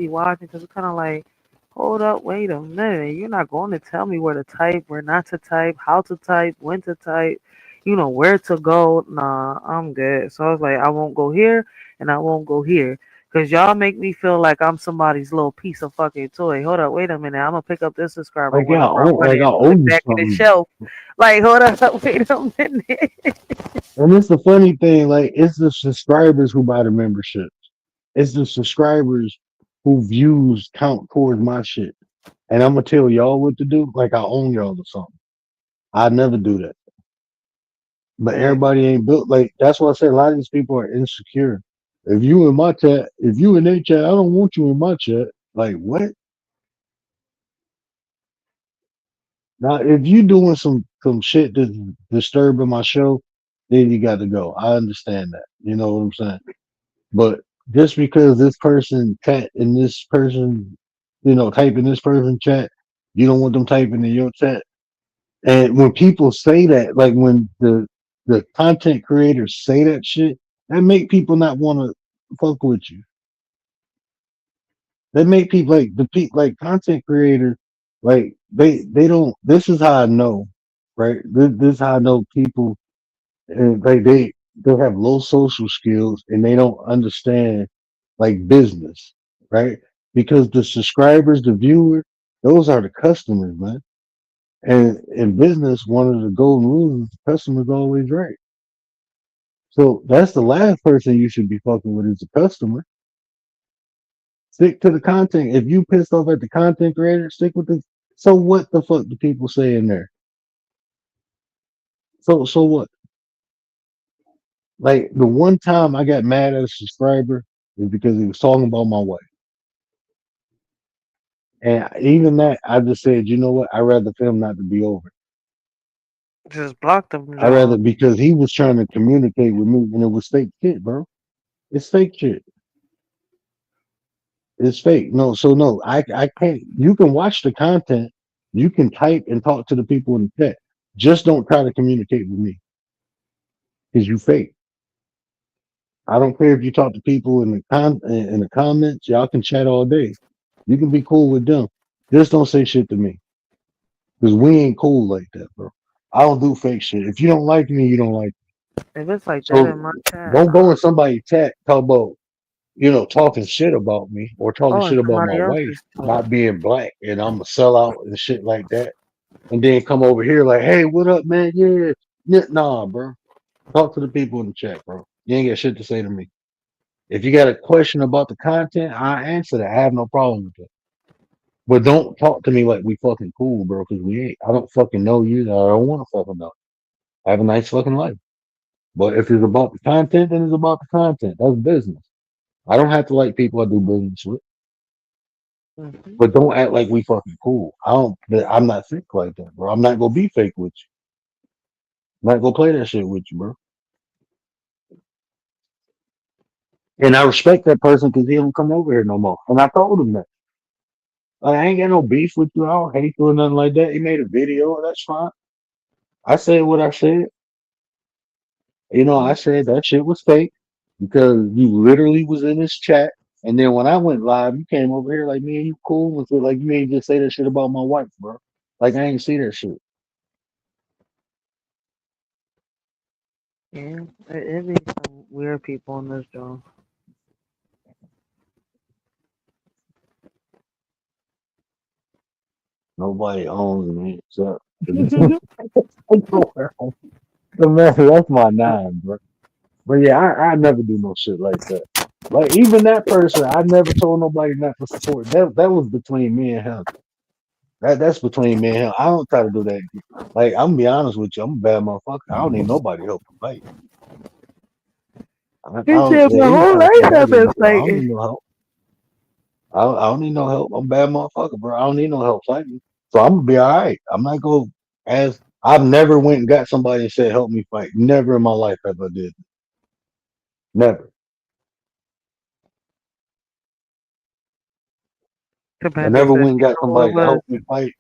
watching because it's kind of like, hold up, wait a minute, you're not going to tell me where to type, where not to type, how to type, when to type, where to go. Nah, I'm good. So I was like, I won't go here and I won't go here. Cause y'all make me feel like I'm somebody's little piece of fucking toy. Hold up, wait a minute. I'm gonna pick up this subscriber Like yeah, whenever I want like it I and put owe it you back in the something. shelf. Like, hold up, wait a minute. And it's the funny thing, like it's the subscribers who buy the membership. It's the subscribers who views count towards my shit. And I'm gonna tell y'all what to do. Like I own y'all or something. I never do that. But Fact. everybody ain't built like that's why I said a lot of these people are insecure. If you in my chat, if you in their chat, I don't want you in my chat. Like what? Now if you doing some shit that's disturbing my show, then you got to go. I understand that. You know what I'm saying? But just because this person chat and this person, type in this person chat, you don't want them typing in your chat. And when people say that, like when the content creators say that shit, that make people not want to fuck with you. That make people like the people like content creators, like they don't. This is how I know, right? This is how I know people, like they have low social skills and they don't understand like business, right? Because the subscribers, the viewers, those are the customers, man. And in business, one of the golden rules is the customer's always right. So that's the last person you should be fucking with is the customer. Stick to the content. If you pissed off at the content creator, stick with the. So what the fuck do people say in there? So what? Like the one time I got mad at a subscriber is because he was talking about my wife. And even that, I just said, you know what? I'd rather film not to be over. Just block them, I rather John. because he was trying to communicate with me and it was fake shit, bro. It's fake shit. It's fake. No, so no, I can't. You can watch the content. You can type and talk to the people in the chat. Just don't try to communicate with me because you fake. I don't care if you talk to people in the comments. Y'all can chat all day. You can be cool with them. Just don't say shit to me because we ain't cool like that, bro. I don't do fake shit. If you don't like me, you don't like me. If it's like that So in my chat, don't go in somebody's chat talk about talking shit about me or talking oh, and shit about my somebody wife else's chat. not being black and I'm a sellout and shit like that. And then come over here like, hey, what up, man? Yeah. Nah, bro. Talk to the people in the chat, bro. You ain't got shit to say to me. If you got a question about the content, I answer that. I have no problem with that. But don't talk to me like we fucking cool, bro, because we ain't. I don't fucking know you. I don't want to fucking know. Have a nice fucking life. But if it's about the content, then it's about the content. That's business. I don't have to like people I do business with. Hmm. But don't act like we fucking cool. I'm not fake like that, bro. I'm not gonna be fake with you. I'm not gonna play that shit with you, bro. And I respect that person because he don't come over here no more. And I told him that. Like, I ain't got no beef with you. I don't hate you or nothing like that. He made a video. That's fine. I said what I said. I said that shit was fake because you literally was in this chat. And then when I went live, you came over here like me and you cool. And so, like you ain't just say that shit about my wife, bro. Like I ain't see that shit. Yeah, it be some weird people in this joint. Nobody owns me. So man, that's my nine, bro. But yeah, I never do no shit like that. Like even that person, I never told nobody not to support. That was between me and him. That's between me and him. I don't try to do that. Like I'm gonna be honest with you, I'm a bad motherfucker. I don't need nobody help to fight. I He don't. said, "My Any whole kind of life fight I I've get been into, I don't fighting." need no help. I don't need no help. I'm a bad motherfucker, bro. I don't need no help fighting. So I'm gonna be all right. I'm not gonna ask. I've never went and got somebody and said, "Help me fight." Never in my life have I did. Never. I Commander never says, went and "You got know who it somebody to was? help me fight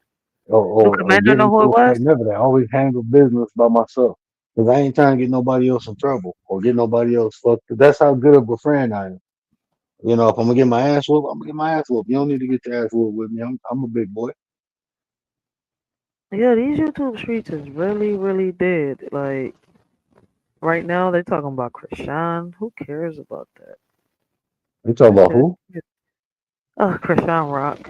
Do or Commander get know who into it a was?" fight. Never that. I always handle business by myself. Because I ain't trying to get nobody else in trouble or get nobody else fucked. That's how good of a friend I am. You know, if I'm gonna get my ass whooped, I'm gonna get my ass whooped. You don't need to get your ass whooped with me. I'm a big boy. Yeah, these YouTube streets is really, really dead. Like right now, they're talking about Krishan. Who cares about that? You talking That about shit. who? Oh, Krishan Rock.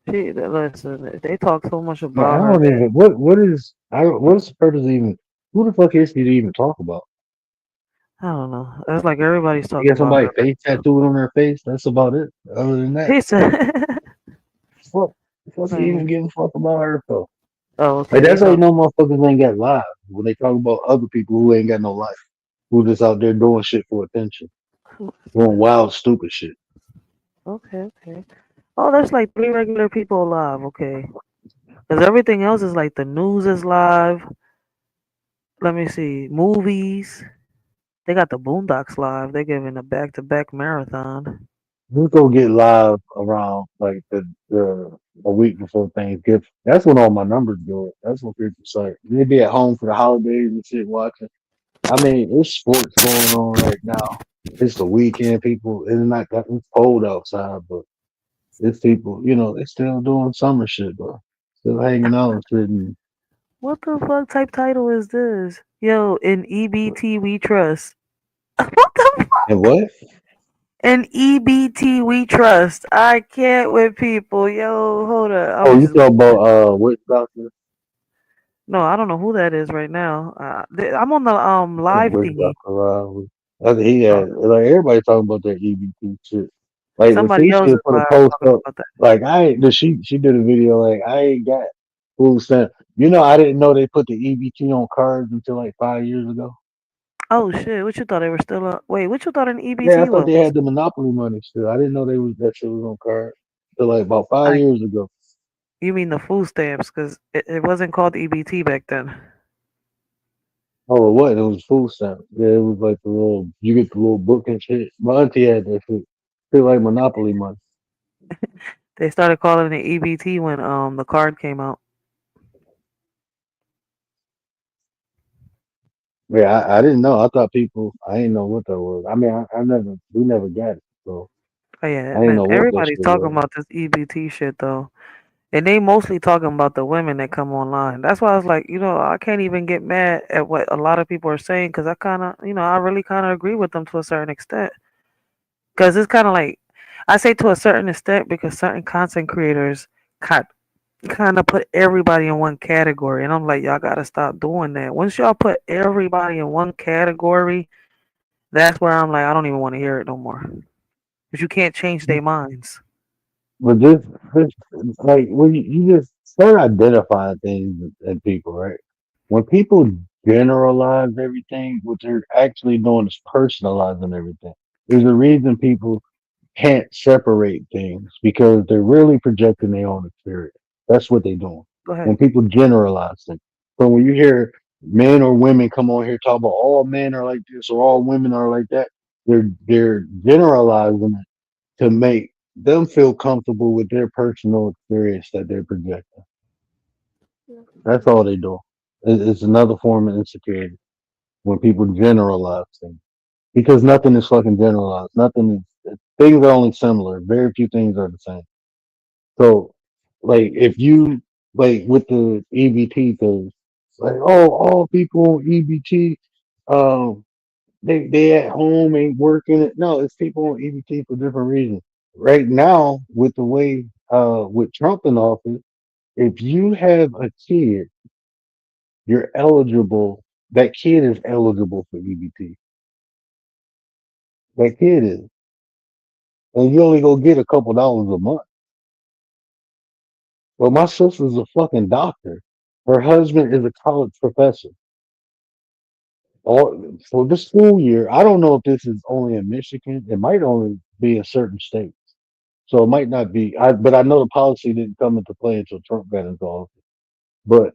Listen, they talk so much Man, I about her don't that even. What is? I don't. What's the purpose of even? Who the fuck is he to even talk about? I don't know. It's like everybody's They talking get about somebody her right face now. tattooed on their face. That's about it. Other than that, He said, fuck. Fuck you even man, giving a fuck about her for? "Oh, Like okay." They that's how you talk. know motherfuckers ain't got lives when they talk about other people who ain't got no life, who just out there doing shit for attention, Who is doing that? wild, stupid shit. Okay, okay. Oh, there's like three regular people alive. Okay, because everything else is like the news is live. Let me see, movies. They got the Boondocks live. They're giving a back-to-back marathon. Just go get live around like the a week before Thanksgiving. That's when all my numbers go up. That's when people say they be at home for the holidays and shit watching. I mean, it's sports going on right now. It's the weekend. People, it's not that it's cold outside, but it's people. You know, they still doing summer shit, bro. Still hanging out and shit. What the fuck type title is this? Yo, in EBT we trust. What the And fuck? what? In EBT we trust. I can't with people. Yo, hold up. Oh, I'm you just talk about what doctor? no. I don't know who that is right now. I'm on the live Where's thingy. Dr. Riley? That's he Oh, had like everybody talking about that EBT shit. Like the somebody else Felicia is put a live post talking up. about that. Like she did a video like I ain't got food stamp. You know I didn't know they put the EBT on cards until like 5 years ago. Oh shit! What you thought they were still on? Wait, what you thought an Yeah, I EBT thought was? they had the monopoly money still. I didn't know they was that shit was on cards till like about five Like, years ago. you mean the food stamps? Because it wasn't called EBT back then. Oh, what? It was food stamp. Yeah, it was like the little you get the little book and shit. My auntie had that shit. Feel like monopoly money. They started calling it EBT when the card came out. Yeah, I didn't know. I thought people. I didn't know what that was. I mean, I never. We never got it, so Oh yeah, I didn't man. know what that Everybody's shit talking was. about this EBT shit though. And they mostly talking about the women that come online. That's why I was like, I can't even get mad at what a lot of people are saying because I kind of, I really kind of agree with them to a certain extent. Because it's kind of like, I say to a certain extent because certain content creators kind of put everybody in one category. And I'm like, y'all got to stop doing that. Once y'all put everybody in one category, that's where I'm like, I don't even want to hear it no more. Because you can't change their minds. But this like when you just start identifying things in people, right? When people generalize everything, what they're actually doing is personalizing everything. There's a reason people can't separate things because they're really projecting their own experience. That's what they're doing. Go When ahead. people generalize things. So when you hear men or women come on here talk about all men are like this or all women are like that, they're generalizing it to make them feel comfortable with their personal experience that they're projecting. That's all they do. It's another form of insecurity when people generalize things because nothing is fucking generalized. Nothing is. Things are only similar. Very few things are the same. So, like, if you like with the EBT thing, like, oh, all people on EBT, um, they at home ain't working. It. No, it's people on EBT for different reasons. Right now, with the way with Trump in office, if you have a kid, you're eligible. That kid is eligible for EBT. That kid is, and you only go get a couple dollars a month. Well, my sister's a fucking doctor. Her husband is a college professor. All for the school year. I don't know if this is only in Michigan. It might only be in certain states. So it might not be. But I know the policy didn't come into play until Trump got into office. But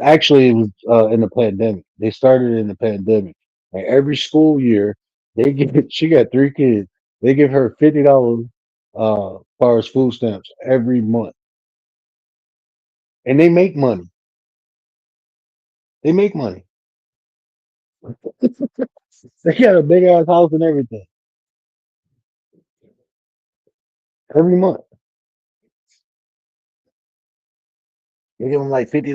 actually, it was in the pandemic. They started in the pandemic, and every school year they give. She got three kids. They give her $50 as far as food stamps every month, and they make money. They make money. They got a big ass house and everything every month. They give them like $50.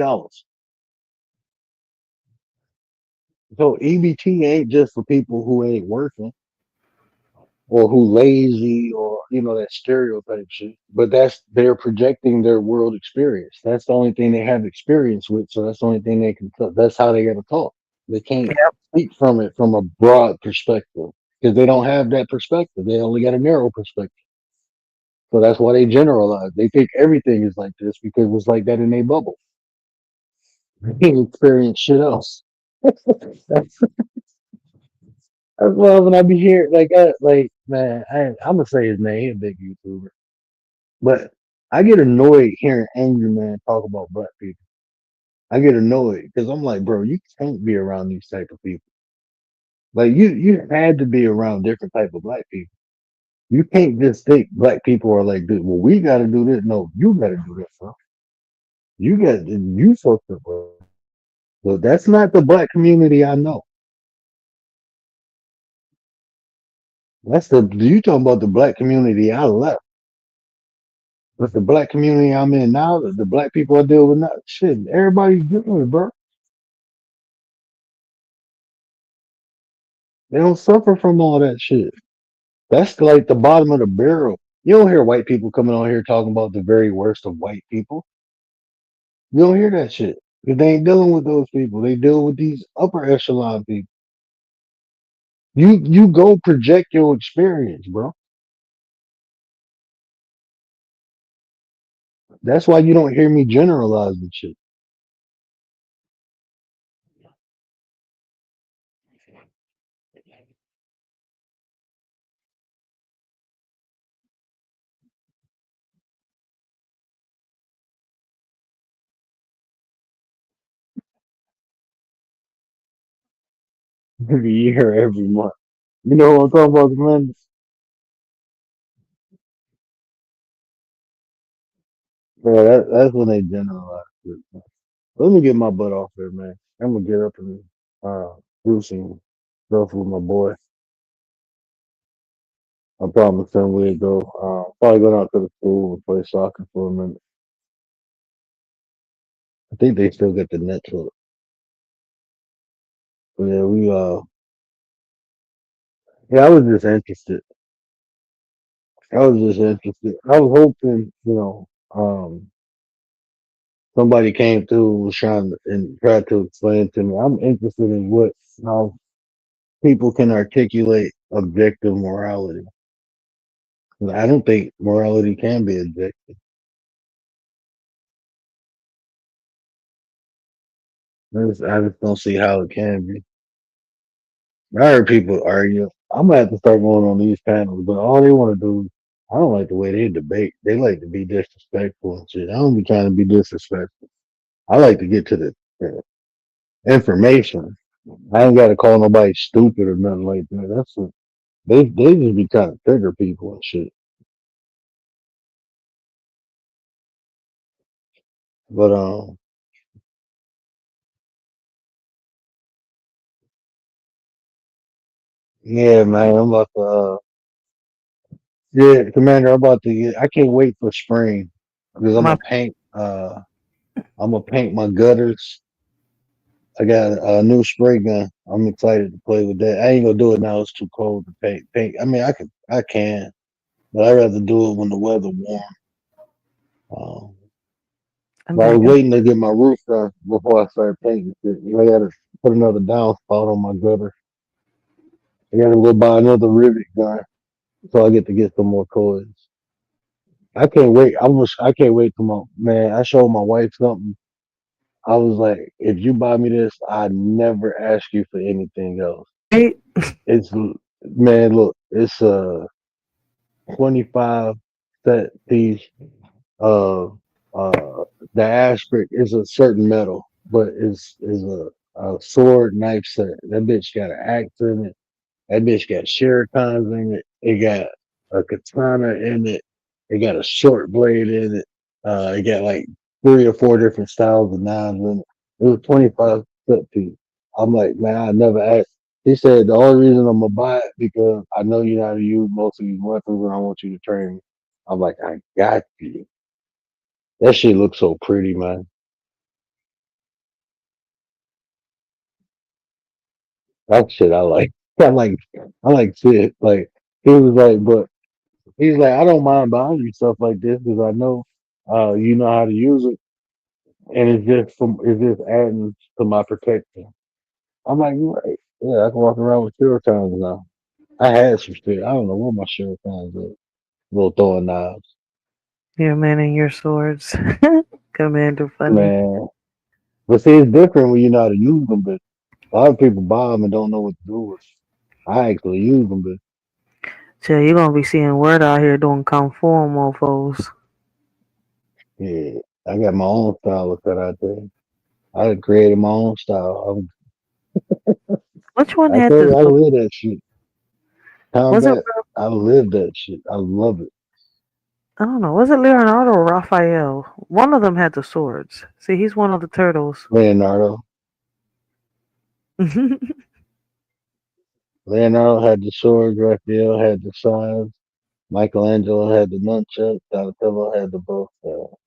So EBT ain't just for people who ain't working or who lazy or that stereotype shit. But they're projecting their world experience. That's the only thing they have experience with. So that's the only thing they can talk. That's how they got to talk. They can't Yep. speak from it from a broad perspective because they don't have that perspective. They only got a narrow perspective. So that's why they generalize. They think everything is like this because it's like that in a bubble. They ain't experience shit else. That's well, when I be here, like man, I'm gonna say his name. He's a big YouTuber, but I get annoyed hearing angry man talk about black people. I get annoyed because I'm like, bro, you can't be around these type of people. Like you had to be around different type of black people. You can't just think black people are like this. Well, we got to do this. No, you got to do this, bro. You supposed to. Bro. So that's not the black community I know. That's you talking about the black community I left. But the black community I'm in now, the black people I deal with now, shit, everybody's good, bro. They don't suffer from all that shit. That's like the bottom of the barrel. You don't hear white people coming on here talking about the very worst of white people. You don't hear that shit. Because they ain't dealing with those people. They deal with these upper echelon people. You go project your experience, bro. That's why you don't hear me generalizing shit. Every year, every month. You know what I'm talking about, man? Yeah, that's when they generalize shit. Let me get my butt off there, man. I'm gonna get up and do some stuff with my boy. I promised him we'd go. Probably go down to the school and play soccer for a minute. I think they still get the net to it. But yeah, yeah, I was just interested. I was just interested. I was hoping, somebody came through and was trying to, and tried to explain to me. I'm interested in how people can articulate objective morality. 'Cause I don't think morality can be objective. I just don't see how it can be. I heard people argue. I'm gonna have to start going on these panels, but all they want to do, I don't like the way they debate. They like to be disrespectful and shit. I don't be trying to be disrespectful. I like to get to the information. I ain't got to call nobody stupid or nothing like that. That's what, they just be trying to trigger people and shit. But yeah, man, I'm about to yeah, Commander, I'm about to get. I can't wait for spring because I'm My gonna paint. I'm gonna paint my gutters. I got a new spray gun. I'm excited to play with that. I ain't gonna do it now. It's too cold to paint. I mean, I can, but I'd rather do it when the weather warm. Um, I but I got was you. waiting to get my roof done before I start painting shit. I gotta put another downspout on my gutter. I gotta go buy another rivet gun so I get to get some more coils. I can't wait. I can't wait to my man. I showed my wife something. I was like, if you buy me this, I never ask you for anything else. Right? It's man, look, it's a 25 set piece. Uh, the aspect is a certain metal, but is a sword knife set. That bitch got an axe in it. That bitch got shurikens in it. It got a katana in it. It got a short blade in it. It got like 3 or 4 different styles of knives in it. It was 25 set piece. I'm like, man, I never asked. He said the only reason I'm gonna buy it because I know you know how to use most of these weapons and I want you to train me. I'm like, I got you. That shit looks so pretty, man. That shit I like. I like shit. Like he was like, but he's like, I don't mind buying you stuff like this because I know you know how to use it, and it's just adding to my protection. I'm like, you're right. Yeah, I can walk around with shurikens now. I had some shit. I don't know where my shurikens at. Little throwing knives, Your men and your swords. Commander funny. man. But see, it's different when you know how to use them. But a lot of people buy them and don't know what to do with. 'Em. I actually use them, but So you're gonna be seeing word out here doing kung fu on mofos. yeah, I got my own style of cut out there. I created my own style. Which one I had tell the you, I live that shit. was it Combat, I live that shit. I love it. I don't know, was it Leonardo or Raphael? One of them had the swords. See, he's one of the turtles. Leonardo. Leonardo had the sword. Raphael had the swords. Michelangelo had the nunchucks. Donatello had the bow style.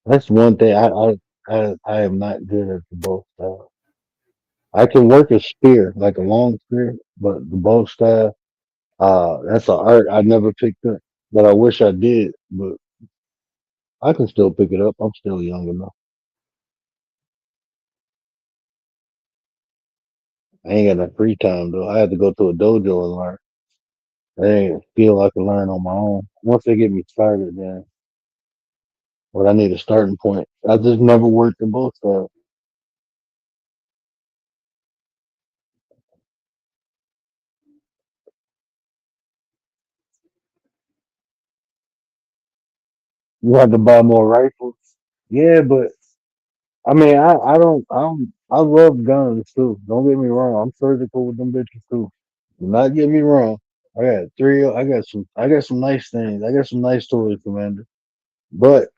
That's one thing I am not good at the bow style. I can work a spear, like a long spear, but the bow style, that's an art I never picked up. But I wish I did. But I can still pick it up. I'm still young enough. I ain't got no free time though. I had to go to a dojo and learn. I ain't feel I can learn on my own. Once they get me started, then but I need a starting point. I just never worked in both styles. You have to buy more rifles. Yeah, but I mean, I love guns too. Don't get me wrong. I'm surgical with them bitches too. Do not get me wrong. I got three. I got some nice things. I got some nice toys, Commander. But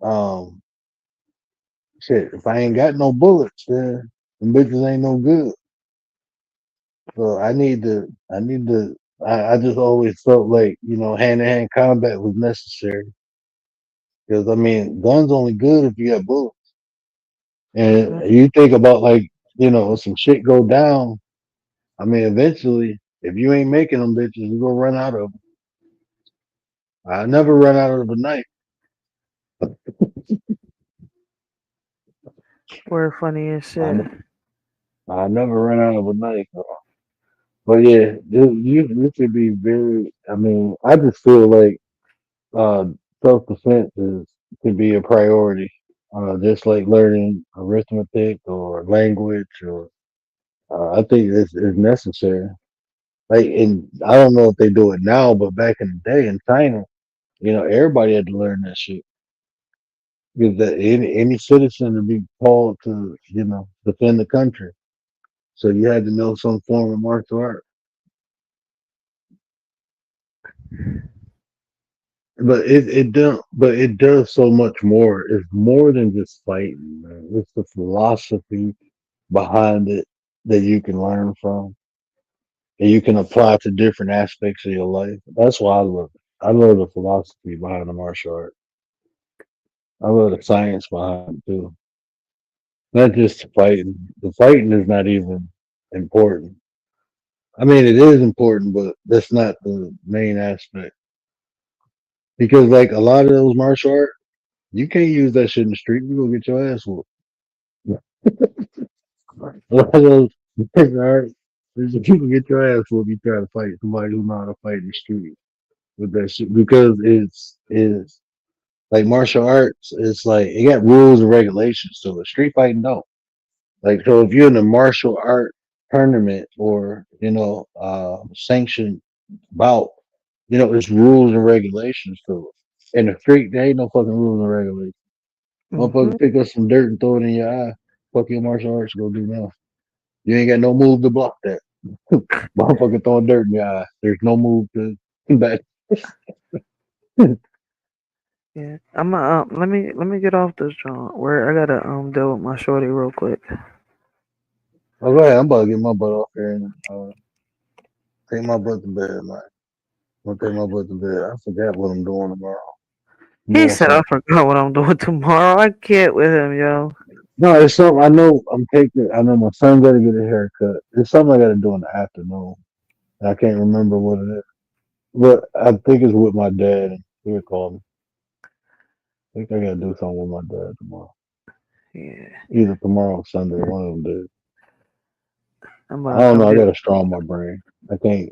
um, shit, if I ain't got no bullets, then them bitches ain't no good. So I need to, I just always felt like, hand to hand combat was necessary. Because, I mean, guns only good if you got bullets. Mhm. And you think about, like, some shit go down. I mean, eventually, if you ain't making them bitches, you gonna run out of them. I never run out of a knife. Word funny as I, shit. ne- I never run out of a knife. But yeah, you should be very, I mean, I just feel like uh, self defense is to be a priority. Just like learning arithmetic or language, or I think it's necessary. Like, and I don't know if they do it now, but back in the day in China, everybody had to learn that shit because any citizen to be called to, defend the country, so you had to know some form of martial art. But it does so much more. It's more than just fighting, man. It's the philosophy behind it that you can learn from and you can apply to different aspects of your life. That's why I love it. I love the philosophy behind the martial art. I love the science behind it too. Not just the fighting. The fighting is not even important. I mean, it is important, but that's not the main aspect. Because like a lot of those martial art, you can't use that shit in the street. You gonna get your ass whooped. A lot of those martial arts, you can get your ass whooped. You try to fight somebody who know how to fight in the street. with that shit because it's like martial arts. It's like it got rules and regulations to it. Street fighting don't. Like so, if you're in a martial art tournament or sanctioned bout, it's rules and regulations to it. In the street, there ain't no fucking rules and regulations. Hmm. Motherfucker, pick up some dirt and throw it in your eye. Fuck your martial arts, go do now. You ain't got no move to block that. Motherfucker throwing dirt in your eye. There's no move to back. Yeah, let me get off this joint. Where I gotta deal with my shorty real quick. Oh, go ahead. I'm about to get my butt off here and take my butt to bed, man. I'm gonna take my butt to bed. I forgot what I'm doing tomorrow. I'm He doing said I something. forgot what I'm doing tomorrow. I can't with him, yo. No, it's something I know I'm taking. I know my son got to get a haircut. It's something I got to do in the afternoon. I can't remember what it is, but I think it's with my dad. And he'll call me. I think I got to do something with my dad tomorrow. Yeah, Either tomorrow or Sunday. One of them days. I'm I gonna don't come know. I do. got to strong my brain. I can't.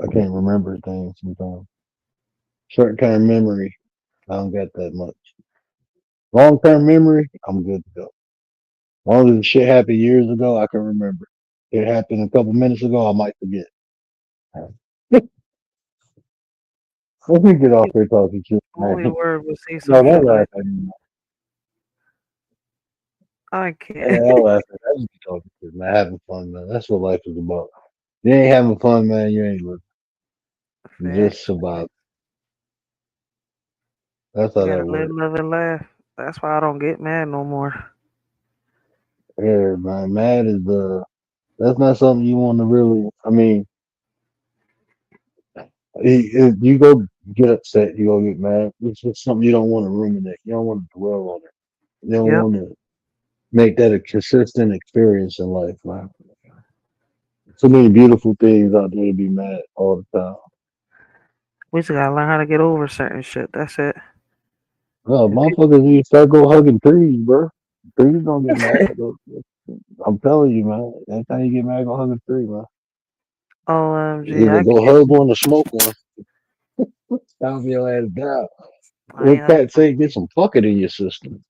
I can't remember things sometimes. Certain kind of memory, I don't got that much. Long term memory, I'm good to go. As long as the shit happened years ago, I can remember. It happened a couple minutes ago, I might forget. Let me get off here talking shit, man. Only word was say some No, don't shit laugh like at me. I Hey, can't. I'll laugh at that. I just be talking shit, man. Having fun, man. That's what life is about. You ain't having fun, man. You ain't living. You just Facts. survive. That's You how gotta that live, works. love, and laugh. That's why I don't get mad no more. Yeah, man. Mad is that's not something you want to really. I mean, if you go get upset, you go get mad. It's just something you don't want to ruminate. You don't want to dwell on it. You don't Yep. want to make that a consistent experience in life, man. So many beautiful things out there to be mad all the time. We just gotta learn how to get over certain shit. That's it. Well, And people, motherfuckers need to start go hugging trees, bro. Trees don't get mad. I'm telling you, man. Anytime you get mad, go hug a tree, man. OMG, Either I go can't. hug one or smoke one. Calm your ass down. I What ain't Pat hugging. say? Get some fucking in your system.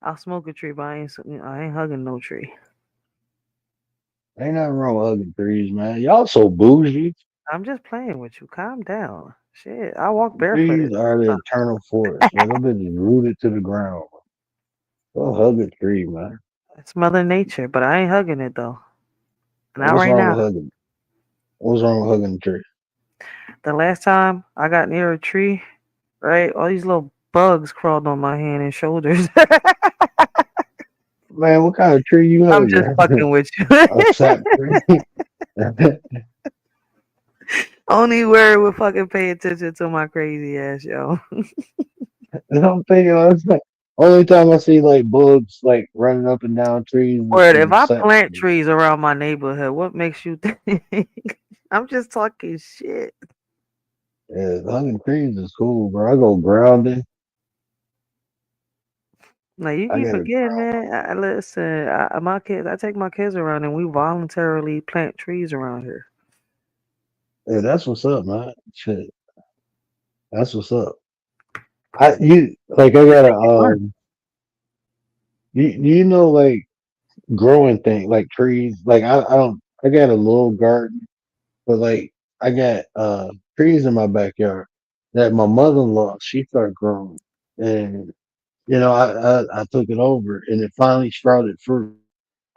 I'll smoke a tree, but I ain't hugging no tree. Ain't nothing wrong with hugging trees, man. Y'all so bougie. I'm just playing with you. Calm down. Shit, I walk barefooted. Trees are the eternal forest, man. Them bitches rooted to the ground. Go hug a tree, man. It's Mother Nature, but I ain't hugging it though. Not What's right wrong now. with hugging? What's wrong with hugging a tree? The last time I got near a tree, right, all these little bugs crawled on my hand and shoulders. Man, what kind of tree you I'm just hugging? fucking with you. A sap tree? Only word would fucking pay attention to my crazy ass, yo. I'm thinking, that's like, only time I see like bugs like running up and down trees Word, is if a I sap plant tree. trees around my neighborhood, what makes you think? I'm just talking shit. Yeah, hugging trees is cool, bro. I go grounding. Like you I keep got to forgetting, ground. man. Listen, my kids, I take my kids around and we voluntarily plant trees around here. Yeah, that's what's up, man. Shit, that's what's up. I gotta Fun. you know like growing things like trees. Like I don't I got a little garden, but like I got trees in my backyard that my mother in law she started growing, and I took it over and it finally sprouted fruit.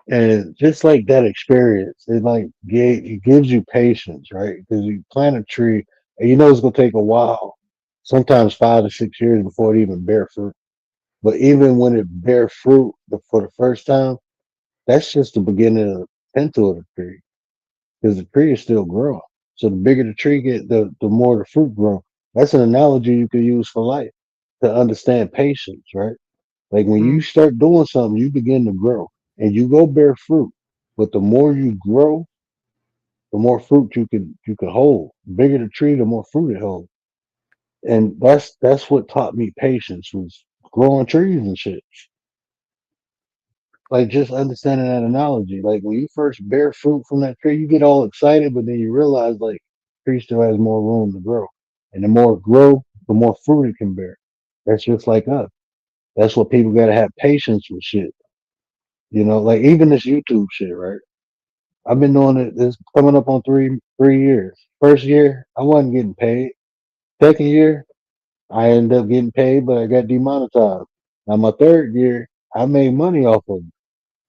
And just like that experience, it gives you patience, right? Because you plant a tree and you know it's gonna take a while, sometimes 5 to 6 years before it even bear fruit. But even when it bear fruit for the first time, that's just the beginning of the potential of the tree, because the tree is still growing. So the bigger the tree get, the more the fruit grow. That's an analogy you could use for life to understand patience, right? Like when Mm, you start doing something, you begin to grow and you go bear fruit. But the more you grow, the more fruit you can hold. The bigger the tree, the more fruit it holds. And that's what taught me patience was growing trees and shit. Like just understanding that analogy. Like when you first bear fruit from that tree, you get all excited, but then you realize like tree still has more room to grow. And the more it grow, the more fruit it can bear. That's just like us. That's what people gotta have patience with shit. You know, like even this YouTube shit, right? I've been doing it. It's coming up on three years. First year, I wasn't getting paid. Second year, I ended up getting paid, but I got demonetized. Now my third year, I made money off of it.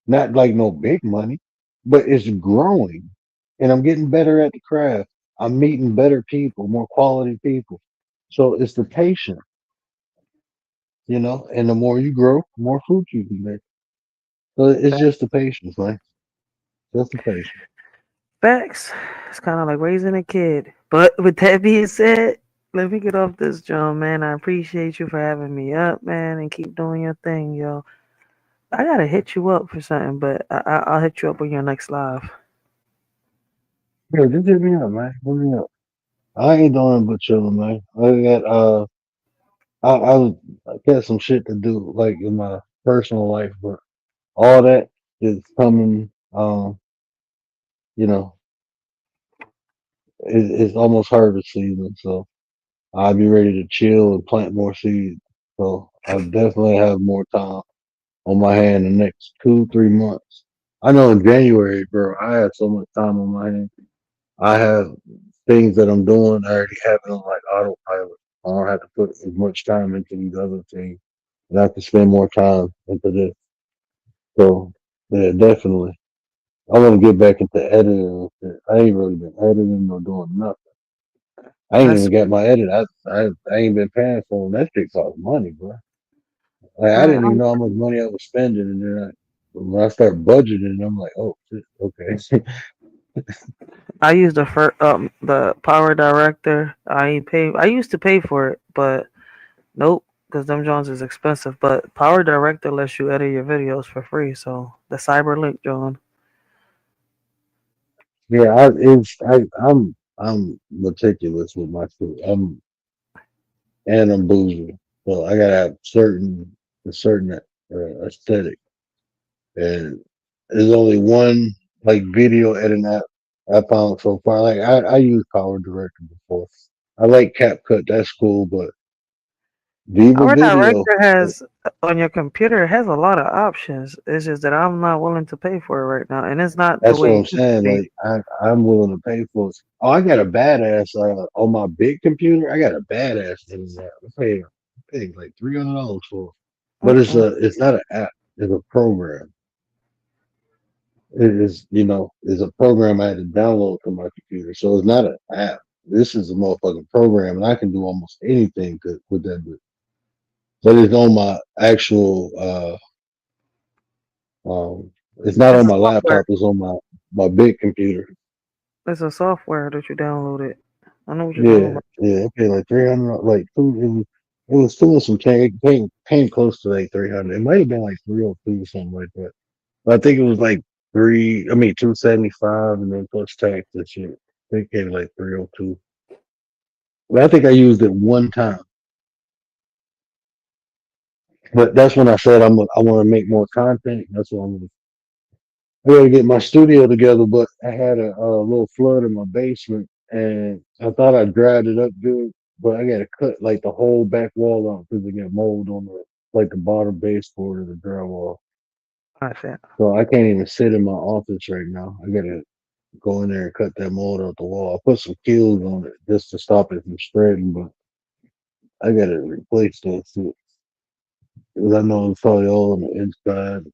Not like no big money, but it's growing, and I'm getting better at the craft. I'm meeting better people, more quality people. So it's the patience, you know. And the more you grow, the more fruit you can make. So it's just the patience, man. Just the patience. Facts. It's kind of like raising a kid. But with that being said, let me get off this, John, man. I appreciate you for having me up, man, and keep doing your thing, yo. I gotta hit you up for something, but I'll hit you up on your next live. Yeah, just hit me up, man. Hit me up. I ain't doing but chilling, man. I got some shit to do, like in my personal life, but all that is coming. You know, it's almost harvest season, so I'll be ready to chill and plant more seeds. So I definitely have more time on my hand the next 2, 3 months. I know in January, bro, I have so much time on my hand. I have things that I'm doing. I already have it on like autopilot. I don't have to put as much time into these other things, and I can spend more time into this. So yeah, definitely. I want to get back into editing. And shit. I ain't really been editing or doing nothing. I ain't That's even got my edit. I ain't been paying for them. That shit costs money, bro. Like I didn't uh, even know how much money I was spending, and then when I start budgeting, I'm like, oh shit, okay. I use the Power Director. I ain't pay. I used to pay for it, but nope, because them Jones is expensive. But Power Director lets you edit your videos for free. So the Cyberlink, John. Yeah, I'm meticulous with my food. I'm bougie, so I gotta have a certain aesthetic. And there's only one like video editing app I found so far. Like I use Power Director before. I like CapCut. That's cool, but Viva Power Video. Director has on your computer has a lot of options. It's just that I'm not willing to pay for it right now, and it's not the That's what way I'm it used to saying. be. Like I'm willing to pay for it. Oh, I got a badass on my big computer. I got a badass thing that I paid like $300 for. But Mm-mm. it's not an app. It's a program. It is it's a program I had to download from my computer. So it's not an app. This is a motherfucking program, and I can do almost anything with that. But it's on my actual. It's not It's on a my software. laptop. It's on my big computer. It's a software that you downloaded. I know what you're talking Yeah, about. yeah. I paid like 300, like two. It was two and some change. It came close to like 300. It might have been like 302 or something like that. But I think it was like three. I mean 275, and then plus tax and shit. I think it came like 302. But I think I used it one time. But that's when I said I want to make more content. That's what I got to get my studio together. But I had a little flood in my basement, and I thought I dried it up good, but I got to cut like the whole back wall out because it got mold on the bottom baseboard of the drywall. I said, So I can't even sit in my office right now. I got to go in there and cut that mold out the wall. I put some keels on it just to stop it from spreading, but I got to replace that shit because I know it's probably all on the inside.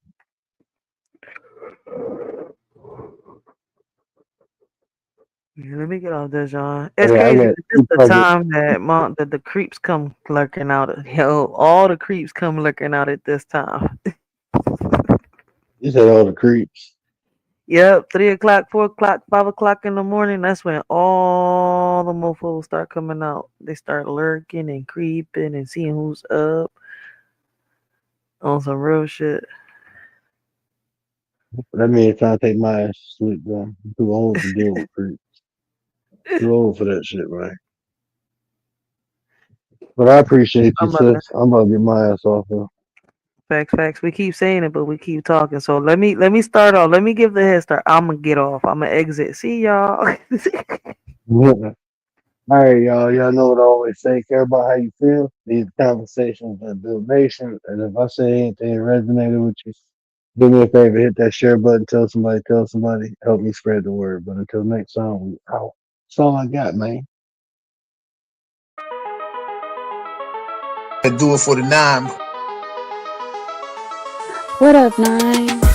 yeah, let me get off this, John. Oh, It's yeah, I crazy. got It's two the projects. time that the creeps come lurking out. Yo, all the creeps come lurking out at this time. You said all the creeps. Yep, 3 o'clock, 4 o'clock, 5 o'clock in the morning. That's when all the mofos start coming out. They start lurking and creeping and seeing who's up on some real shit. That means trying to take my ass to sleep, bro. I'm too old to deal with creeps. Too old for that shit, man. But I appreciate you, I'm about to sis. I'm about to get my ass off here. facts. We keep saying it, but we keep talking. So let me start off. Let me give the head start. I'm gonna get off. I'm gonna exit. See y'all. All right, y'all. Y'all know what I always say. Care about how you feel. These conversations that build nation. And if I say anything that resonated with you, do me a favor, hit that share button. Tell somebody. Help me spread the word. But until next time, we out. That's all I got, man. And do it for the 9. What up, 9?